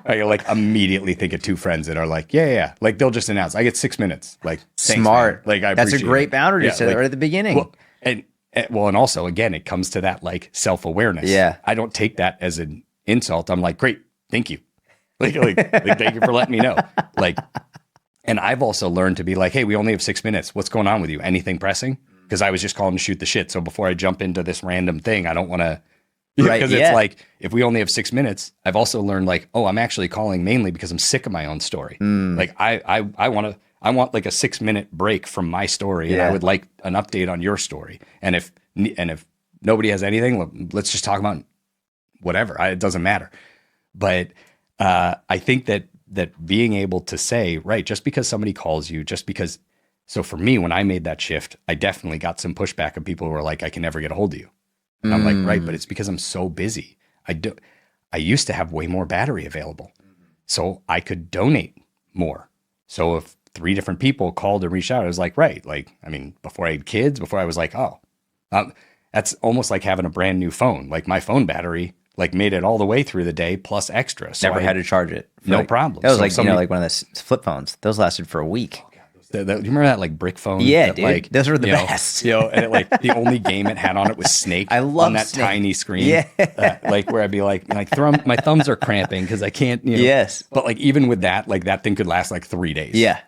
[SPEAKER 2] I like immediately think of 2 friends that are like, yeah. Like they'll just announce, I get 6 minutes. Like
[SPEAKER 1] smart.
[SPEAKER 2] Like
[SPEAKER 1] that's a great boundary to set right at the beginning.
[SPEAKER 2] Well, and also again, it comes to that like self-awareness.
[SPEAKER 1] Yeah.
[SPEAKER 2] I don't take that as an insult. I'm like, great. Thank you. Like thank you for letting me know. Like, and I've also learned to be like, hey, we only have 6 minutes. What's going on with you? Anything pressing? because I was just calling to shoot the shit. So before I jump into this random thing, I don't want to,
[SPEAKER 1] Right,
[SPEAKER 2] because
[SPEAKER 1] yeah.
[SPEAKER 2] it's like, if we only have 6 minutes, I've also learned like, oh, I'm actually calling mainly because I'm sick of my own story. Like I want like a 6 minute break from my story, and I
[SPEAKER 1] Yeah.
[SPEAKER 2] would like an update on your story. And if nobody has anything, let's just talk about whatever. It doesn't matter. But I think that being able to say, right, just because somebody calls you, just because. So for me, when I made that shift, I definitely got some pushback of people who were like, I can never get a hold of you. And I'm like, right, but it's because I'm so busy. I used to have way more battery available, so I could donate more. So if 3 different people called and reached out, I was like, right, like, I mean, before I had kids, before I was like, oh, that's almost like having a brand new phone. Like my phone battery, like made it all the way through the day plus extra. So
[SPEAKER 1] Never had to charge it.
[SPEAKER 2] no
[SPEAKER 1] Like,
[SPEAKER 2] problem.
[SPEAKER 1] That was
[SPEAKER 2] So
[SPEAKER 1] like,
[SPEAKER 2] if somebody-
[SPEAKER 1] like one of the flip phones. Those lasted for a week.
[SPEAKER 2] do you remember that like brick phone?
[SPEAKER 1] Yeah,
[SPEAKER 2] that,
[SPEAKER 1] dude.
[SPEAKER 2] Like,
[SPEAKER 1] Those were the
[SPEAKER 2] you know,
[SPEAKER 1] best.
[SPEAKER 2] And it, like the only game it had on it was Snake.
[SPEAKER 1] I love
[SPEAKER 2] on that
[SPEAKER 1] Snake.
[SPEAKER 2] tiny screen.
[SPEAKER 1] Yeah.
[SPEAKER 2] Like where I'd be like my thumbs are cramping because I can't.
[SPEAKER 1] Yes.
[SPEAKER 2] But like even with that, like that thing could last like 3 days.
[SPEAKER 1] Yeah.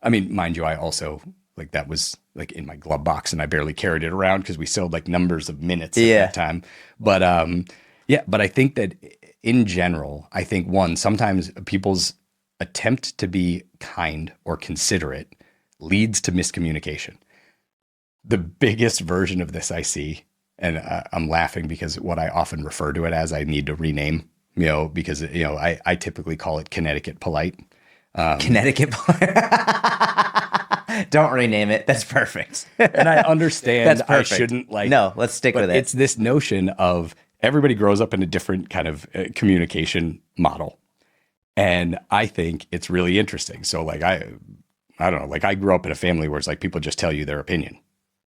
[SPEAKER 2] I mean, mind you, I also like that was like in my glove box, and I barely carried it around because we sold like numbers of minutes at that time. But but I think that in general, I think sometimes people's attempt to be kind or considerate leads to miscommunication. The biggest version of this I see, and I'm laughing because what I often refer to it as, I need to rename, because, I typically call it Connecticut polite.
[SPEAKER 1] Connecticut. Don't rename it. That's perfect.
[SPEAKER 2] And I understand
[SPEAKER 1] That's
[SPEAKER 2] I
[SPEAKER 1] perfect.
[SPEAKER 2] shouldn't like.
[SPEAKER 1] No, let's stick
[SPEAKER 2] but
[SPEAKER 1] with it.
[SPEAKER 2] It's this notion of everybody grows up in a different kind of communication model. And I think it's really interesting. So like, I don't know, like I grew up in a family where it's like people just tell you their opinion.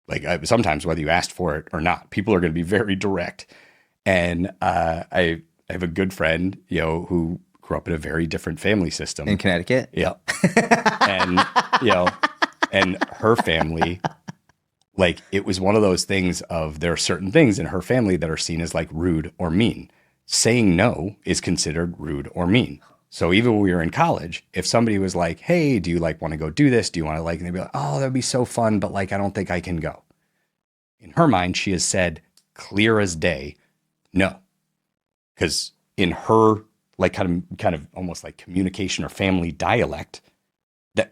[SPEAKER 2] Like sometimes whether you asked for it or not, people are going to be very direct. And I have a good friend, who grew up in a very different family system.
[SPEAKER 1] In Connecticut?
[SPEAKER 2] Yeah. And, and her family, like it was one of those things of there are certain things in her family that are seen as like rude or mean. Saying no is considered rude or mean. So even when we were in college, if somebody was like, hey, do you like want to go do this? Do you want to like, and they'd be like, oh, that'd be so fun. But like, I don't think I can go. In her mind, she has said clear as day, no. Because in her like kind of almost like communication or family dialect,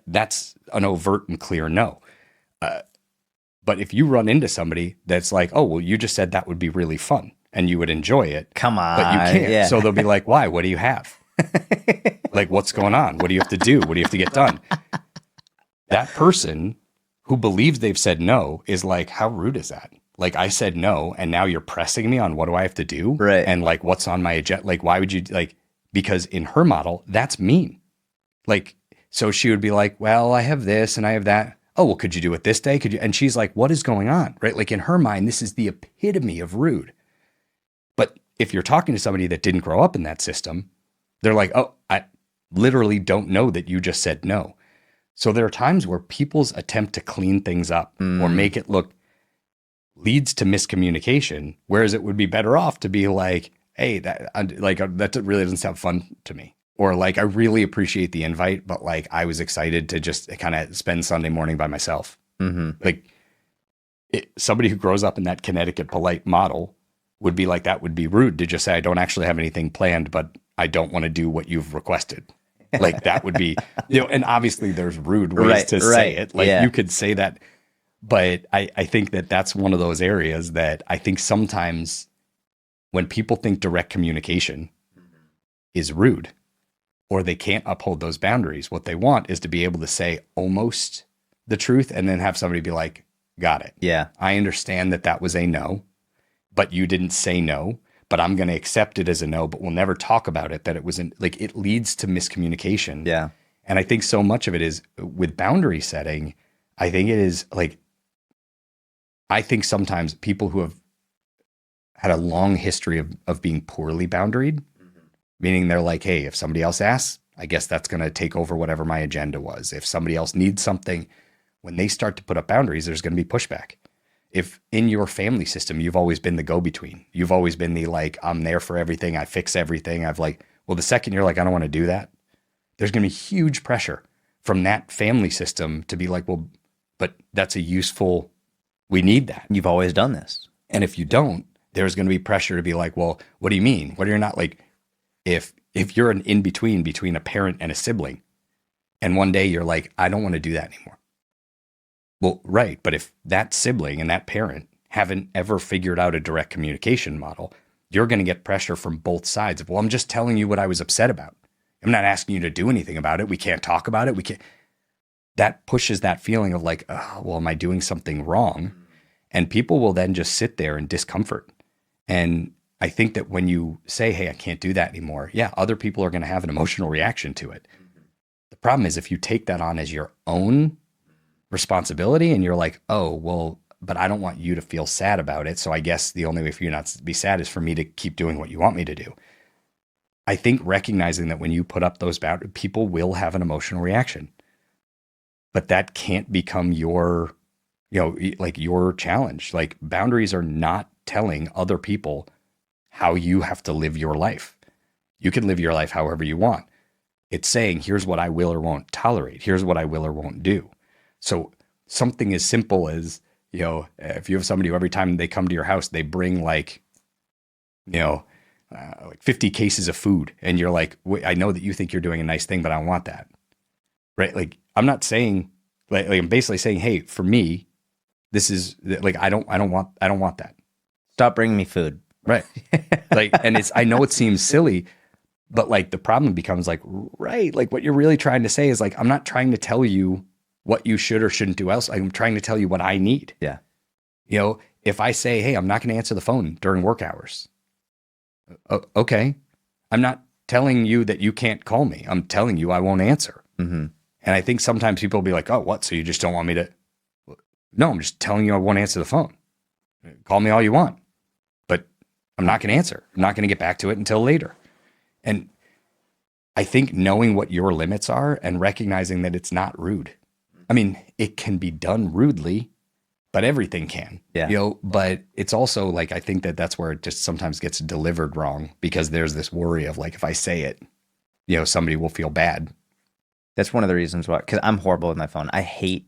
[SPEAKER 2] that's an overt and clear no. But if you run into somebody that's like, oh, well, you just said that would be really fun and you would enjoy it.
[SPEAKER 1] Come on.
[SPEAKER 2] But you can't.
[SPEAKER 1] Yeah.
[SPEAKER 2] So they'll be like, why? What do you have? Like, what's going on? What do you have to do? What do you have to get done? That person who believes they've said no is like, how rude is that? Like, I said no, and now you're pressing me on what do I have to do?
[SPEAKER 1] Right.
[SPEAKER 2] And like, what's on my agenda? Like, why would you like, because in her model, that's mean. Like, so she would be like, well, I have this and I have that. Oh, well, could you do it this day? Could you? And she's like, what is going on? Right. Like in her mind, this is the epitome of rude. But if you're talking to somebody that didn't grow up in that system, they're like, oh, I literally don't know that you just said no. So there are times where people's attempt to clean things up or make it look leads to miscommunication, whereas it would be better off to be like, hey, that really doesn't sound fun to me. Or like, I really appreciate the invite, but like, I was excited to just kind of spend Sunday morning by myself.
[SPEAKER 1] Mm-hmm.
[SPEAKER 2] Like somebody who grows up in that Connecticut polite model would be like, that would be rude to just say, I don't actually have anything planned, but I don't want to do what you've requested. Like that would be, and obviously there's rude ways to say it. Like you could say that, but I think that that's one of those areas that I think sometimes when people think direct communication is rude or they can't uphold those boundaries, what they want is to be able to say almost the truth and then have somebody be like, got it.
[SPEAKER 1] Yeah.
[SPEAKER 2] I understand that was a no, but you didn't say no. But I'm going to accept it as a no, but we'll never talk about it, that it wasn't like it leads to miscommunication.
[SPEAKER 1] Yeah.
[SPEAKER 2] And I think so much of it is with boundary setting. I think it is like, I think sometimes people who have had a long history of being poorly boundaried, meaning they're like, hey, if somebody else asks, I guess that's going to take over whatever my agenda was. If somebody else needs something, when they start to put up boundaries, there's going to be pushback. If in your family system, you've always been the go-between, you've always been the like, I'm there for everything, I fix everything. I've like, well, the second you're like, I don't want to do that, there's going to be huge pressure from that family system to be like, well, but that's a useful We need that.
[SPEAKER 1] You've always done this.
[SPEAKER 2] And if you don't, there's going to be pressure to be like, well, what do you mean? What are you not like, if you're an in between a parent and a sibling, and one day you're like, I don't want to do that anymore. Well, right. But if that sibling and that parent haven't ever figured out a direct communication model, you're going to get pressure from both sides of, well, I'm just telling you what I was upset about. I'm not asking you to do anything about it. We can't talk about it. We can't. That pushes that feeling of like, oh, well, am I doing something wrong? And people will then just sit there in discomfort. And I think that when you say, hey, I can't do that anymore, yeah, other people are going to have an emotional reaction to it. The problem is if you take that on as your own responsibility and you're like, oh, well, but I don't want you to feel sad about it. So I guess the only way for you not to be sad is for me to keep doing what you want me to do. I think recognizing that when you put up those boundaries, people will have an emotional reaction, but that can't become your, like your challenge. Like boundaries are not telling other people how you have to live your life. You can live your life however you want. It's saying, here's what I will or won't tolerate. Here's what I will or won't do. So something as simple as, if you have somebody who every time they come to your house, they bring like 50 cases of food, and you're like, I know that you think you're doing a nice thing, but I don't want that. Right? Like, I'm not saying, like I'm basically saying, hey, for me, this is like, I don't want that.
[SPEAKER 1] Stop bringing me food.
[SPEAKER 2] Right. Like, and I know it seems silly, but like the problem becomes like, right. Like what you're really trying to say is like, I'm not trying to tell you what you should or shouldn't do else. I'm trying to tell you what I need.
[SPEAKER 1] Yeah.
[SPEAKER 2] If I say, hey, I'm not going to answer the phone during work hours. Okay. I'm not telling you that you can't call me. I'm telling you I won't answer.
[SPEAKER 1] Mm-hmm.
[SPEAKER 2] And I think sometimes people will be like, oh, what? So you just don't want me to? No, I'm just telling you I won't answer the phone. Call me all you want, but I'm not going to answer. I'm not going to get back to it until later. And I think knowing what your limits are and recognizing that it's not rude. I mean, it can be done rudely, but everything can.
[SPEAKER 1] Yeah.
[SPEAKER 2] But it's also like, I think that's where it just sometimes gets delivered wrong, because there's this worry of like, if I say it, somebody will feel bad.
[SPEAKER 1] That's one of the reasons why, because I'm horrible with my phone. I hate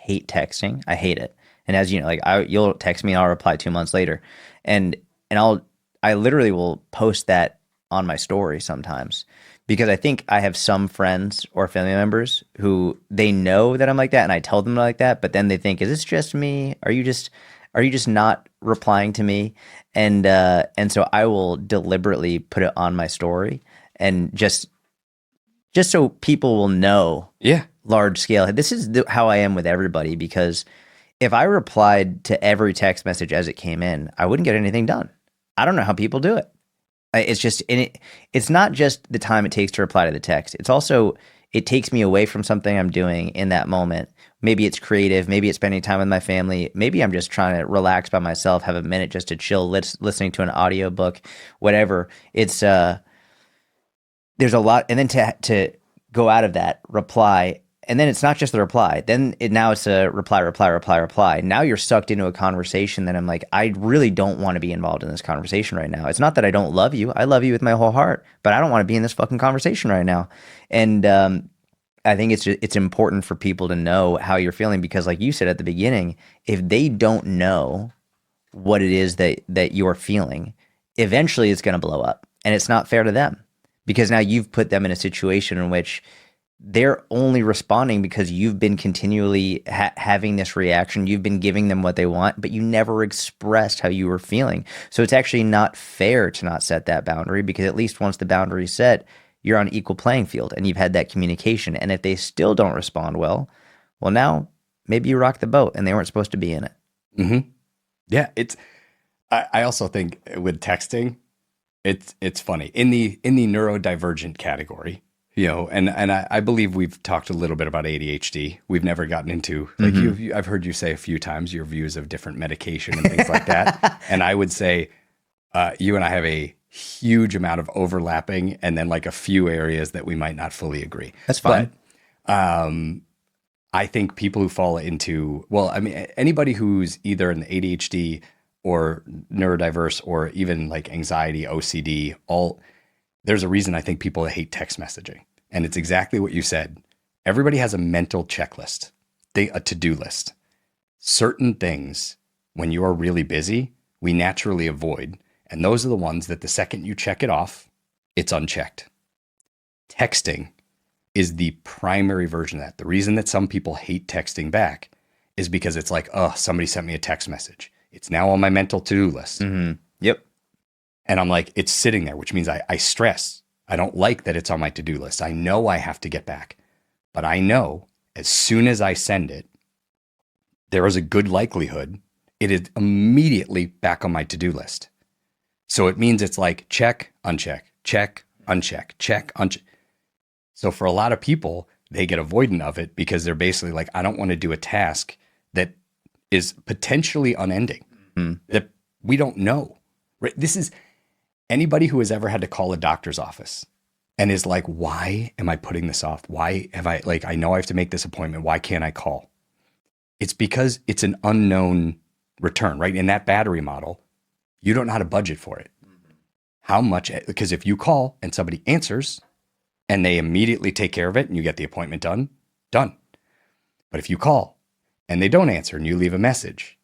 [SPEAKER 1] texting. I hate it. And as you know, like you'll text me and I'll reply 2 months later. And I literally will post that on my story sometimes, because I think I have some friends or family members who they know that I'm like that, and I tell them like that, but then they think, is this just me? Are you just not replying to me? And so I will deliberately put it on my story, and just so people will know.
[SPEAKER 2] Yeah.
[SPEAKER 1] Large scale. This is how I am with everybody, because if I replied to every text message as it came in, I wouldn't get anything done. I don't know how people do it. It's just, it's not just the time it takes to reply to the text. It's also, it takes me away from something I'm doing in that moment. Maybe it's creative. Maybe it's spending time with my family. Maybe I'm just trying to relax by myself, have a minute just to chill, listening to an audiobook, whatever. It's, there's a lot. And then to go out of that, reply. And then it's not just the reply. Now it's a reply. Now you're sucked into a conversation that I'm like, I really don't want to be involved in this conversation right now. It's not that I don't love you. I love you with my whole heart, but I don't want to be in this fucking conversation right now. And I think it's important for people to know how you're feeling, because like you said at the beginning, if they don't know what it is that you're feeling, eventually it's going to blow up, and it's not fair to them, because now you've put them in a situation in which they're only responding because you've been continually having this reaction. You've been giving them what they want, but you never expressed how you were feeling. So it's actually not fair to not set that boundary, because at least once the boundary is set, you're on equal playing field and you've had that communication. And if they still don't respond well, now maybe you rock the boat and they weren't supposed to be in it.
[SPEAKER 2] Mm-hmm. Yeah. I also think with texting, it's funny in the neurodivergent category. And I believe we've talked a little bit about ADHD. We've never gotten into, like, I've heard you say a few times your views of different medication and things like that. And I would say you and I have a huge amount of overlapping, and then like a few areas that we might not fully agree.
[SPEAKER 1] That's fine.
[SPEAKER 2] But I think people who fall into, anybody who's either in the ADHD or neurodiverse or even like anxiety, OCD, there's a reason I think people hate text messaging. And it's exactly what you said. Everybody has a mental checklist, a to-do list. certain things, when you are really busy, we naturally avoid. And those are the ones that the second you check it off, it's unchecked. Texting is the primary version of that. The reason that some people hate texting back is because it's like, oh, somebody sent me a text message. It's now on my mental to-do list.
[SPEAKER 1] Mm-hmm. Yep.
[SPEAKER 2] And I'm like, it's sitting there, which means I stress. I don't like that it's on my to-do list. I know I have to get back. But I know as soon as I send it, there is a good likelihood it is immediately back on my to-do list. So it means it's like check, uncheck, check, uncheck, check, uncheck. So for a lot of people, they get avoidant of it because they're basically like, I don't want to do a task that is potentially unending, that we don't know. Right? This is anybody who has ever had to call a doctor's office and is like, why am I putting this off? Why have I, like, I know I have to make this appointment. Why can't I call? It's because it's an unknown return, right? In that battery model, you don't know how to budget for it. How much, because if you call and somebody answers and they immediately take care of it and you get the appointment done. But if you call and they don't answer and you leave a message,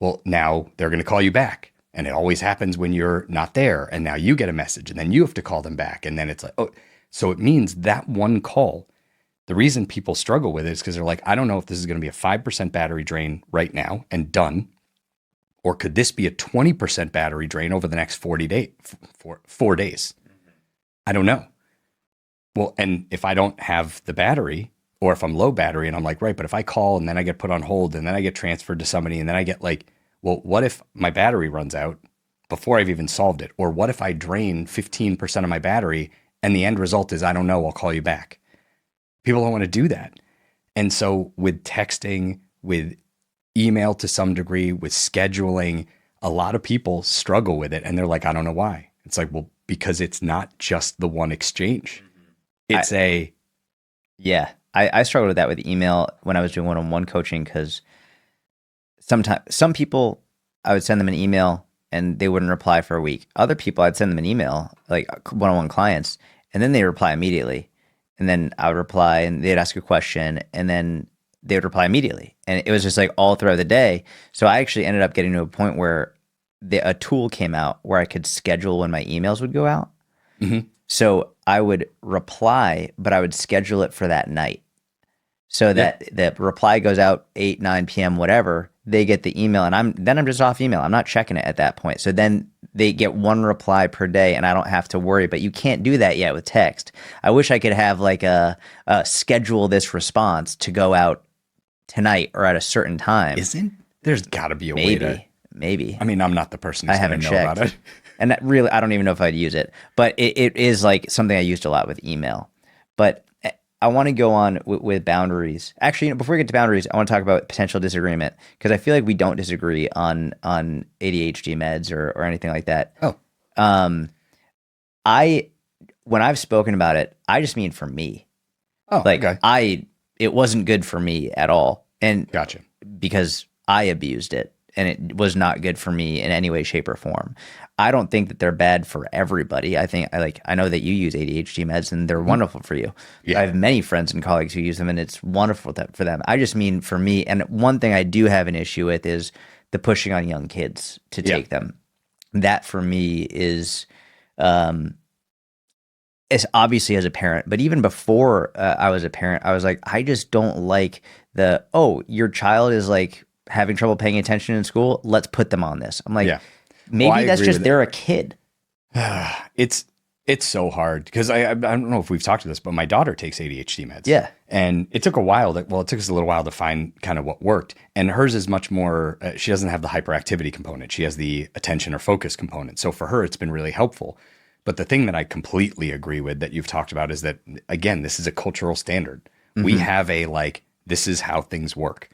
[SPEAKER 2] well, now they're going to call you back. And it always happens when you're not there. And now you get a message and then you have to call them back. And then it's like, oh, so it means that one call, the reason people struggle with it is because they're like, I don't know if this is going to be a 5% battery drain right now and done. Or could this be a 20% battery drain over the next 4 days? I don't know. Well, and if I don't have the battery or if I'm low battery and I'm like, right, but if I call and then I get put on hold and then I get transferred to somebody and then I get like, well, what if my battery runs out before I've even solved it? Or what if I drain 15% of my battery and the end result is, I don't know, I'll call you back. People don't want to do that. And so with texting, with email to some degree, with scheduling, a lot of people struggle with it. And they're like, I don't know why. It's like, well, because it's not just the one exchange. It's
[SPEAKER 1] Yeah. I struggled with that with email when I was doing one-on-one coaching because sometimes some people, I would send them an email and they wouldn't reply for a week. Other people, I'd send them an email, like one-on-one clients, and then they reply immediately. And then I would reply and they'd ask a question and then they would reply immediately. And it was just like all throughout the day. So I actually ended up getting to a point where a tool came out where I could schedule when my emails would go out.
[SPEAKER 2] Mm-hmm.
[SPEAKER 1] So I would reply, but I would schedule it for that night. So that the reply goes out 8, 9 p.m., whatever, they get the email and I'm just off email. I'm not checking it at that point. So then they get one reply per day and I don't have to worry, but you can't do that yet with text. I wish I could have like a schedule this response to go out tonight or at a certain time.
[SPEAKER 2] There's got to be a way to.
[SPEAKER 1] Maybe.
[SPEAKER 2] I mean, I'm not the person who's going to know
[SPEAKER 1] checked.
[SPEAKER 2] about it.
[SPEAKER 1] And that really, I don't even know if I'd use it, but it is like something I used a lot with email. But I want to go on with boundaries. Actually, before we get to boundaries, I want to talk about potential disagreement because I feel like we don't disagree on ADHD meds or anything like that.
[SPEAKER 2] Oh.
[SPEAKER 1] When I've spoken about it, I just mean for me.
[SPEAKER 2] Oh,
[SPEAKER 1] like
[SPEAKER 2] okay.
[SPEAKER 1] It wasn't good for me at all. And
[SPEAKER 2] Gotcha.
[SPEAKER 1] Because I abused it and it was not good for me in any way, shape, or form. I don't think that they're bad for everybody. I know that you use ADHD meds and they're wonderful for you. Yeah. I have many friends and colleagues who use them and it's wonderful for them. I just mean for me, and one thing I do have an issue with is the pushing on young kids to take them. That for me is obviously as a parent, but even before I was a parent, I was like, I just don't like your child is like having trouble paying attention in school. Let's put them on this. I'm like, maybe that's just they're a kid.
[SPEAKER 2] It's so hard because I don't know if we've talked to this, but my daughter takes ADHD meds.
[SPEAKER 1] Yeah.
[SPEAKER 2] And it took a while it took us a little while to find kind of what worked. And hers is much more, she doesn't have the hyperactivity component. She has the attention or focus component. So for her, it's been really helpful. But the thing that I completely agree with that you've talked about is that, again, this is a cultural standard. Mm-hmm. We have this is how things work.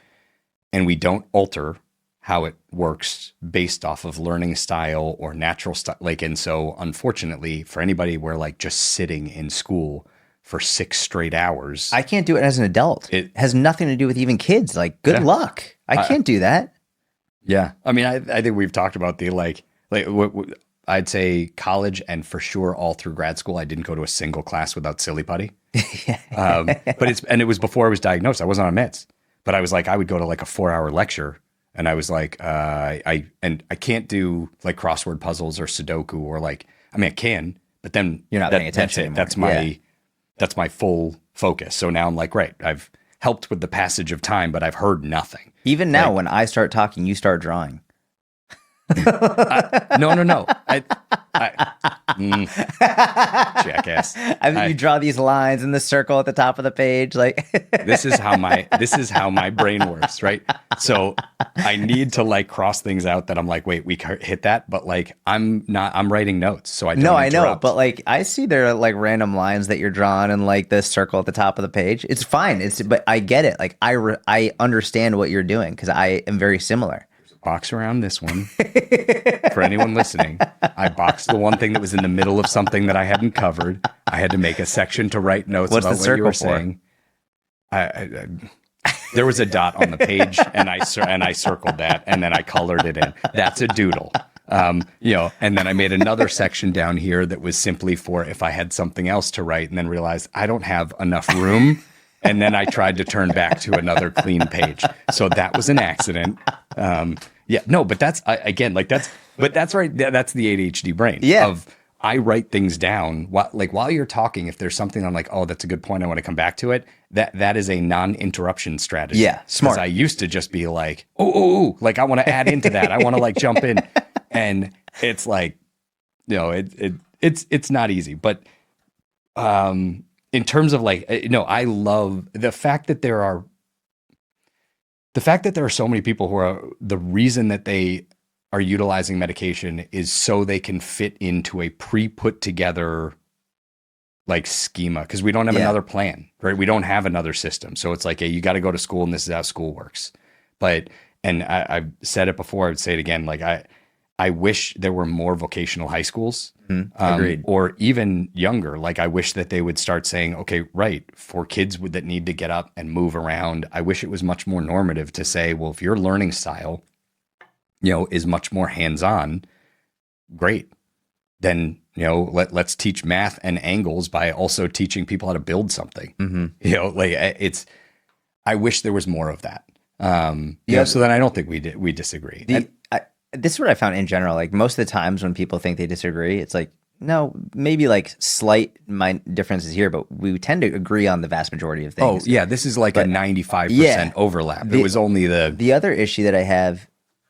[SPEAKER 2] And we don't alter how it works based off of learning style or natural style. And so unfortunately for anybody where just sitting in school for 6 straight hours.
[SPEAKER 1] I can't do it as an adult. It has nothing to do with even kids. Good luck. I can't do that.
[SPEAKER 2] Yeah. I mean, I think we've talked about I'd say college and for sure all through grad school, I didn't go to a single class without silly putty. But it was before I was diagnosed. I wasn't on meds. But I was I would go to a 4-hour lecture And I was like, I can't do like crossword puzzles or Sudoku or like, I mean, I can, but then
[SPEAKER 1] You're not paying attention
[SPEAKER 2] that's
[SPEAKER 1] anymore.
[SPEAKER 2] my, that's my full focus. So now I'm like, right, I've helped with the passage of time, but I've heard nothing.
[SPEAKER 1] Even now,
[SPEAKER 2] Like,
[SPEAKER 1] when I start talking, you start drawing.
[SPEAKER 2] no. Jackass.
[SPEAKER 1] I mean, you draw these lines in the circle at the top of the page, like
[SPEAKER 2] This is how my brain works, right? So I need to like cross things out that I'm like, wait, we hit that, but like I'm writing notes, so I don't
[SPEAKER 1] no, I know,
[SPEAKER 2] interrupt.
[SPEAKER 1] but like I see there are like random lines that you're drawing in like this circle at the top of the page. It's fine. But I get it. Like I understand what you're doing because I am very similar.
[SPEAKER 2] Box around this one. For anyone listening, I boxed the one thing that was in the middle of something that I hadn't covered. I had to make a section to write notes
[SPEAKER 1] What's
[SPEAKER 2] about
[SPEAKER 1] the
[SPEAKER 2] what you were
[SPEAKER 1] circle for?
[SPEAKER 2] saying. There was a dot on the page, and I circled that, and then I colored it in. That's a doodle. And then I made another section down here that was simply for if I had something else to write, and then realized I don't have enough room. And then I tried to turn back to another clean page. So that was an accident. But that's that's right. That's the ADHD brain.
[SPEAKER 1] Yeah.
[SPEAKER 2] I write things down while you're talking. If there's something I'm like, oh, that's a good point, I want to come back to it. That is a non-interruption strategy.
[SPEAKER 1] Yeah, smart.
[SPEAKER 2] 'Cause I used to just be like, like I want to add into that. I want to like jump in, and it's like, it's not easy. But in terms of like, I love the fact that there are so many people who are the reason that they are utilizing medication is so they can fit into a pre-put together like schema, because we don't have another plan, right? We don't have another system. So it's like, hey, you got to go to school and this is how school works. And I've said it before, I would say it again. Like I wish there were more vocational high schools,
[SPEAKER 1] Agreed.
[SPEAKER 2] or even younger. Like I wish that they would start saying, okay, right, for kids that need to get up and move around, I wish it was much more normative to say, well, if your learning style, is much more hands-on, great. Then, let's teach math and angles by also teaching people how to build something.
[SPEAKER 1] Mm-hmm.
[SPEAKER 2] I wish there was more of that. So then I don't think we disagree.
[SPEAKER 1] This is what I found in general. Like most of the times when people think they disagree, it's like, no, maybe like slight differences here, but we tend to agree on the vast majority of things.
[SPEAKER 2] Oh yeah, this is like a 95% overlap. It was only
[SPEAKER 1] the other issue that I have,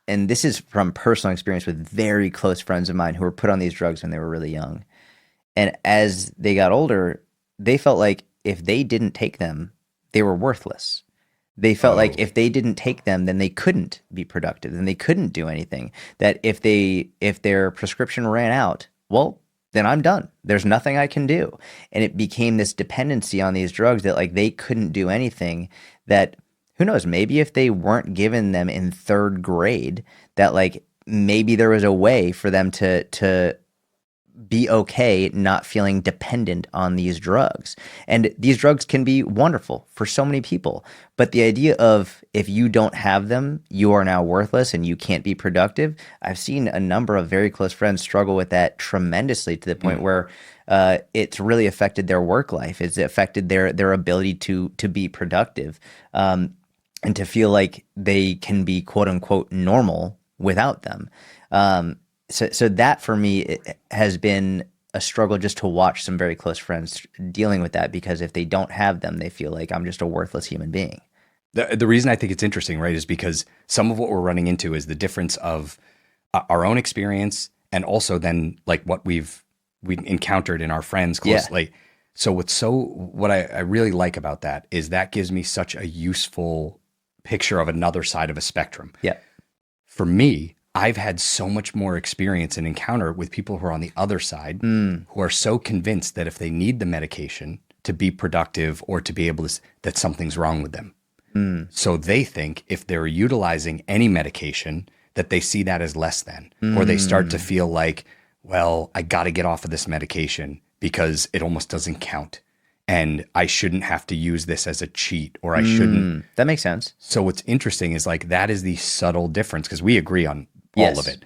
[SPEAKER 1] and this is from personal experience with very close friends of mine who were put on these drugs when they were really young. And as they got older, they felt like if they didn't take them, they were worthless. They felt like if they didn't take them, then they couldn't be productive, then they couldn't do anything. That if their prescription ran out, well, then I'm done. There's nothing I can do. And it became this dependency on these drugs that like they couldn't do anything. That who knows, maybe if they weren't given them in third grade, that like maybe there was a way for them to be okay not feeling dependent on these drugs. And these drugs can be wonderful for so many people. But the idea of if you don't have them, you are now worthless and you can't be productive. I've seen a number of very close friends struggle with that tremendously to the point where it's really affected their work life. It's affected their ability to be productive and to feel like they can be quote unquote normal without them. So that for me it has been a struggle just to watch some very close friends dealing with that, because if they don't have them, they feel like I'm just a worthless human being.
[SPEAKER 2] The reason I think it's interesting, right, is because some of what we're running into is the difference of our own experience and also then like what we've encountered in our friends closely.
[SPEAKER 1] Yeah.
[SPEAKER 2] So what I really like about that is that gives me such a useful picture of another side of a spectrum.
[SPEAKER 1] Yeah.
[SPEAKER 2] For me, I've had so much more experience and encounter with people who are on the other side who are so convinced that if they need the medication to be productive or to be able to, that something's wrong with them. So they think if they're utilizing any medication that they see that as less than, or they start to feel like, well, I got to get off of this medication because it almost doesn't count. And I shouldn't have to use this as a cheat, or I shouldn't.
[SPEAKER 1] That makes sense.
[SPEAKER 2] So what's interesting is like, that is the subtle difference, because we agree on all of it,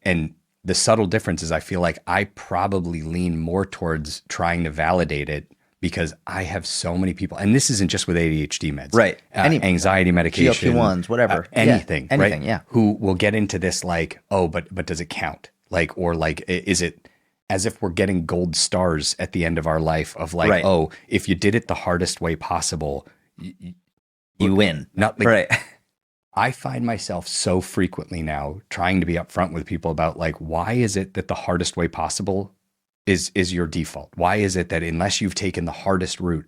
[SPEAKER 2] and the subtle difference is I feel like I probably lean more towards trying to validate it because I have so many people, and this isn't just with ADHD meds,
[SPEAKER 1] Right. Any
[SPEAKER 2] anxiety medication,
[SPEAKER 1] GLP-1s, whatever.
[SPEAKER 2] anything,
[SPEAKER 1] Anything,
[SPEAKER 2] right?
[SPEAKER 1] yeah.
[SPEAKER 2] Who will get into this like, oh, but does it count? Like, or like, is it as if we're getting gold stars at the end of our life of like,
[SPEAKER 1] Right.
[SPEAKER 2] oh, if you did it the hardest way possible,
[SPEAKER 1] You win.
[SPEAKER 2] not like,
[SPEAKER 1] Right.
[SPEAKER 2] I find myself so frequently now trying to be upfront with people about like, why is it that the hardest way possible is your default? Why is it that unless you've taken the hardest route,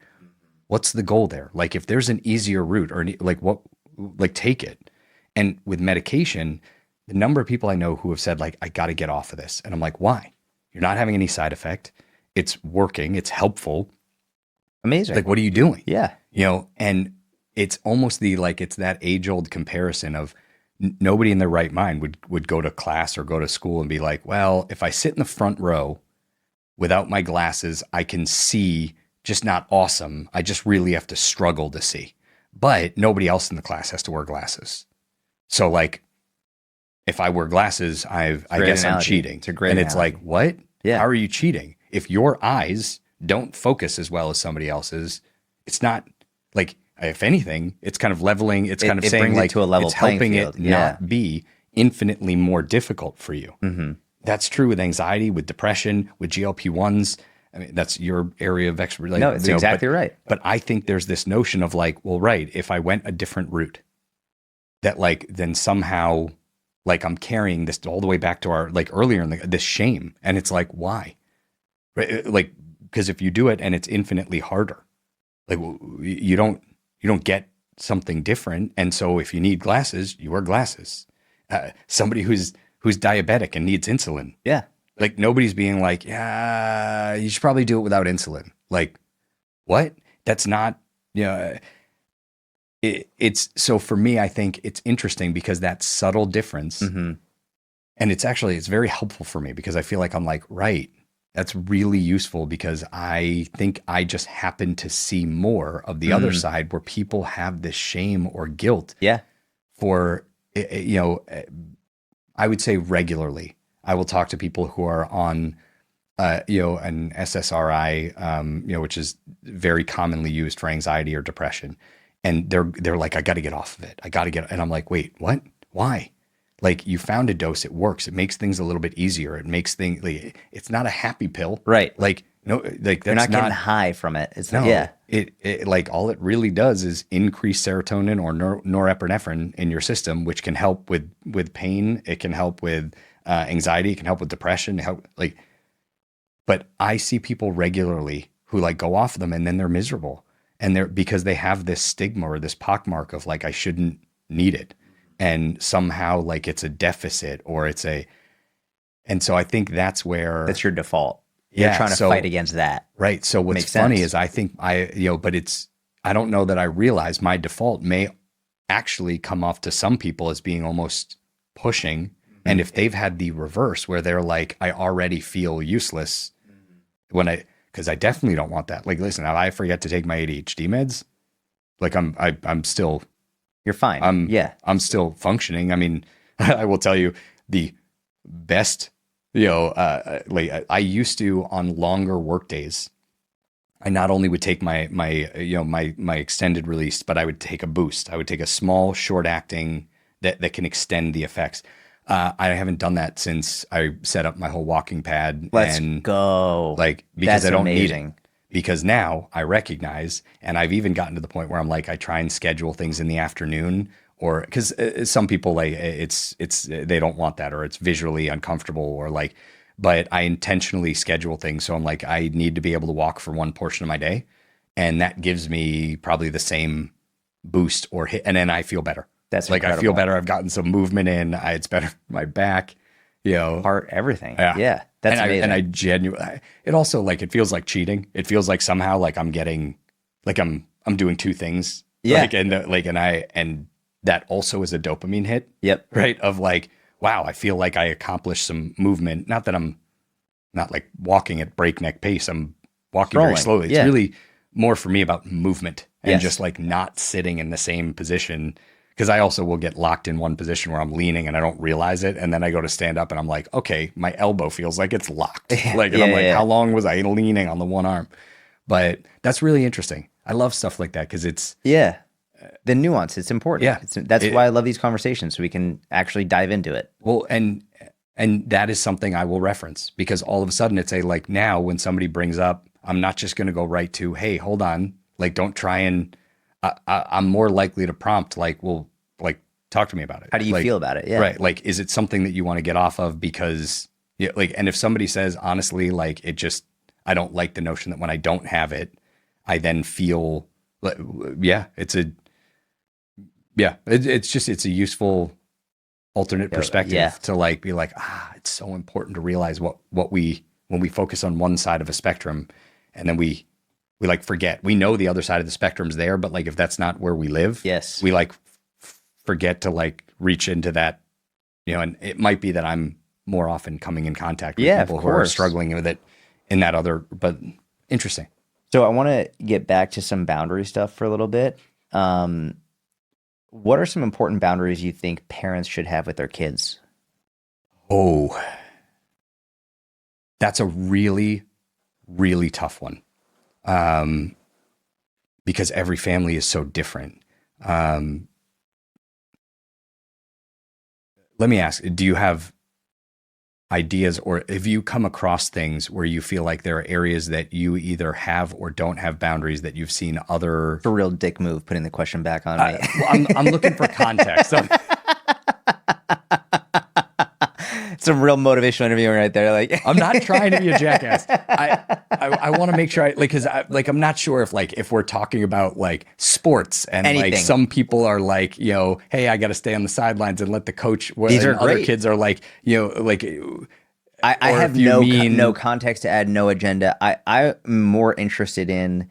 [SPEAKER 2] what's the goal there? Like if there's an easier route or like what, like take it. And with medication, the number of people I know who have said like, I got to get off of this. And I'm like, why? You're not having any side effect. It's working. It's helpful.
[SPEAKER 1] Amazing.
[SPEAKER 2] Like, what are you doing?
[SPEAKER 1] Yeah.
[SPEAKER 2] You know, and it's almost it's that age old comparison of nobody in their right mind would go to class or go to school and be like, well, if I sit in the front row without my glasses, I can see, just not awesome. I just really have to struggle to see. But nobody else in the class has to wear glasses. So like, if I wear glasses, I guess I'm cheating.
[SPEAKER 1] It's a great
[SPEAKER 2] and
[SPEAKER 1] analogy.
[SPEAKER 2] it's like, what?
[SPEAKER 1] Yeah.
[SPEAKER 2] How are you cheating? If your eyes don't focus as well as somebody else's, it's not like, if anything, it's kind of leveling. It's kind of
[SPEAKER 1] it
[SPEAKER 2] saying
[SPEAKER 1] brings it
[SPEAKER 2] like
[SPEAKER 1] to a level
[SPEAKER 2] it's
[SPEAKER 1] playing
[SPEAKER 2] helping
[SPEAKER 1] field.
[SPEAKER 2] it
[SPEAKER 1] Yeah.
[SPEAKER 2] not be infinitely more difficult for you.
[SPEAKER 1] Mm-hmm.
[SPEAKER 2] That's true with anxiety, with depression, with GLP-1s. I mean, that's your area of expertise. Like,
[SPEAKER 1] No, it's exactly right.
[SPEAKER 2] But I think there's this notion of like, well, right, if I went a different route, that like then somehow like I'm carrying this all the way back to our like earlier in this shame, and it's like, why? Right? Like, because if you do it and it's infinitely harder, like you don't get something different. And so if you need glasses, you wear glasses. Somebody who's diabetic and needs insulin,
[SPEAKER 1] Yeah.
[SPEAKER 2] like nobody's being like, yeah, you should probably do it without insulin. Like, what? That's not, you know, it's so for me, I think it's interesting because that subtle difference,
[SPEAKER 1] Mm-hmm.
[SPEAKER 2] and it's very helpful for me because I feel like I'm like, right, that's really useful because I think I just happen to see more of the other side where people have this shame or guilt
[SPEAKER 1] Yeah.
[SPEAKER 2] for, you know, I would say regularly. I will talk to people who are on, you know, an SSRI, you know, which is very commonly used for anxiety or depression. And they're like, I got to get off of it. I got to get, and I'm like, wait, what? Why? Like you found a dose, it works. It makes things a little bit easier. It makes things, like, it's not a happy pill.
[SPEAKER 1] Right.
[SPEAKER 2] Like, no, like
[SPEAKER 1] You're
[SPEAKER 2] that's
[SPEAKER 1] not getting high from it. It's
[SPEAKER 2] no,
[SPEAKER 1] yeah.
[SPEAKER 2] It like all it really does is increase serotonin or norepinephrine in your system, which can help with pain. It can help with anxiety. It can help with depression. But I see people regularly who like go off them and then they're miserable, and they're because they have this stigma or this pockmark of like I shouldn't need it, and somehow like it's a deficit or it's a, and so I think that's where
[SPEAKER 1] That's your default. You're trying to fight against that.
[SPEAKER 2] Right. So what's
[SPEAKER 1] Makes
[SPEAKER 2] funny
[SPEAKER 1] sense.
[SPEAKER 2] is I think but I don't know that I realize my default may actually come off to some people as being almost pushing. And if they've had the reverse where they're like, I already feel useless because I definitely don't want that. Like, listen, if I forget to take my ADHD meds, like I'm still,
[SPEAKER 1] You're fine.
[SPEAKER 2] I'm still functioning. I mean, I will tell you the best, you know, like I used to on longer work days, I not only would take my extended release, but I would take a boost. I would take a small short acting that can extend the effects. I haven't done that since I set up my whole walking pad.
[SPEAKER 1] Let's
[SPEAKER 2] and
[SPEAKER 1] go.
[SPEAKER 2] like, because
[SPEAKER 1] That's
[SPEAKER 2] I don't
[SPEAKER 1] amazing.
[SPEAKER 2] need it. Because now I recognize, and I've even gotten to the point where I'm like, I try and schedule things in the afternoon, or because some people like it's they don't want that, or it's visually uncomfortable, or like, but I intentionally schedule things. So I'm like, I need to be able to walk for one portion of my day, and that gives me probably the same boost or hit, and then I feel better.
[SPEAKER 1] That's
[SPEAKER 2] like
[SPEAKER 1] incredible.
[SPEAKER 2] I feel better. I've gotten some movement in. It's better for my back, you know,
[SPEAKER 1] Heart, everything.
[SPEAKER 2] Yeah.
[SPEAKER 1] Yeah. That's amazing.
[SPEAKER 2] And I genuinely, it also like, it feels like cheating. It feels like somehow like I'm getting, like I'm doing two things.
[SPEAKER 1] Yeah.
[SPEAKER 2] Like, and that also is a dopamine hit.
[SPEAKER 1] Yep.
[SPEAKER 2] Right. Of like, wow, I feel like I accomplished some movement. Not that I'm not like walking at breakneck pace. I'm walking very
[SPEAKER 1] Scrolling.
[SPEAKER 2] slowly. It's
[SPEAKER 1] Yeah.
[SPEAKER 2] really more for me about movement and
[SPEAKER 1] Yes.
[SPEAKER 2] just like not sitting in the same position. Because I also will get locked in one position where I'm leaning and I don't realize it. And then I go to stand up and I'm like, okay, my elbow feels like it's locked. Like, and I'm like, how long was I leaning on the one arm? But that's really interesting. I love stuff like that because it's,
[SPEAKER 1] Yeah. The nuance, it's important.
[SPEAKER 2] yeah,
[SPEAKER 1] That's why I love these conversations, so we can actually dive into it.
[SPEAKER 2] well, and that is something I will reference because all of a sudden it's a like now when somebody brings up, I'm not just going to go right to, hey, hold on, like don't try and I'm more likely to prompt like, well, like talk to me about it.
[SPEAKER 1] How do you
[SPEAKER 2] like,
[SPEAKER 1] feel about it? Yeah.
[SPEAKER 2] right? Like, is it something that you want to get off of because yeah, like, and if somebody says honestly, like it just I don't like the notion that when I don't have it, I then feel like, yeah, it's a useful alternate perspective
[SPEAKER 1] Yeah.
[SPEAKER 2] to like be like, it's so important to realize what we when we focus on one side of a spectrum and then we like forget. We know the other side of the spectrum's there, but like if that's not where we live,
[SPEAKER 1] Yes.
[SPEAKER 2] we like forget to like reach into that, and it might be that I'm more often coming in contact with people who are struggling with it in that other, but interesting.
[SPEAKER 1] So I want to get back to some boundary stuff for a little bit. What are some important boundaries you think parents should have with their kids?
[SPEAKER 2] Oh, that's a really, really tough one. Because every family is so different. Let me ask, do you have ideas or have you come across things where you feel like there are areas that you either have or don't have boundaries that you've seen other...
[SPEAKER 1] It's a real dick move putting the question back on me.
[SPEAKER 2] Well, I'm looking for context.
[SPEAKER 1] Some real motivational interviewing right there. Like
[SPEAKER 2] I'm not trying to be a jackass. I want to make sure because I'm not sure if we're talking about like sports and
[SPEAKER 1] anything.
[SPEAKER 2] Like some people are like, hey, I got to stay on the sidelines and let the coach.
[SPEAKER 1] These are
[SPEAKER 2] other
[SPEAKER 1] great.
[SPEAKER 2] kids are like, like.
[SPEAKER 1] I have no context to add, no agenda. I'm more interested in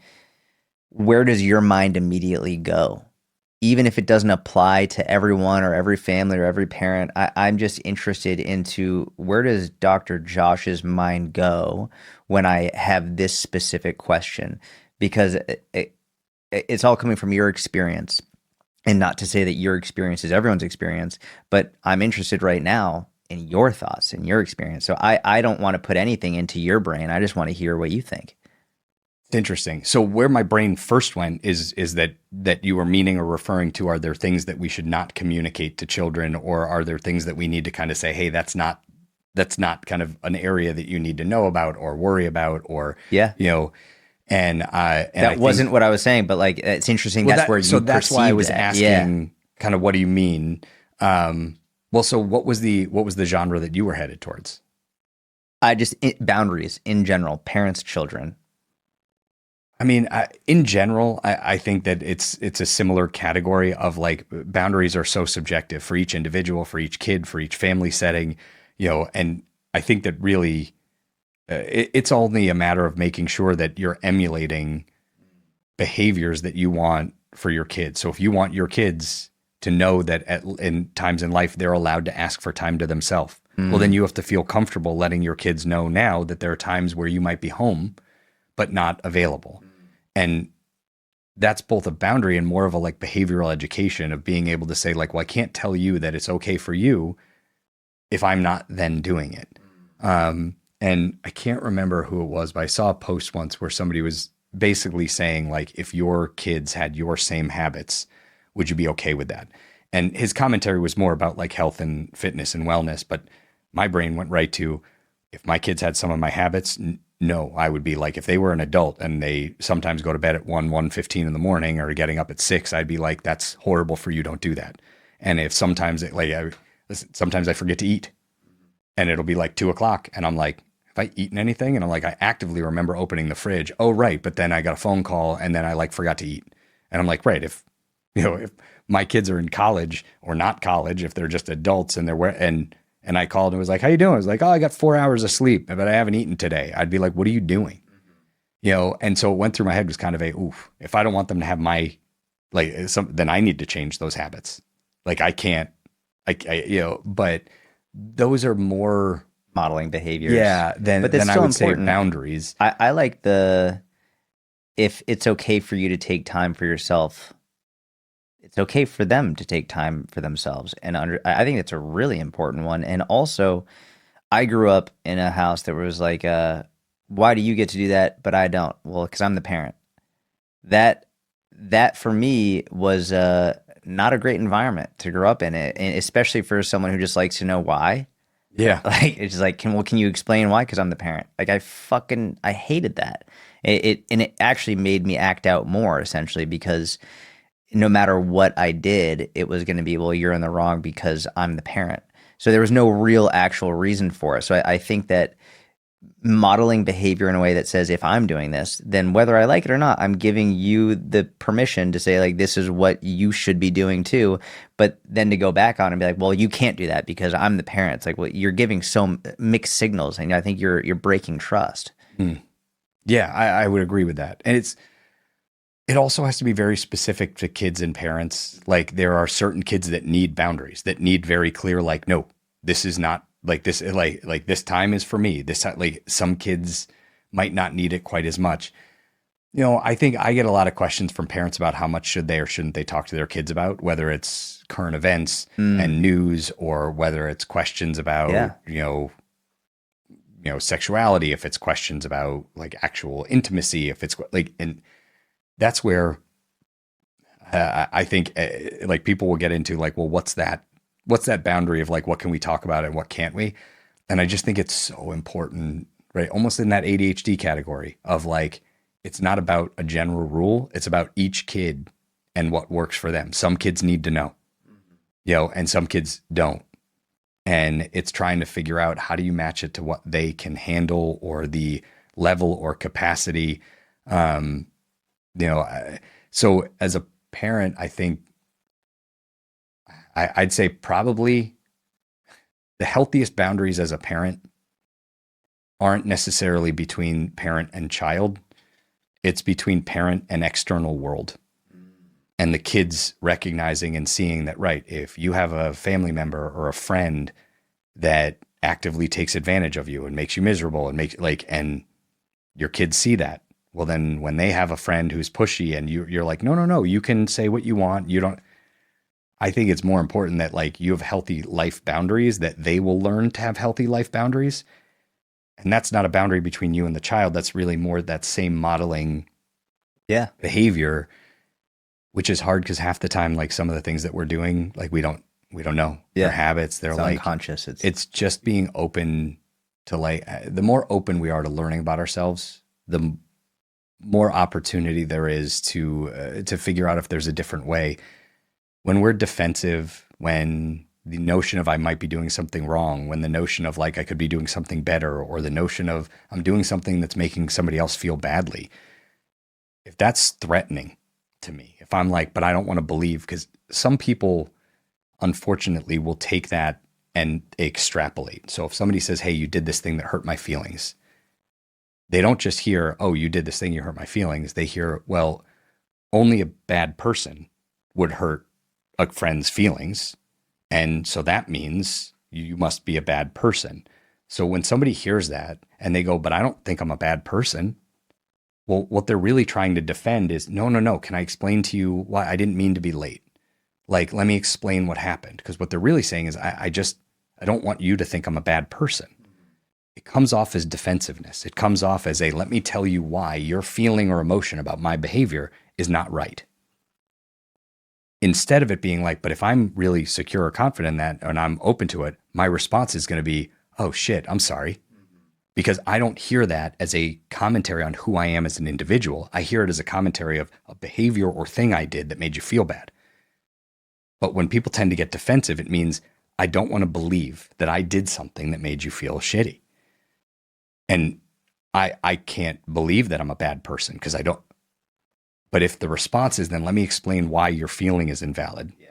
[SPEAKER 1] where does your mind immediately go? Even if it doesn't apply to everyone or every family or every parent, I'm just interested into where does Dr. Josh's mind go when I have this specific question? Because it's all coming from your experience. And not to say that your experience is everyone's experience, but I'm interested right now in your thoughts and your experience. So I don't want to put anything into your brain. I just want to hear what you think.
[SPEAKER 2] Interesting. So where my brain first went is that you were meaning or referring to, are there things that we should not communicate to children, or are there things that we need to kind of say, hey, that's not kind of an area that you need to know about or worry about, or and that
[SPEAKER 1] wasn't what I was saying, but like it's interesting.
[SPEAKER 2] Well,
[SPEAKER 1] that's where you
[SPEAKER 2] so that's why I was
[SPEAKER 1] that.
[SPEAKER 2] asking kind of what do you mean? Well, so what was the genre that you were headed towards?
[SPEAKER 1] Boundaries in general, parents, children.
[SPEAKER 2] I mean, in general, I think that it's a similar category of like boundaries are so subjective for each individual, for each kid, for each family setting, and I think that really it's only a matter of making sure that you're emulating behaviors that you want for your kids. So if you want your kids to know that in times in life, they're allowed to ask for time to themselves, well, then you have to feel comfortable letting your kids know now that there are times where you might be home but not available. And that's both a boundary and more of a like behavioral education of being able to say like, well, I can't tell you that it's okay for you if I'm not then doing it. And I can't remember who it was, but I saw a post once where somebody was basically saying like, if your kids had your same habits, would you be okay with that? And his commentary was more about like health and fitness and wellness, but my brain went right to, if my kids had some of my habits, no, I would be like, if they were an adult and they sometimes go to bed at 1:15 in the morning or getting up at 6, I'd be like, that's horrible for you. Don't do that. And if sometimes sometimes I forget to eat and it'll be like 2:00 and I'm like, have I eaten anything? And I'm like, I actively remember opening the fridge. Oh, right. But then I got a phone call and then I like forgot to eat. And I'm like, right. If my kids are in college or not college, if they're just adults and and I called and was like, how you doing? I was like, oh, I got 4 hours of sleep, but I haven't eaten today. I'd be like, what are you doing? And so it went through my head was kind of if I don't want them to have my, then I need to change those habits. Like I can't, but those are more
[SPEAKER 1] modeling behaviors.
[SPEAKER 2] Yeah. Then I would say boundaries.
[SPEAKER 1] I like if it's okay for you to take time for yourself, it's okay for them to take time for themselves. And I think it's a really important one. And also, I grew up in a house that was like why do you get to do that, but I don't? Well, because I'm the parent. That that for me was not a great environment to grow up in, it, and especially for someone who just likes to know why.
[SPEAKER 2] Yeah.
[SPEAKER 1] Like it's just like, can you explain why? Because I'm the parent. Like I hated that. It actually made me act out more essentially because no matter what I did, it was going to be, well, you're in the wrong because I'm the parent. So there was no real actual reason for it. So I think that modeling behavior in a way that says, if I'm doing this, then whether I like it or not, I'm giving you the permission to say, like, this is what you should be doing too. But then to go back on and be like, well, you can't do that because I'm the parent. It's like, well, you're giving so mixed signals, and I think you're breaking trust.
[SPEAKER 2] Mm. Yeah, I would agree with that. And it also has to be very specific to kids and parents. Like there are certain kids that need boundaries, that need very clear, like, no, this is not like this, like this time is for me. Like some kids might not need it quite as much. I think I get a lot of questions from parents about how much should they or shouldn't they talk to their kids about, whether it's current events
[SPEAKER 1] Mm,
[SPEAKER 2] and news, or whether it's questions about,
[SPEAKER 1] yeah.
[SPEAKER 2] sexuality, if it's questions about like actual intimacy, if it's like, and that's where I think like people will get into like, well, what's that boundary of like, what can we talk about and what can't we? And I just think it's so important, right? Almost in that ADHD category of like, it's not about a general rule. It's about each kid and what works for them. Some kids need to know, and some kids don't. And it's trying to figure out how do you match it to what they can handle or the level or capacity. Um, so as a parent, I think I'd say probably the healthiest boundaries as a parent aren't necessarily between parent and child. It's between parent and external world. And the kids recognizing and seeing that, right, if you have a family member or a friend that actively takes advantage of you and makes you miserable and and your kids see that, well, then when they have a friend who's pushy and you're like, no, no, no, you can say what you want. You don't. I think it's more important that like you have healthy life boundaries, that they will learn to have healthy life boundaries. And that's not a boundary between you and the child. That's really more that same modeling
[SPEAKER 1] Yeah.
[SPEAKER 2] behavior, which is hard because half the time, like some of the things that we're doing, like we don't know their
[SPEAKER 1] Yeah.
[SPEAKER 2] habits. They're
[SPEAKER 1] It's
[SPEAKER 2] like,
[SPEAKER 1] unconscious.
[SPEAKER 2] it's just being open to like, the more open we are to learning about ourselves, the more opportunity there is to figure out if there's a different way. When we're defensive, when the notion of I might be doing something wrong, when the notion of like I could be doing something better, or the notion of I'm doing something that's making somebody else feel badly, if that's threatening to me, if I'm like, but I don't want to believe, because some people unfortunately will take that and extrapolate. So if somebody says, hey, you did this thing that hurt my feelings, they don't just hear, oh, you did this thing, you hurt my feelings. They hear, well, only a bad person would hurt a friend's feelings. And so that means you must be a bad person. So when somebody hears that and they go, but I don't think I'm a bad person. Well, what they're really trying to defend is, no, no, no. Can I explain to you why I didn't mean to be late? Like, let me explain what happened. Because what they're really saying is, I don't want you to think I'm a bad person. It comes off as defensiveness. It comes off as let me tell you why your feeling or emotion about my behavior is not right. Instead of it being like, but if I'm really secure or confident in that and I'm open to it, my response is going to be, oh shit, I'm sorry. Because I don't hear that as a commentary on who I am as an individual. I hear it as a commentary of a behavior or thing I did that made you feel bad. But when people tend to get defensive, it means I don't want to believe that I did something that made you feel shitty. And I can't believe that I'm a bad person because I don't. But if the response is, then let me explain why your feeling is invalid.
[SPEAKER 1] Yeah.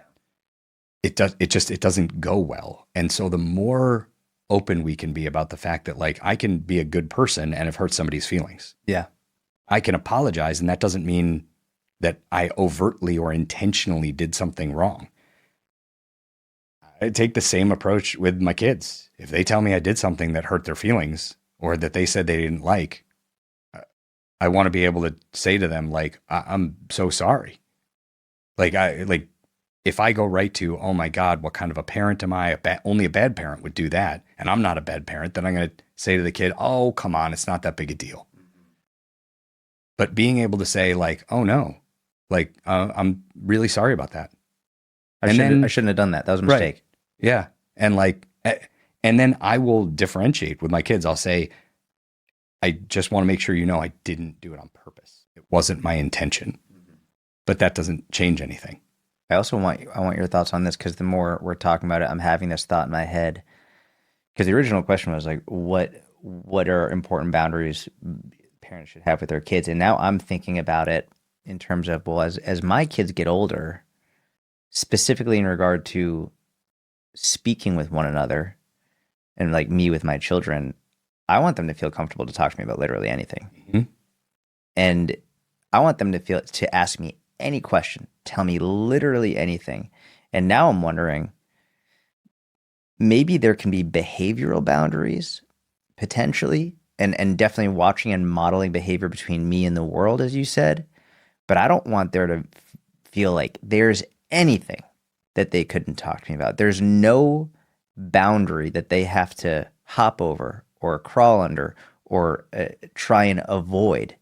[SPEAKER 2] It doesn't go well. And so the more open we can be about the fact that like I can be a good person and have hurt somebody's feelings.
[SPEAKER 1] Yeah.
[SPEAKER 2] I can apologize, and that doesn't mean that I overtly or intentionally did something wrong. I take the same approach with my kids. If they tell me I did something that hurt their feelings or that they said they didn't like, I want to be able to say to them, like, I'm so sorry. Like if I go right to, oh my God, what kind of a parent am I? Only a bad parent would do that. And I'm not a bad parent. Then I'm going to say to the kid, oh, come on, it's not that big a deal. But being able to say like, oh no, like, I'm really sorry about that.
[SPEAKER 1] I shouldn't have done that. That was a mistake.
[SPEAKER 2] Right. Yeah. And like, and then I will differentiate with my kids. I'll say, I just want to make sure you know I didn't do it on purpose. It wasn't my intention. But that doesn't change anything.
[SPEAKER 1] I want your thoughts on this, because the more we're talking about it, I'm having this thought in my head. Because the original question was like, what are important boundaries parents should have with their kids? And now I'm thinking about it in terms of, well, as my kids get older, specifically in regard to speaking with one another, and like me with my children, I want them to feel comfortable to talk to me about literally anything.
[SPEAKER 2] Mm-hmm.
[SPEAKER 1] And I want them to ask me any question, tell me literally anything. And now I'm wondering, maybe there can be behavioral boundaries potentially, and definitely watching and modeling behavior between me and the world, as you said. But I don't want there to feel like there's anything that they couldn't talk to me about. There's no boundary that they have to hop over or crawl under or try and avoid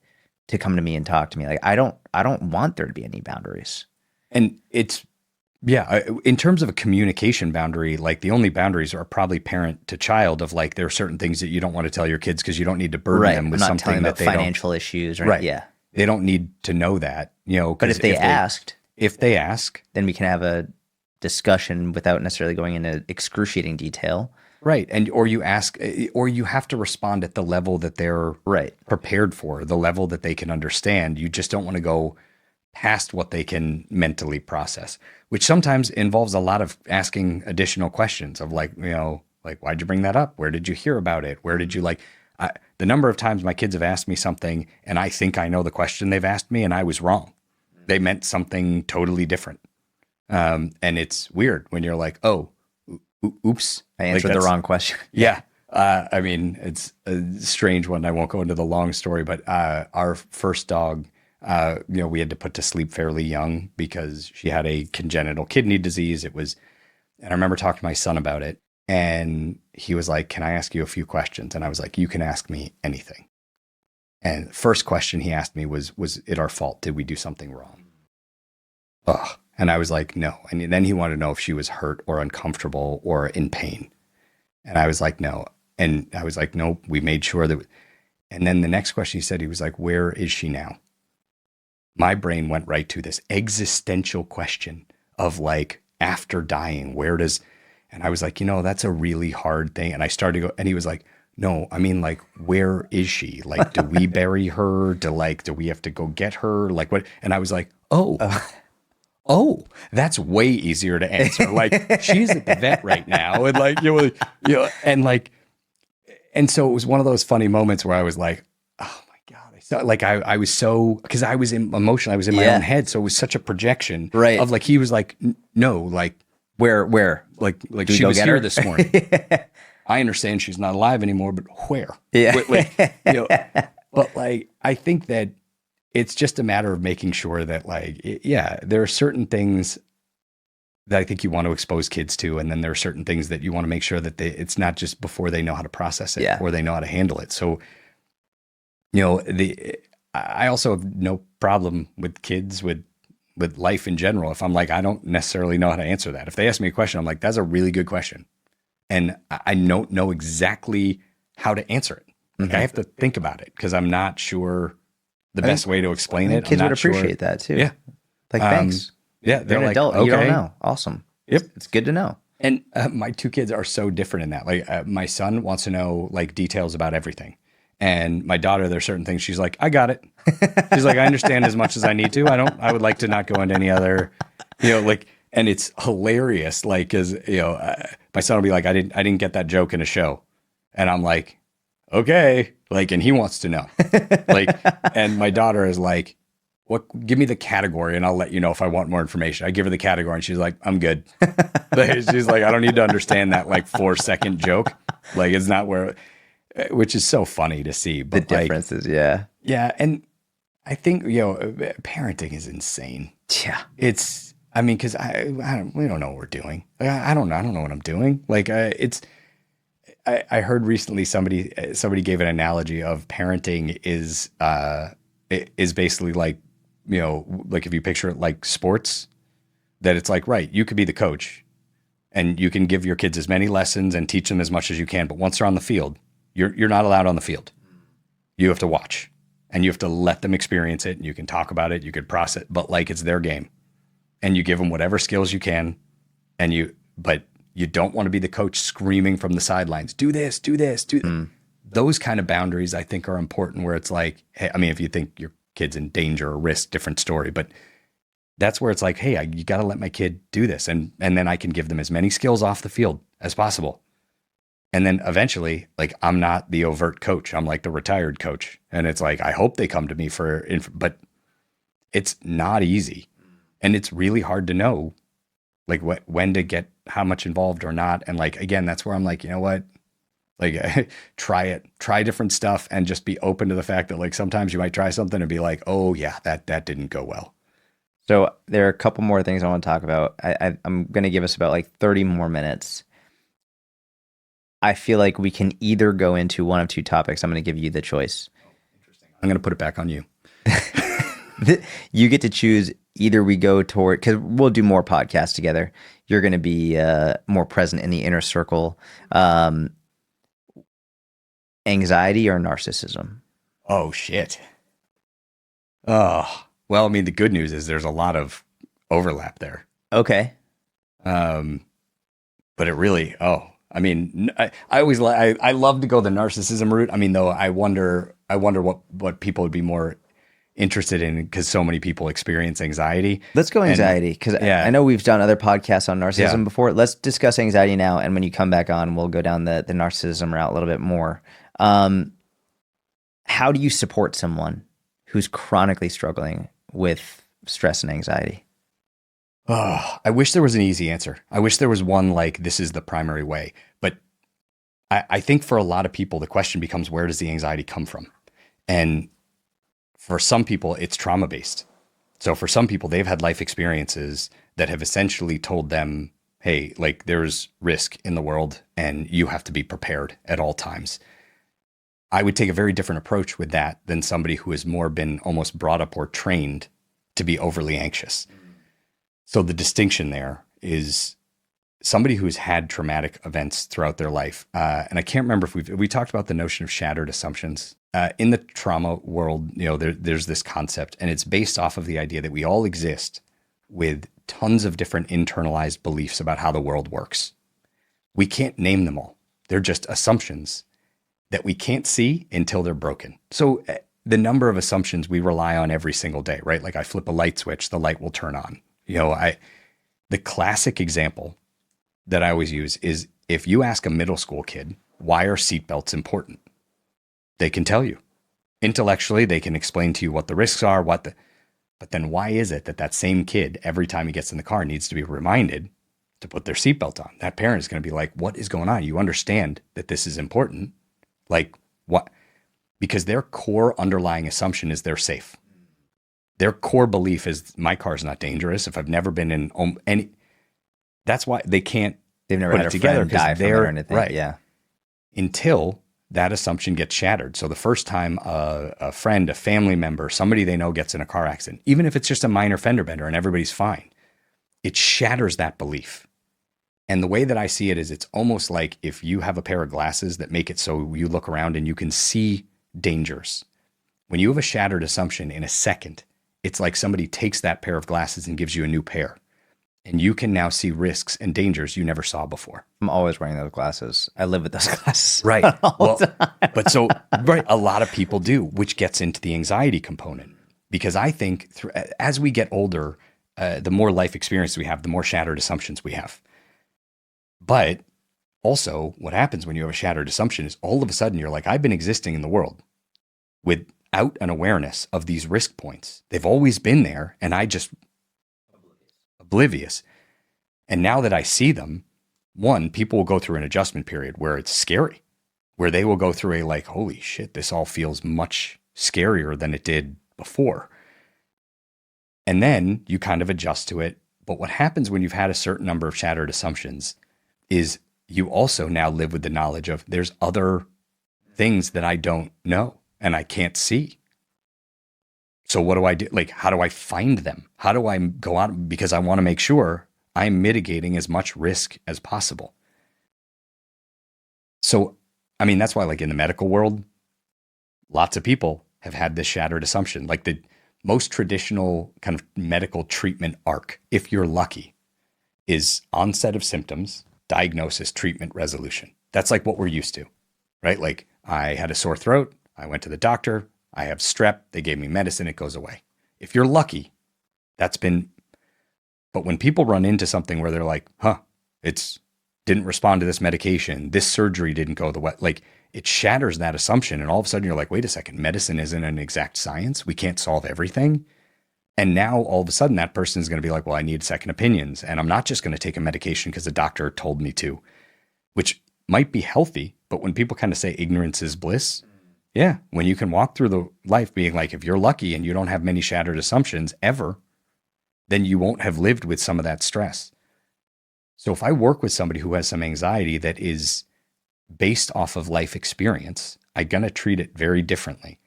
[SPEAKER 1] to come to me and talk to me. Like, I don't want there to be any boundaries.
[SPEAKER 2] And it's, yeah, in terms of a communication boundary, like the only boundaries are probably parent to child, of like, there are certain things that you don't want to tell your kids because you don't need to burden them with
[SPEAKER 1] I'm not
[SPEAKER 2] something
[SPEAKER 1] telling them
[SPEAKER 2] that
[SPEAKER 1] about
[SPEAKER 2] they
[SPEAKER 1] financial issues or
[SPEAKER 2] right.
[SPEAKER 1] Yeah.
[SPEAKER 2] They don't need to know that, you know.
[SPEAKER 1] But if they ask,
[SPEAKER 2] then
[SPEAKER 1] we can have a discussion without necessarily going into excruciating detail.
[SPEAKER 2] Right. And, or you ask, or you have to respond at the level that they're prepared for, the level that they can understand. You just don't want to go past what they can mentally process, which sometimes involves a lot of asking additional questions of like, you know, like, why'd you bring that up? Where did you hear about it? Where did you like, the number of times my kids have asked me something and I think I know the question they've asked me and I was wrong. They meant something totally different. And it's weird when you're like, oh, oops.
[SPEAKER 1] I answered the wrong question.
[SPEAKER 2] Yeah. I mean, it's a strange one. I won't go into the long story, but our first dog, you know, we had to put to sleep fairly young because she had a congenital kidney disease. And I remember talking to my son about it, and he was like, can I ask you a few questions? And I was like, you can ask me anything. And the first question he asked me was it our fault? Did we do something wrong? Ugh. And I was like, no. And then he wanted to know if she was hurt or uncomfortable or in pain. And I was like, no. And I was like, no, we made sure that. And then the next question he said, he was like, where is she now? My brain went right to this existential question of like, after dying, and I was like, you know, that's a really hard thing. And I started to go, and he was like, no, I mean, like, where is she? Like, do we bury her? Do we have to go get her? Like what? And I was like, oh, that's way easier to answer. Like, she's at the vet right now. And like, you know, and like, and so it was one of those funny moments where I was like, oh my God. I was so, because I was in emotion. I was in my own head. So it was such a projection of like, he was like, no, like,
[SPEAKER 1] where,
[SPEAKER 2] like she was here this morning. I understand she's not alive anymore, but where?
[SPEAKER 1] Yeah.
[SPEAKER 2] Like, you know, but like, I think that it's just a matter of making sure that like, yeah, there are certain things that I think you want to expose kids to. And then there are certain things that you want to make sure that it's not just before they know how to process it, or they know how to handle it. So, you know, I also have no problem with kids, with life in general. If I'm like, I don't necessarily know how to answer that. If they ask me a question, I'm like, that's a really good question. And I don't know exactly how to answer it. Like I have to think about it because I'm not sure the best way to explain it.
[SPEAKER 1] Kids would appreciate that too.
[SPEAKER 2] Yeah.
[SPEAKER 1] Like, thanks.
[SPEAKER 2] Yeah.
[SPEAKER 1] You're
[SPEAKER 2] They're
[SPEAKER 1] an
[SPEAKER 2] like,
[SPEAKER 1] adult.
[SPEAKER 2] okay.
[SPEAKER 1] You don't know. Awesome.
[SPEAKER 2] Yep.
[SPEAKER 1] It's good to know.
[SPEAKER 2] And my two kids are so different in that. Like my son wants to know like details about everything. And my daughter, there's certain things she's like, I got it. She's like, I understand as much as I need to. I would like to not go into any other, you know, like, and it's hilarious. Like, cause you know, my son will be like, I didn't get that joke in a show. And I'm like, okay. Like, and he wants to know, like, and my daughter is like, give me the category and I'll let you know if I want more information. I give her the category and she's like, I'm good. She's like, I don't need to understand that like 4-second joke. Like, it's not where, which is so funny to see. But
[SPEAKER 1] the differences,
[SPEAKER 2] yeah. And I think, you know, parenting is insane.
[SPEAKER 1] Yeah.
[SPEAKER 2] It's I mean, because we don't know what we're doing. I don't know. I don't know what I'm doing. Like, I heard recently somebody gave an analogy of parenting is basically like, like if you picture it like sports, that it's like, right, you could be the coach and you can give your kids as many lessons and teach them as much as you can. But once they're on the field, you're not allowed on the field. You have to watch and you have to let them experience it. And you can talk about it, you could process it, but like it's their game and you give them whatever skills you can. But you don't want to be the coach screaming from the sidelines, do this, do this, do that. Those kind of boundaries I think are important where it's like, hey, I mean, if you think your kid's in danger or risk, different story, but that's where it's like, hey, you got to let my kid do this. And then I can give them as many skills off the field as possible. And then eventually, like, I'm not the overt coach. I'm like the retired coach. And it's like, I hope they come to me but it's not easy. And it's really hard to know, like, when to get how much involved or not. And like, again, that's where I'm like, you know what? Like, try different stuff and just be open to the fact that like sometimes you might try something and be like, oh yeah, that didn't go well.
[SPEAKER 1] So there are a couple more things I want to talk about. I'm going to give us about like 30 more minutes. I feel like we can either go into one of two topics. I'm going to give you the choice.
[SPEAKER 2] I'm going to put it back on you.
[SPEAKER 1] You get to choose. Either we go toward, because we'll do more podcasts together. You're going to be more present in the inner circle. Anxiety or narcissism?
[SPEAKER 2] Oh, shit. Oh, well, I mean, the good news is there's a lot of overlap there.
[SPEAKER 1] Okay.
[SPEAKER 2] But it really, I mean, I love to go the narcissism route. I mean, though, I wonder what people would be more interested in because so many people experience anxiety.
[SPEAKER 1] Let's go anxiety because I know we've done other podcasts on narcissism before. Let's discuss anxiety now, and when you come back on, we'll go down the narcissism route a little bit more. How do you support someone who's chronically struggling with stress and anxiety?
[SPEAKER 2] Oh, I wish there was an easy answer. I wish there was one like this is the primary way. But I think for a lot of people, the question becomes, where does the anxiety come from? And for some people, it's trauma-based. So for some people, they've had life experiences that have essentially told them, hey, like there's risk in the world and you have to be prepared at all times. I would take a very different approach with that than somebody who has more been almost brought up or trained to be overly anxious. So the distinction there is somebody who's had traumatic events throughout their life. And I can't remember if we talked about the notion of shattered assumptions. In the trauma world, there's this concept, and it's based off of the idea that we all exist with tons of different internalized beliefs about how the world works. We can't name them all. They're just assumptions that we can't see until they're broken. So the number of assumptions we rely on every single day, right? Like I flip a light switch, the light will turn on. The classic example that I always use is if you ask a middle school kid, why are seatbelts important? They can tell you. Intellectually, they can explain to you what the risks are, but then why is it that same kid, every time he gets in the car, needs to be reminded to put their seatbelt on? That parent is going to be like, what is going on? You understand that this is important. Like what? Because their core underlying assumption is they're safe. Their core belief is my car's not dangerous. If I've never been in any, that's why they can't.
[SPEAKER 1] They've never had a friend die from it or anything.
[SPEAKER 2] Right.
[SPEAKER 1] Yeah.
[SPEAKER 2] Until that assumption gets shattered. So the first time a friend, a family member, somebody they know gets in a car accident, even if it's just a minor fender bender and everybody's fine, it shatters that belief. And the way that I see it is it's almost like if you have a pair of glasses that make it so you look around and you can see dangers. When you have a shattered assumption in a second, it's like somebody takes that pair of glasses and gives you a new pair. And you can now see risks and dangers you never saw before.
[SPEAKER 1] I'm always wearing those glasses. I live with those glasses.
[SPEAKER 2] Right. Well, but a lot of people do, which gets into the anxiety component. Because I think as we get older, the more life experience we have, the more shattered assumptions we have. But also what happens when you have a shattered assumption is all of a sudden you're like, I've been existing in the world without an awareness of these risk points. They've always been there and I just oblivious. And now that I see them, one, people will go through an adjustment period where it's scary, where they will go through a like, holy shit, this all feels much scarier than it did before. And then you kind of adjust to it. But what happens when you've had a certain number of shattered assumptions is you also now live with the knowledge of there's other things that I don't know and I can't see. So what do I do? Like, how do I find them? How do I go out? Because I want to make sure I'm mitigating as much risk as possible. So, I mean, that's why, like in the medical world, lots of people have had this shattered assumption. Like the most traditional kind of medical treatment arc, if you're lucky, is onset of symptoms, diagnosis, treatment, resolution. That's like what we're used to, right? Like I had a sore throat. I went to the doctor. I have strep. They gave me medicine. It goes away. If you're lucky, that's been, but when people run into something where they're like, it's didn't respond to this medication, this surgery didn't go the way, like it shatters that assumption. And all of a sudden you're like, wait a second, medicine isn't an exact science. We can't solve everything. And now all of a sudden that person is going to be like, well, I need second opinions. And I'm not just going to take a medication because the doctor told me to, which might be healthy. But when people kind of say ignorance is bliss, yeah, when you can walk through the life being like, if you're lucky and you don't have many shattered assumptions ever, then you won't have lived with some of that stress. So if I work with somebody who has some anxiety that is based off of life experience, I'm going to treat it very differently.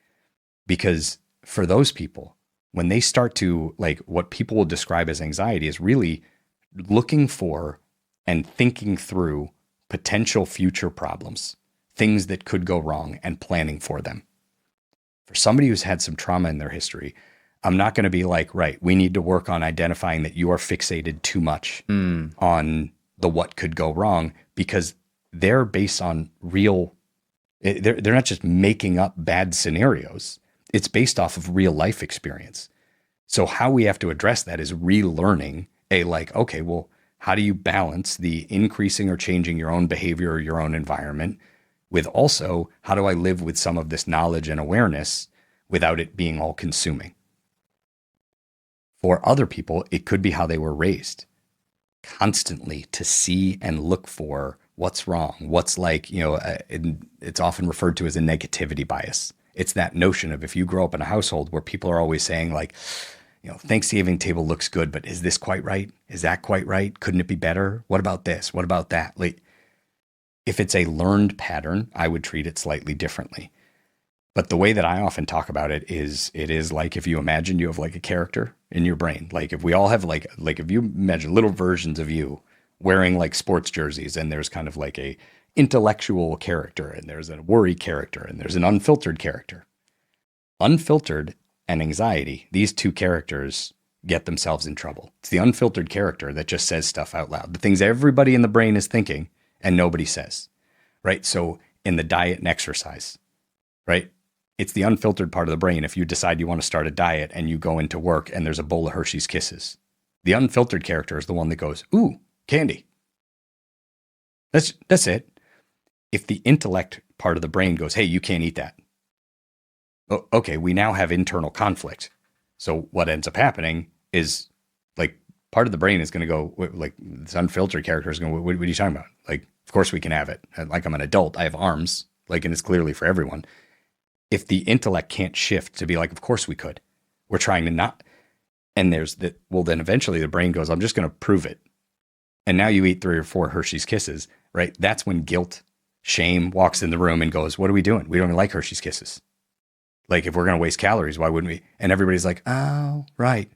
[SPEAKER 2] Because for those people, when they start to, like, what people will describe as anxiety is really looking for and thinking through potential future problems, things that could go wrong, and planning for them. For somebody who's had some trauma in their history, I'm not going to be like, right, we need to work on identifying that you are fixated too much on the what could go wrong, because they're based on real, they're not just making up bad scenarios. It's based off of real life experience. So how we have to address that is relearning okay, well, how do you balance the increasing or changing your own behavior or your own environment with also how do I live with some of this knowledge and awareness without it being all consuming? For other people, it could be how they were raised, constantly to see and look for what's wrong, what's it's often referred to as a negativity bias. It's that notion of if you grow up in a household where people are always saying like, Thanksgiving table looks good, but is this quite right? Is that quite right? Couldn't it be better? What about this? What about that? Like, if it's a learned pattern, I would treat it slightly differently. But the way that I often talk about it is like if you imagine you have like a character in your brain. Like if we all have like if you imagine little versions of you wearing like sports jerseys, and there's kind of like a intellectual character, and there's a worry character, and there's an unfiltered character. Unfiltered and anxiety, these two characters get themselves in trouble. It's the unfiltered character that just says stuff out loud, the things everybody in the brain is thinking and nobody says, right? So in the diet and exercise, right? It's the unfiltered part of the brain. If you decide you want to start a diet and you go into work and there's a bowl of Hershey's Kisses, the unfiltered character is the one that goes, ooh, candy. That's it. If the intellect part of the brain goes, hey, you can't eat that. Oh, okay, we now have internal conflict. So what ends up happening is like part of the brain is going to go, like this unfiltered character is going to, what are you talking about? Like, of course we can have it. Like I'm an adult, I have arms, like, and it's clearly for everyone. If the intellect can't shift to be like, of course we could, we're trying to not, and there's that, well, then eventually the brain goes, I'm just going to prove it. And now you eat 3 or 4 Hershey's Kisses, right? That's when guilt, shame walks in the room and goes, what are we doing? We don't even like Hershey's Kisses. Like if we're going to waste calories, why wouldn't we? And everybody's like, oh, right.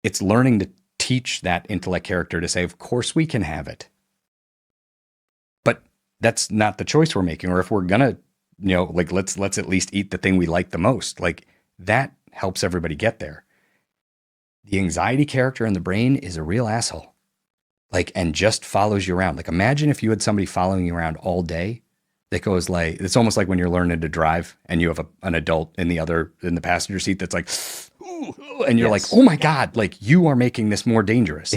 [SPEAKER 2] It's learning to teach that intellect character to say, of course we can have it. But that's not the choice we're making. Or if we're going to, like let's at least eat the thing we like the most. Like that helps everybody get there. The anxiety character in the brain is a real asshole. Like, and just follows you around. Like imagine if you had somebody following you around all day that goes like, it's almost like when you're learning to drive and you have an adult in the passenger seat that's like, ooh, and you're like, oh my God, like you are making this more dangerous.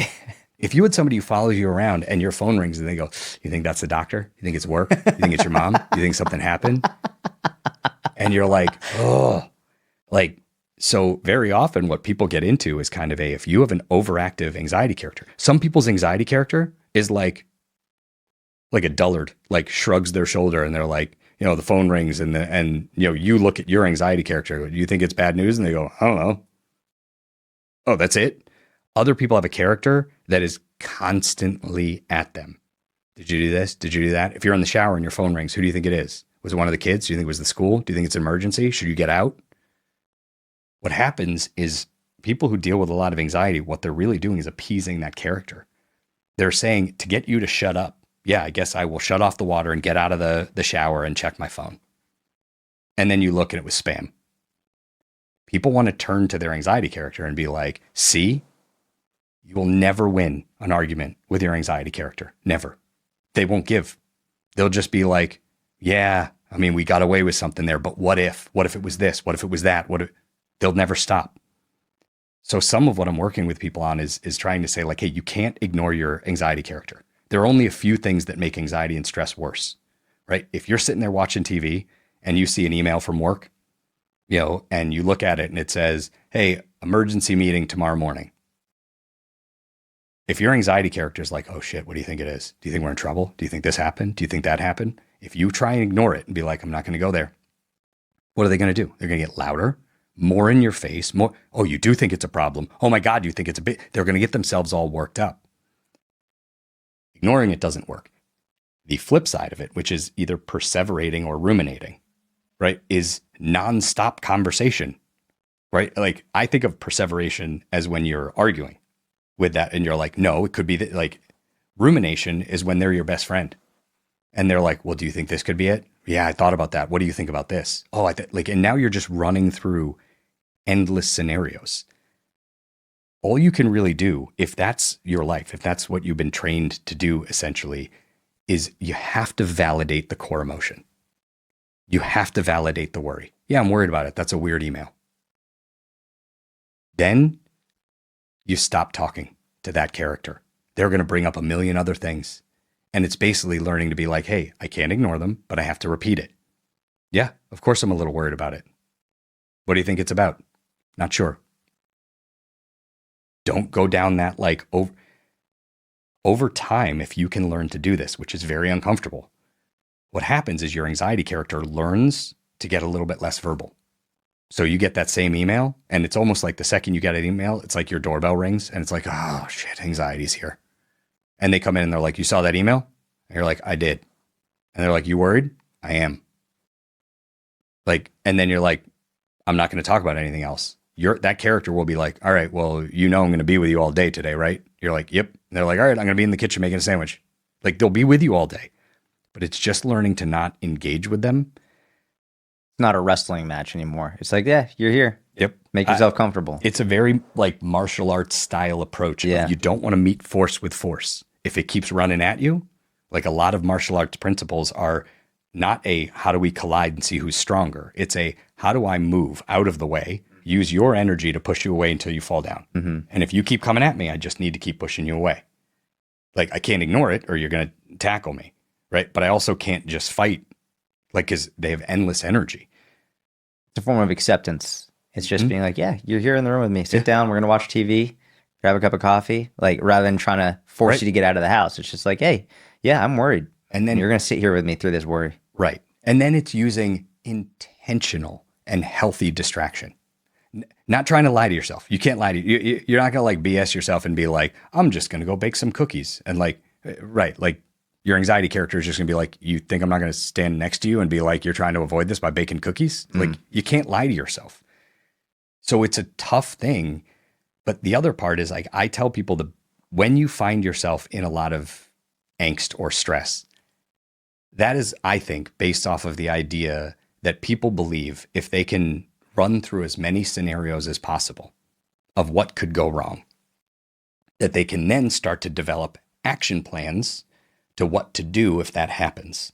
[SPEAKER 2] If you had somebody who follows you around and your phone rings and they go, you think that's the doctor? You think it's work? You think it's your mom? You think something happened? And you're like, oh, like, so very often what people get into is kind of if you have an overactive anxiety character, some people's anxiety character is like a dullard, like shrugs their shoulder and they're like, the phone rings and you look at your anxiety character. Do you think it's bad news? And they go, I don't know. Oh, that's it. Other people have a character that is constantly at them. Did you do this? Did you do that? If you're in the shower and your phone rings, who do you think it is? Was it one of the kids? Do you think it was the school? Do you think it's an emergency? Should you get out? What happens is people who deal with a lot of anxiety, what they're really doing is appeasing that character. They're saying, to get you to shut up, yeah, I guess I will shut off the water and get out of the shower and check my phone. And then you look and it was spam. People want to turn to their anxiety character and be like, see, you will never win an argument with your anxiety character. Never. They won't give. They'll just be like, yeah, I mean, we got away with something there, but what if? What if it was this? What if it was that? They'll never stop. So some of what I'm working with people on is trying to say like, hey, you can't ignore your anxiety character. There are only a few things that make anxiety and stress worse, right? If you're sitting there watching TV and you see an email from work, and you look at it and it says, hey, emergency meeting tomorrow morning. If your anxiety character is like, oh shit, what do you think it is? Do you think we're in trouble? Do you think this happened? Do you think that happened? If you try and ignore it and be like, I'm not going to go there, what are they going to do? They're going to get louder, more in your face, more. Oh, you do think it's a problem. Oh my God, you think it's a bit. They're going to get themselves all worked up. Ignoring it doesn't work. The flip side of it, which is either perseverating or ruminating, right, is nonstop conversation, right? Like I think of perseveration as when you're arguing with that and you're like, no, it could be that. Like rumination is when they're your best friend and they're like, well, do you think this could be it? Yeah, I thought about that. What do you think about this? Oh, and now you're just running through endless scenarios. All you can really do, if that's your life, if that's what you've been trained to do essentially, is you have to validate the core emotion. You have to validate the worry. Yeah, I'm worried about it. That's a weird email. Then you stop talking to that character. They're going to bring up a million other things. And it's basically learning to be like, hey, I can't ignore them, but I have to repeat it. Yeah, of course I'm a little worried about it. What do you think it's about? Not sure. Don't go down that like over time, if you can learn to do this, which is very uncomfortable, what happens is your anxiety character learns to get a little bit less verbal. So you get that same email and it's almost like the second you get an email, it's like your doorbell rings and it's like, oh shit, anxiety's here. And they come in and they're like, you saw that email? And you're like, I did. And they're like, you worried? I am. Like, and then you're like, I'm not going to talk about anything else. That character will be like, all right, well, I'm going to be with you all day today, right? You're like, yep. And they're like, all right, I'm going to be in the kitchen making a sandwich. Like they'll be with you all day, but it's just learning to not engage with them.
[SPEAKER 1] It's not a wrestling match anymore. It's like, yeah, you're here.
[SPEAKER 2] Yep.
[SPEAKER 1] Make yourself comfortable.
[SPEAKER 2] It's a very like martial arts style approach.
[SPEAKER 1] Yeah.
[SPEAKER 2] You don't want to meet force with force. If it keeps running at you, like a lot of martial arts principles are not a how do we collide and see who's stronger. It's a how do I move out of the way, use your energy to push you away until you fall down. Mm-hmm. And if you keep coming at me, I just need to keep pushing you away. Like I can't ignore it or you're going to tackle me, right? But I also can't just fight like because they have endless energy.
[SPEAKER 1] It's a form of acceptance. It's just being like, yeah, you're here in the room with me. Sit down. We're going to watch TV, grab a cup of coffee. Like rather than trying to force you to get out of the house. It's just like, hey, yeah, I'm worried. And then you're going to sit here with me through this worry.
[SPEAKER 2] Right. And then it's using intentional and healthy distraction. Not trying to lie to yourself. You can't lie to you. You're not going to like BS yourself and be like, I'm just going to go bake some cookies. And like, right. Like your anxiety character is just going to be like, you think I'm not going to stand next to you and be like, you're trying to avoid this by baking cookies? Like you can't lie to yourself. So it's a tough thing. But the other part is like, I tell people that when you find yourself in a lot of angst or stress, that is, I think, based off of the idea that people believe if they can run through as many scenarios as possible of what could go wrong, that they can then start to develop action plans to what to do if that happens.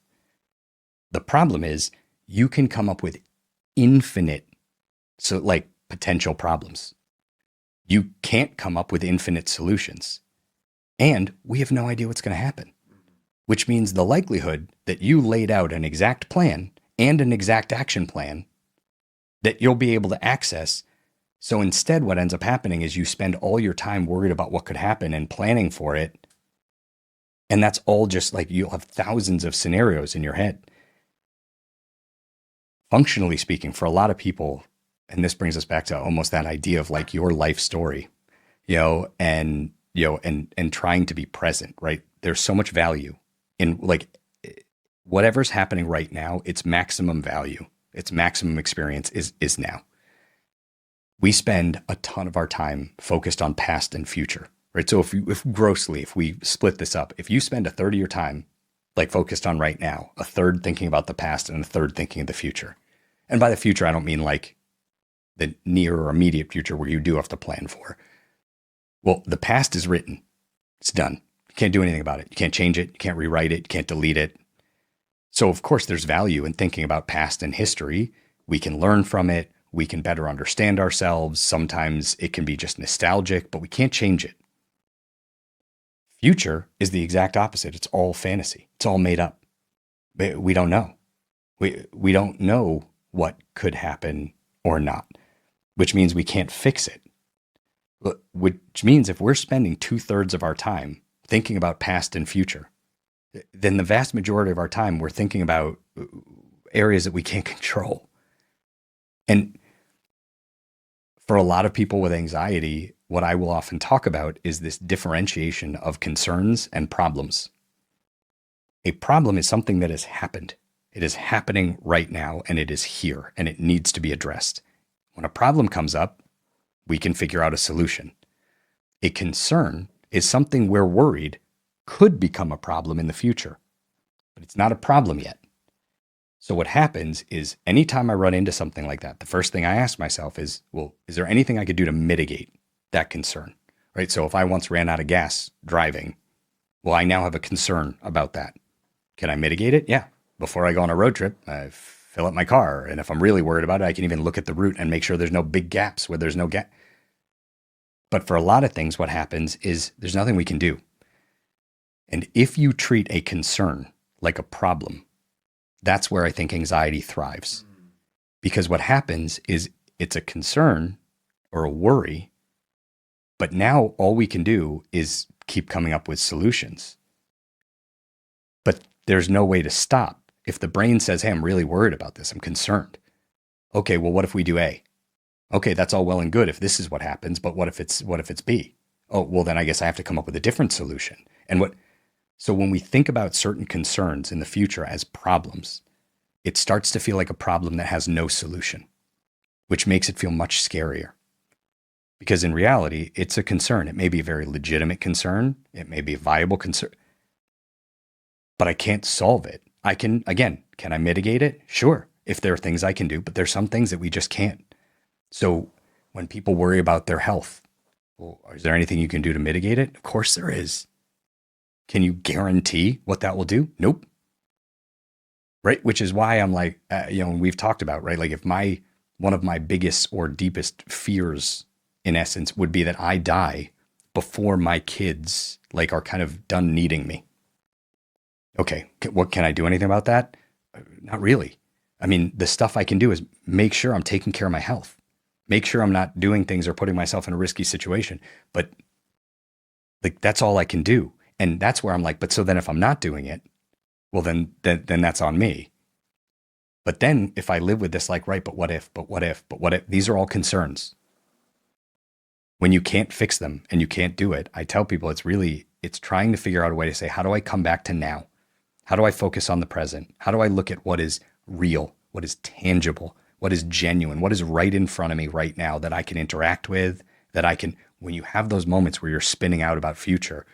[SPEAKER 2] The problem is you can come up with infinite, so like potential problems. You can't come up with infinite solutions. And we have no idea what's going to happen, which means the likelihood that you laid out an exact plan and an exact action plan that you'll be able to access. So instead, what ends up happening is you spend all your time worried about what could happen and planning for it. And that's all just like you'll have thousands of scenarios in your head. Functionally speaking, for a lot of people, and this brings us back to almost that idea of like your life story. and trying to be present, right? There's so much value in like whatever's happening right now, its maximum value, its maximum experience is now. We spend a ton of our time focused on past and future, right? So if we split this up, if you spend a third of your time like focused on right now, a third thinking about the past and a third thinking of the future. And by the future, I don't mean like the near or immediate future where you do have to plan for. Well, the past is written. It's done. You can't do anything about it. You can't change it. You can't rewrite it. You can't delete it. So of course there's value in thinking about past and history. We can learn from it. We can better understand ourselves. Sometimes it can be just nostalgic, but we can't change it. Future is the exact opposite. It's all fantasy. It's all made up. We don't know. We don't know what could happen or not, which means we can't fix it. Which means if we're spending 2/3 of our time thinking about past and future, then the vast majority of our time we're thinking about areas that we can't control. And for a lot of people with anxiety, what I will often talk about is this differentiation of concerns and problems. A problem is something that has happened. It is happening right now, and it is here, and it needs to be addressed. When a problem comes up, we can figure out a solution. A concern is something we're worried could become a problem in the future, but it's not a problem yet. So what happens is anytime I run into something like that, the first thing I ask myself is, well, is there anything I could do to mitigate that concern, right? So if I once ran out of gas driving, well, I now have a concern about that. Can I mitigate it? Yeah. Before I go on a road trip, I fill up my car. And if I'm really worried about it, I can even look at the route and make sure there's no big gaps where there's no gap. But for a lot of things, what happens is there's nothing we can do. And if you treat a concern like a problem, that's where I think anxiety thrives. Because what happens is it's a concern or a worry, but now all we can do is keep coming up with solutions. But there's no way to stop. If the brain says, hey, I'm really worried about this, I'm concerned. Okay, well, what if we do A? Okay, that's all well and good if this is what happens, but what if it's B? Oh, well, then I guess I have to come up with a different solution. So when we think about certain concerns in the future as problems, it starts to feel like a problem that has no solution, which makes it feel much scarier. Because in reality, it's a concern. It may be a very legitimate concern. It may be a viable concern, but I can't solve it. Can I mitigate it? Sure. If there are things I can do, but there's some things that we just can't. So when people worry about their health, well, is there anything you can do to mitigate it? Of course there is. Can you guarantee what that will do? Nope. Right. Which is why I'm like, we've talked about, right? Like if one of my biggest or deepest fears in essence would be that I die before my kids like are kind of done needing me. Okay. What can I do anything about that? Not really. I mean, the stuff I can do is make sure I'm taking care of my health, make sure I'm not doing things or putting myself in a risky situation. But like, that's all I can do. And that's where I'm like, but so then if I'm not doing it, well, then that's on me. But then if I live with this, like, right, but what if, these are all concerns. When you can't fix them and you can't do it, I tell people it's trying to figure out a way to say, how do I come back to now? How do I focus on the present? How do I look at what is real, what is tangible, what is genuine, what is right in front of me right now that I can interact with, when you have those moments where you're spinning out about future,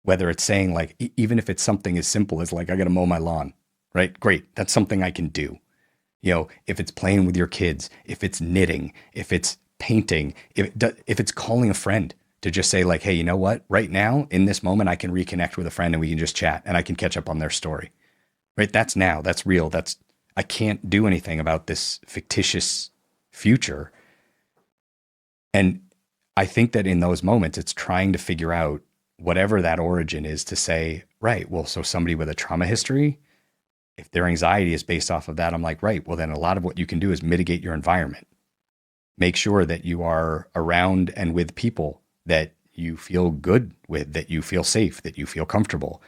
[SPEAKER 2] whether it's saying like, even if it's something as simple as like, I got to mow my lawn, right? Great. That's something I can do. If it's playing with your kids, if it's knitting, if it's painting, if it's calling a friend to just say like, hey, you know what? Right now in this moment, I can reconnect with a friend and we can just chat and I can catch up on their story, right? That's now, that's real. I can't do anything about this fictitious future. And I think that in those moments, it's trying to figure out whatever that origin is to say, right, well, so somebody with a trauma history, if their anxiety is based off of that, I'm like, right, well, then a lot of what you can do is mitigate your environment. Make sure that you are around and with people that you feel good with, that you feel safe, that you feel comfortable.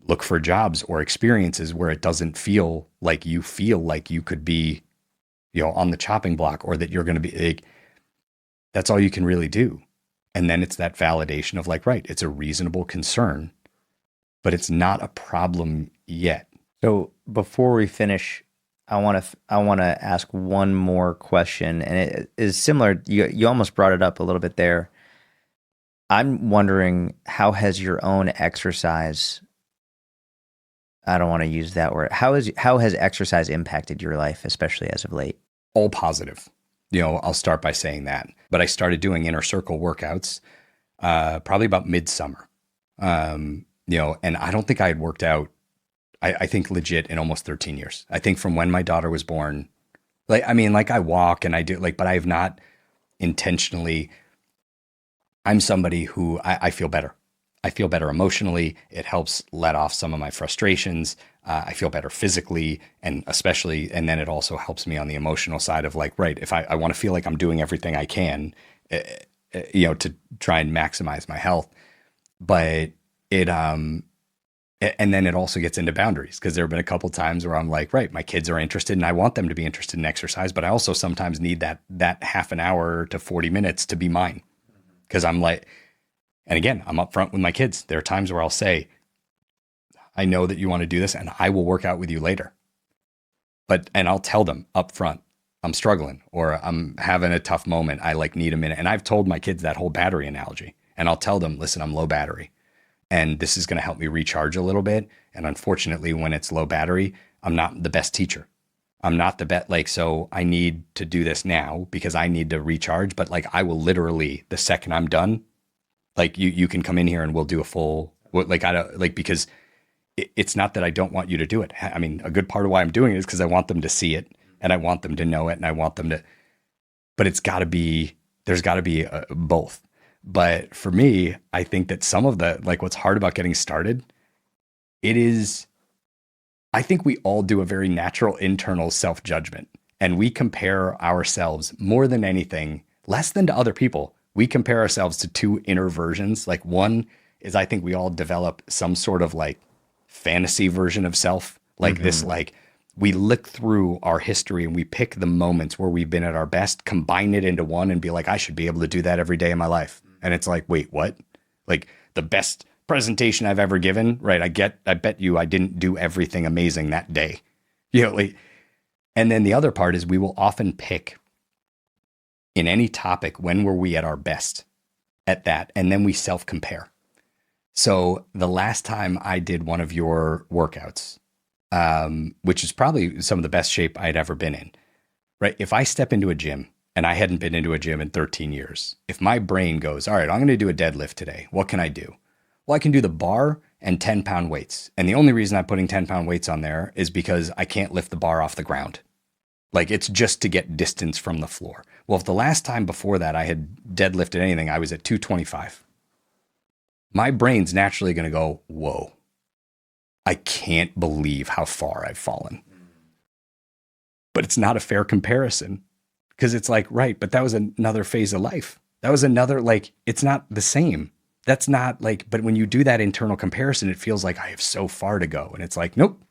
[SPEAKER 2] Look for jobs or experiences where it doesn't feel like you could be, on the chopping block or that you're going to be like, that's all you can really do. And then it's that validation of like, right, it's a reasonable concern, but it's not a problem yet.
[SPEAKER 1] So before we finish, I want to ask one more question, and it is similar. You almost brought it up a little bit there. I'm wondering, how has your own exercise, I don't want to use that word. How has exercise impacted your life, especially as of late?
[SPEAKER 2] All positive. I'll start by saying that. But I started doing inner circle workouts probably about midsummer. And I don't think I had worked out, I think legit in almost 13 years. I think from when my daughter was born, like I walk and I do but I have not intentionally, I'm somebody who I feel better. I feel better emotionally. It helps let off some of my frustrations. I feel better physically and especially, and then it also helps me on the emotional side of like, right, if I want to feel like I'm doing everything I can, to try and maximize my health. But it, and then it also gets into boundaries because there have been a couple times where I'm like, right, my kids are interested and I want them to be interested in exercise, but I also sometimes need that half an hour to 40 minutes to be mine. Because I'm like, and again, I'm upfront with my kids. There are times where I'll say, I know that you want to do this and I will work out with you later. And I'll tell them up front, I'm struggling or I'm having a tough moment. I need a minute. And I've told my kids that whole battery analogy and I'll tell them, listen, I'm low battery and this is going to help me recharge a little bit. And unfortunately, when it's low battery, I'm not the best teacher. I'm not the best. So I need to do this now because I need to recharge. But I will literally, the second I'm done, you can come in here and we'll do a full, I don't because it's not that I don't want you to do it. I mean, a good part of why I'm doing it is because I want them to see it and I want them to know it and I want them to, but there's got to be both. But for me, I think that some of the, what's hard about getting started, I think we all do a very natural internal self-judgment and we compare ourselves more than anything, less than to other people. We compare ourselves to two inner versions. One is I think we all develop some sort of fantasy version of self, this, we look through our history and we pick the moments where we've been at our best, combine it into one and be like, I should be able to do that every day of my life. And it's like, wait, what? The best presentation I've ever given, right? I bet you I didn't do everything amazing that day. And then the other part is we will often pick in any topic, when were we at our best at that? And then we self-compare. So the last time I did one of your workouts, which is probably some of the best shape I'd ever been in, right? If I step into a gym and I hadn't been into a gym in 13 years, if my brain goes, all right, I'm going to do a deadlift today. What can I do? Well, I can do the bar and 10-pound weights. And the only reason I'm putting 10-pound weights on there is because I can't lift the bar off the ground. It's just to get distance from the floor. Well, if the last time before that I had deadlifted anything, I was at 225. My brain's naturally going to go, whoa, I can't believe how far I've fallen. But it's not a fair comparison because it's right, but that was another phase of life. That was another, it's not the same. That's not but when you do that internal comparison, it feels like I have so far to go. And it's nope,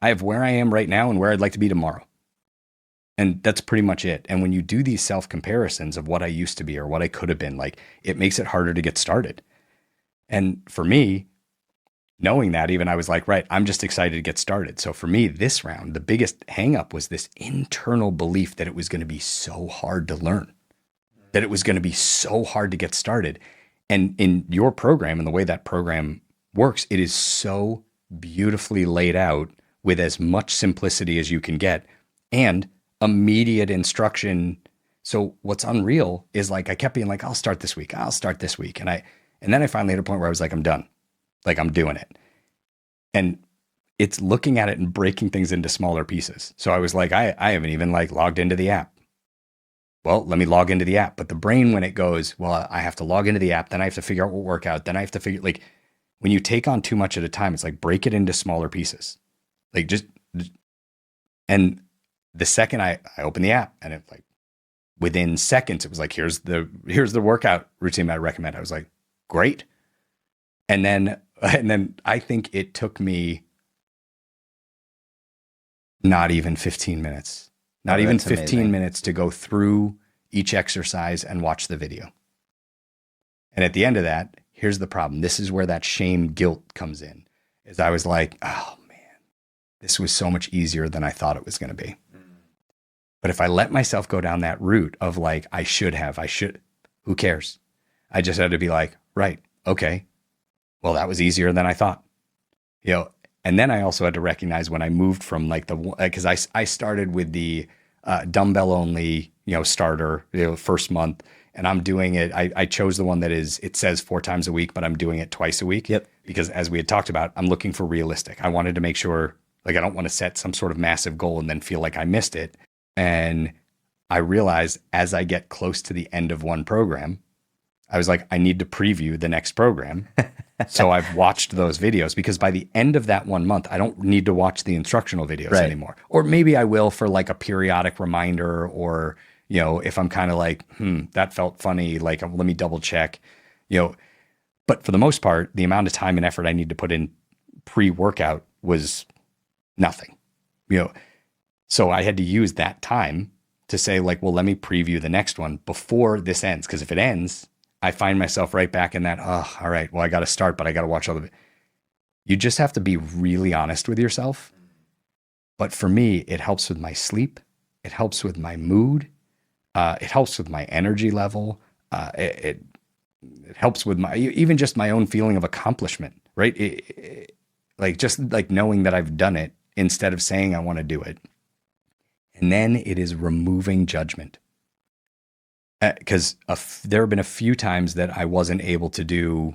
[SPEAKER 2] I have where I am right now and where I'd like to be tomorrow. And that's pretty much it. And when you do these self-comparisons of what I used to be or what I could have been, it makes it harder to get started. And for me, knowing that, even I was right, I'm just excited to get started. So for me, this round, the biggest hang up was this internal belief that it was going to be so hard to learn, that it was going to be so hard to get started. And in your program and the way that program works, it is so beautifully laid out with as much simplicity as you can get and immediate instruction. So what's unreal is I kept being I'll start this week. And then I finally hit a point where I was I'm done. I'm doing it. And it's looking at it and breaking things into smaller pieces. So I was I haven't even logged into the app. Well, let me log into the app. But the brain, when it goes, well, I have to log into the app, then I have to figure out what workout, then I have to figure, when you take on too much at a time, it's break it into smaller pieces. And the second I opened the app and it within seconds, it was here's the workout routine I recommend. I was great. And then I think it took me not even 15 minutes, not even 15 minutes to go through each exercise and watch the video. And at the end of that, here's the problem. This is where that shame guilt comes in. Is I was like, oh man, this was so much easier than I thought it was going to be. But if I let myself go down that route of like, who cares? I just had to be like, right, okay, well, that was easier than I thought, you know. And then I also had to recognize when I moved from like because I started with the dumbbell only, you know, starter, you know, first month, and I'm doing it. I chose the one that it says 4 times a week, but I'm doing it twice a week.
[SPEAKER 1] Yep.
[SPEAKER 2] Because as we had talked about, I'm looking for realistic. I wanted to make sure, like, I don't want to set some sort of massive goal and then feel like I missed it. And I realized as I get close to the end of one program, I was like, I need to preview the next program. So I've watched those videos because by the end of that 1 month, I don't need to watch the instructional videos anymore. Or maybe I will for like a periodic reminder, or, you know, if I'm kind of like, that felt funny, like, let me double check, you know. But for the most part, the amount of time and effort I need to put in pre-workout was nothing, you know. So I had to use that time to say like, well, let me preview the next one before this ends. Because if it ends, I find myself right back in that, oh, all right, well, I got to start, but I got to watch all of it. You just have to be really honest with yourself. But for me, it helps with my sleep. It helps with my mood. It helps with my energy level. It helps with even just my own feeling of accomplishment, right? Like just like knowing that I've done it instead of saying I want to do it. And then it is removing judgment. Because there have been a few times that I wasn't able to do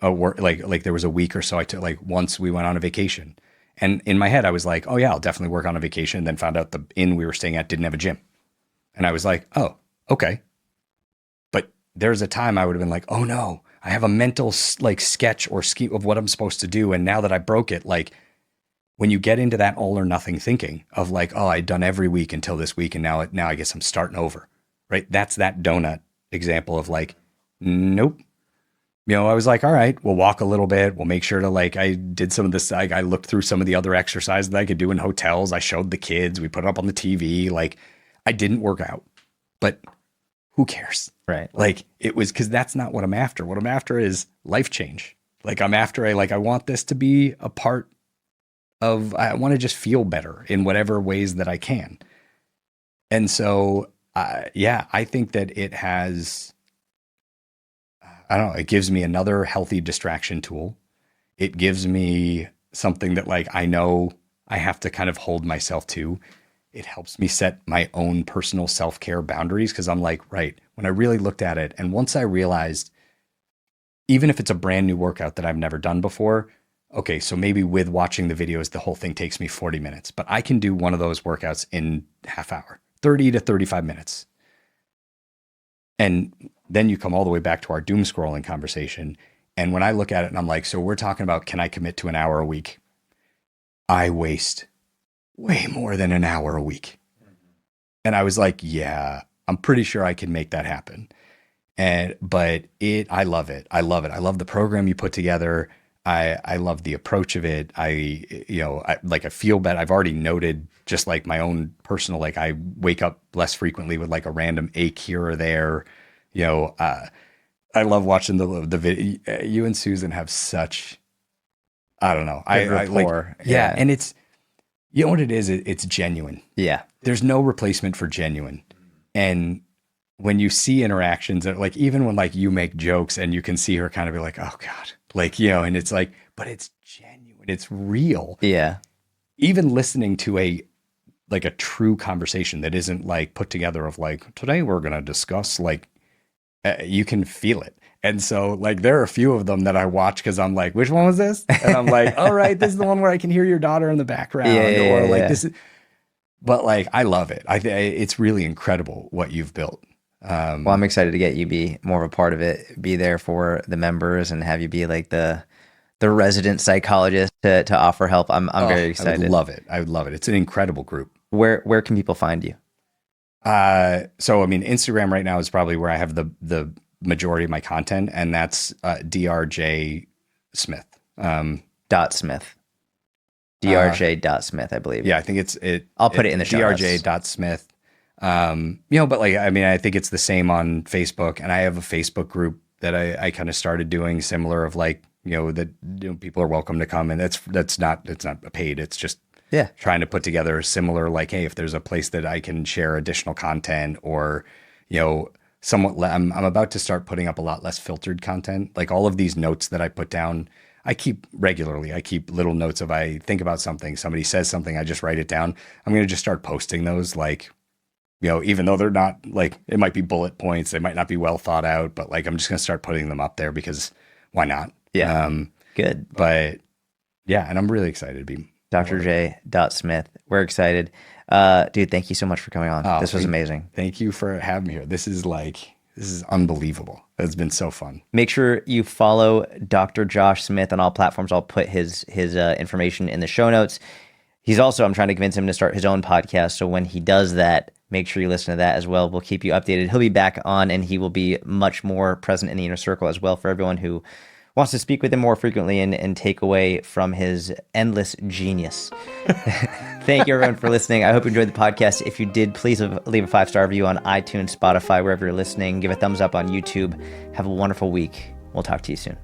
[SPEAKER 2] a work, like there was a week or so I took, like once we went on a vacation. And in my head, I was like, oh yeah, I'll definitely work on a vacation. And then found out the inn we were staying at didn't have a gym. And I was like, oh, okay. But there's a time I would have been like, oh no, I have a mental like sketch or scheme of what I'm supposed to do. And now that I broke it, like, when you get into that all or nothing thinking of like, oh, I'd done every week until this week, and now I guess I'm starting over, right? That's that donut example of like, nope. You know, I was like, all right, we'll walk a little bit. We'll make sure to like, I did some of this. I looked through some of the other exercises that I could do in hotels. I showed the kids. We put it up on the TV. Like, I didn't work out, but who cares?
[SPEAKER 1] Right.
[SPEAKER 2] Like, it was because that's not what I'm after. What I'm after is life change. Like, I want this to be a part of, I want to just feel better in whatever ways that I can. And so, yeah, I think that it has, I don't know, it gives me another healthy distraction tool. It gives me something that like, I know I have to kind of hold myself to. It helps me set my own personal self-care boundaries. Cause I'm like, right, when I really looked at it, and once I realized, even if it's a brand new workout that I've never done before, okay, so maybe with watching the videos, the whole thing takes me 40 minutes, but I can do one of those workouts in half hour, 30 to 35 minutes. And then you come all the way back to our doom scrolling conversation. And when I look at it and I'm like, so we're talking about, can I commit to an hour a week? I waste way more than an hour a week. And I was like, yeah, I'm pretty sure I can make that happen. But I love it. I love it. I love the program you put together. I love the approach of it. I feel better. I've already noted just like my own personal, like I wake up less frequently with like a random ache here or there. You know, I love watching the video. You and Susan have such, I don't know.
[SPEAKER 1] Good rapport.
[SPEAKER 2] Yeah. And it's, you know what it is? It's genuine.
[SPEAKER 1] Yeah.
[SPEAKER 2] There's no replacement for genuine. And when you see interactions that like, even when like you make jokes and you can see her kind of be like, oh God, like, you know, and it's like, but it's genuine. It's real.
[SPEAKER 1] Yeah.
[SPEAKER 2] Even listening to a true conversation that isn't like put together of like, today we're going to discuss, like, you can feel it. And so like, there are a few of them that I watch because I'm like, which one was this? And I'm like, all right, this is the one where I can hear your daughter in the background. This is, but like, I love it. It's really incredible what you've built.
[SPEAKER 1] Well, I'm excited to get you be more of a part of it, be there for the members, and have you be like the resident psychologist to offer help. I'm very excited.
[SPEAKER 2] I would love it. It's an incredible group.
[SPEAKER 1] Where can people find you?
[SPEAKER 2] So I mean, Instagram right now is probably where I have the majority of my content, and that's DRJ Smith.
[SPEAKER 1] Smith. DRJ.Smith, I believe.
[SPEAKER 2] Yeah, I think
[SPEAKER 1] I'll put it in the show notes.
[SPEAKER 2] DRJ.Smith. You know, but like, I mean, I think it's the same on Facebook, and I have a Facebook group that I kind of started doing, similar of like, that people are welcome to come, and that's not paid. It's just
[SPEAKER 1] Yeah.
[SPEAKER 2] trying to put together similar, like, hey, if there's a place that I can share additional content, or I'm about to start putting up a lot less filtered content. Like all of these notes that I put down, I keep regularly. I keep little notes of, I think about something, somebody says something, I just write it down. I'm going to just start posting those, like, even though they're not, like, it might be bullet points, they might not be well thought out, but like, I'm just going to start putting them up there because why not?
[SPEAKER 1] Yeah. Good.
[SPEAKER 2] But yeah, and I'm really excited to be
[SPEAKER 1] Dr. J. Smith. We're excited. Dude, thank you so much for coming on.
[SPEAKER 2] Oh,
[SPEAKER 1] this was amazing.
[SPEAKER 2] Thank you for having me here. This is unbelievable. It's been so fun.
[SPEAKER 1] Make sure you follow Dr. Josh Smith on all platforms. I'll put his information in the show notes. I'm trying to convince him to start his own podcast. So when he does that, make sure you listen to that as well. We'll keep you updated. He'll be back on, and he will be much more present in the inner circle as well for everyone who wants to speak with him more frequently and take away from his endless genius. Thank you, everyone, for listening. I hope you enjoyed the podcast. If you did, please leave a 5-star review on iTunes, Spotify, wherever you're listening. Give a thumbs up on YouTube. Have a wonderful week. We'll talk to you soon.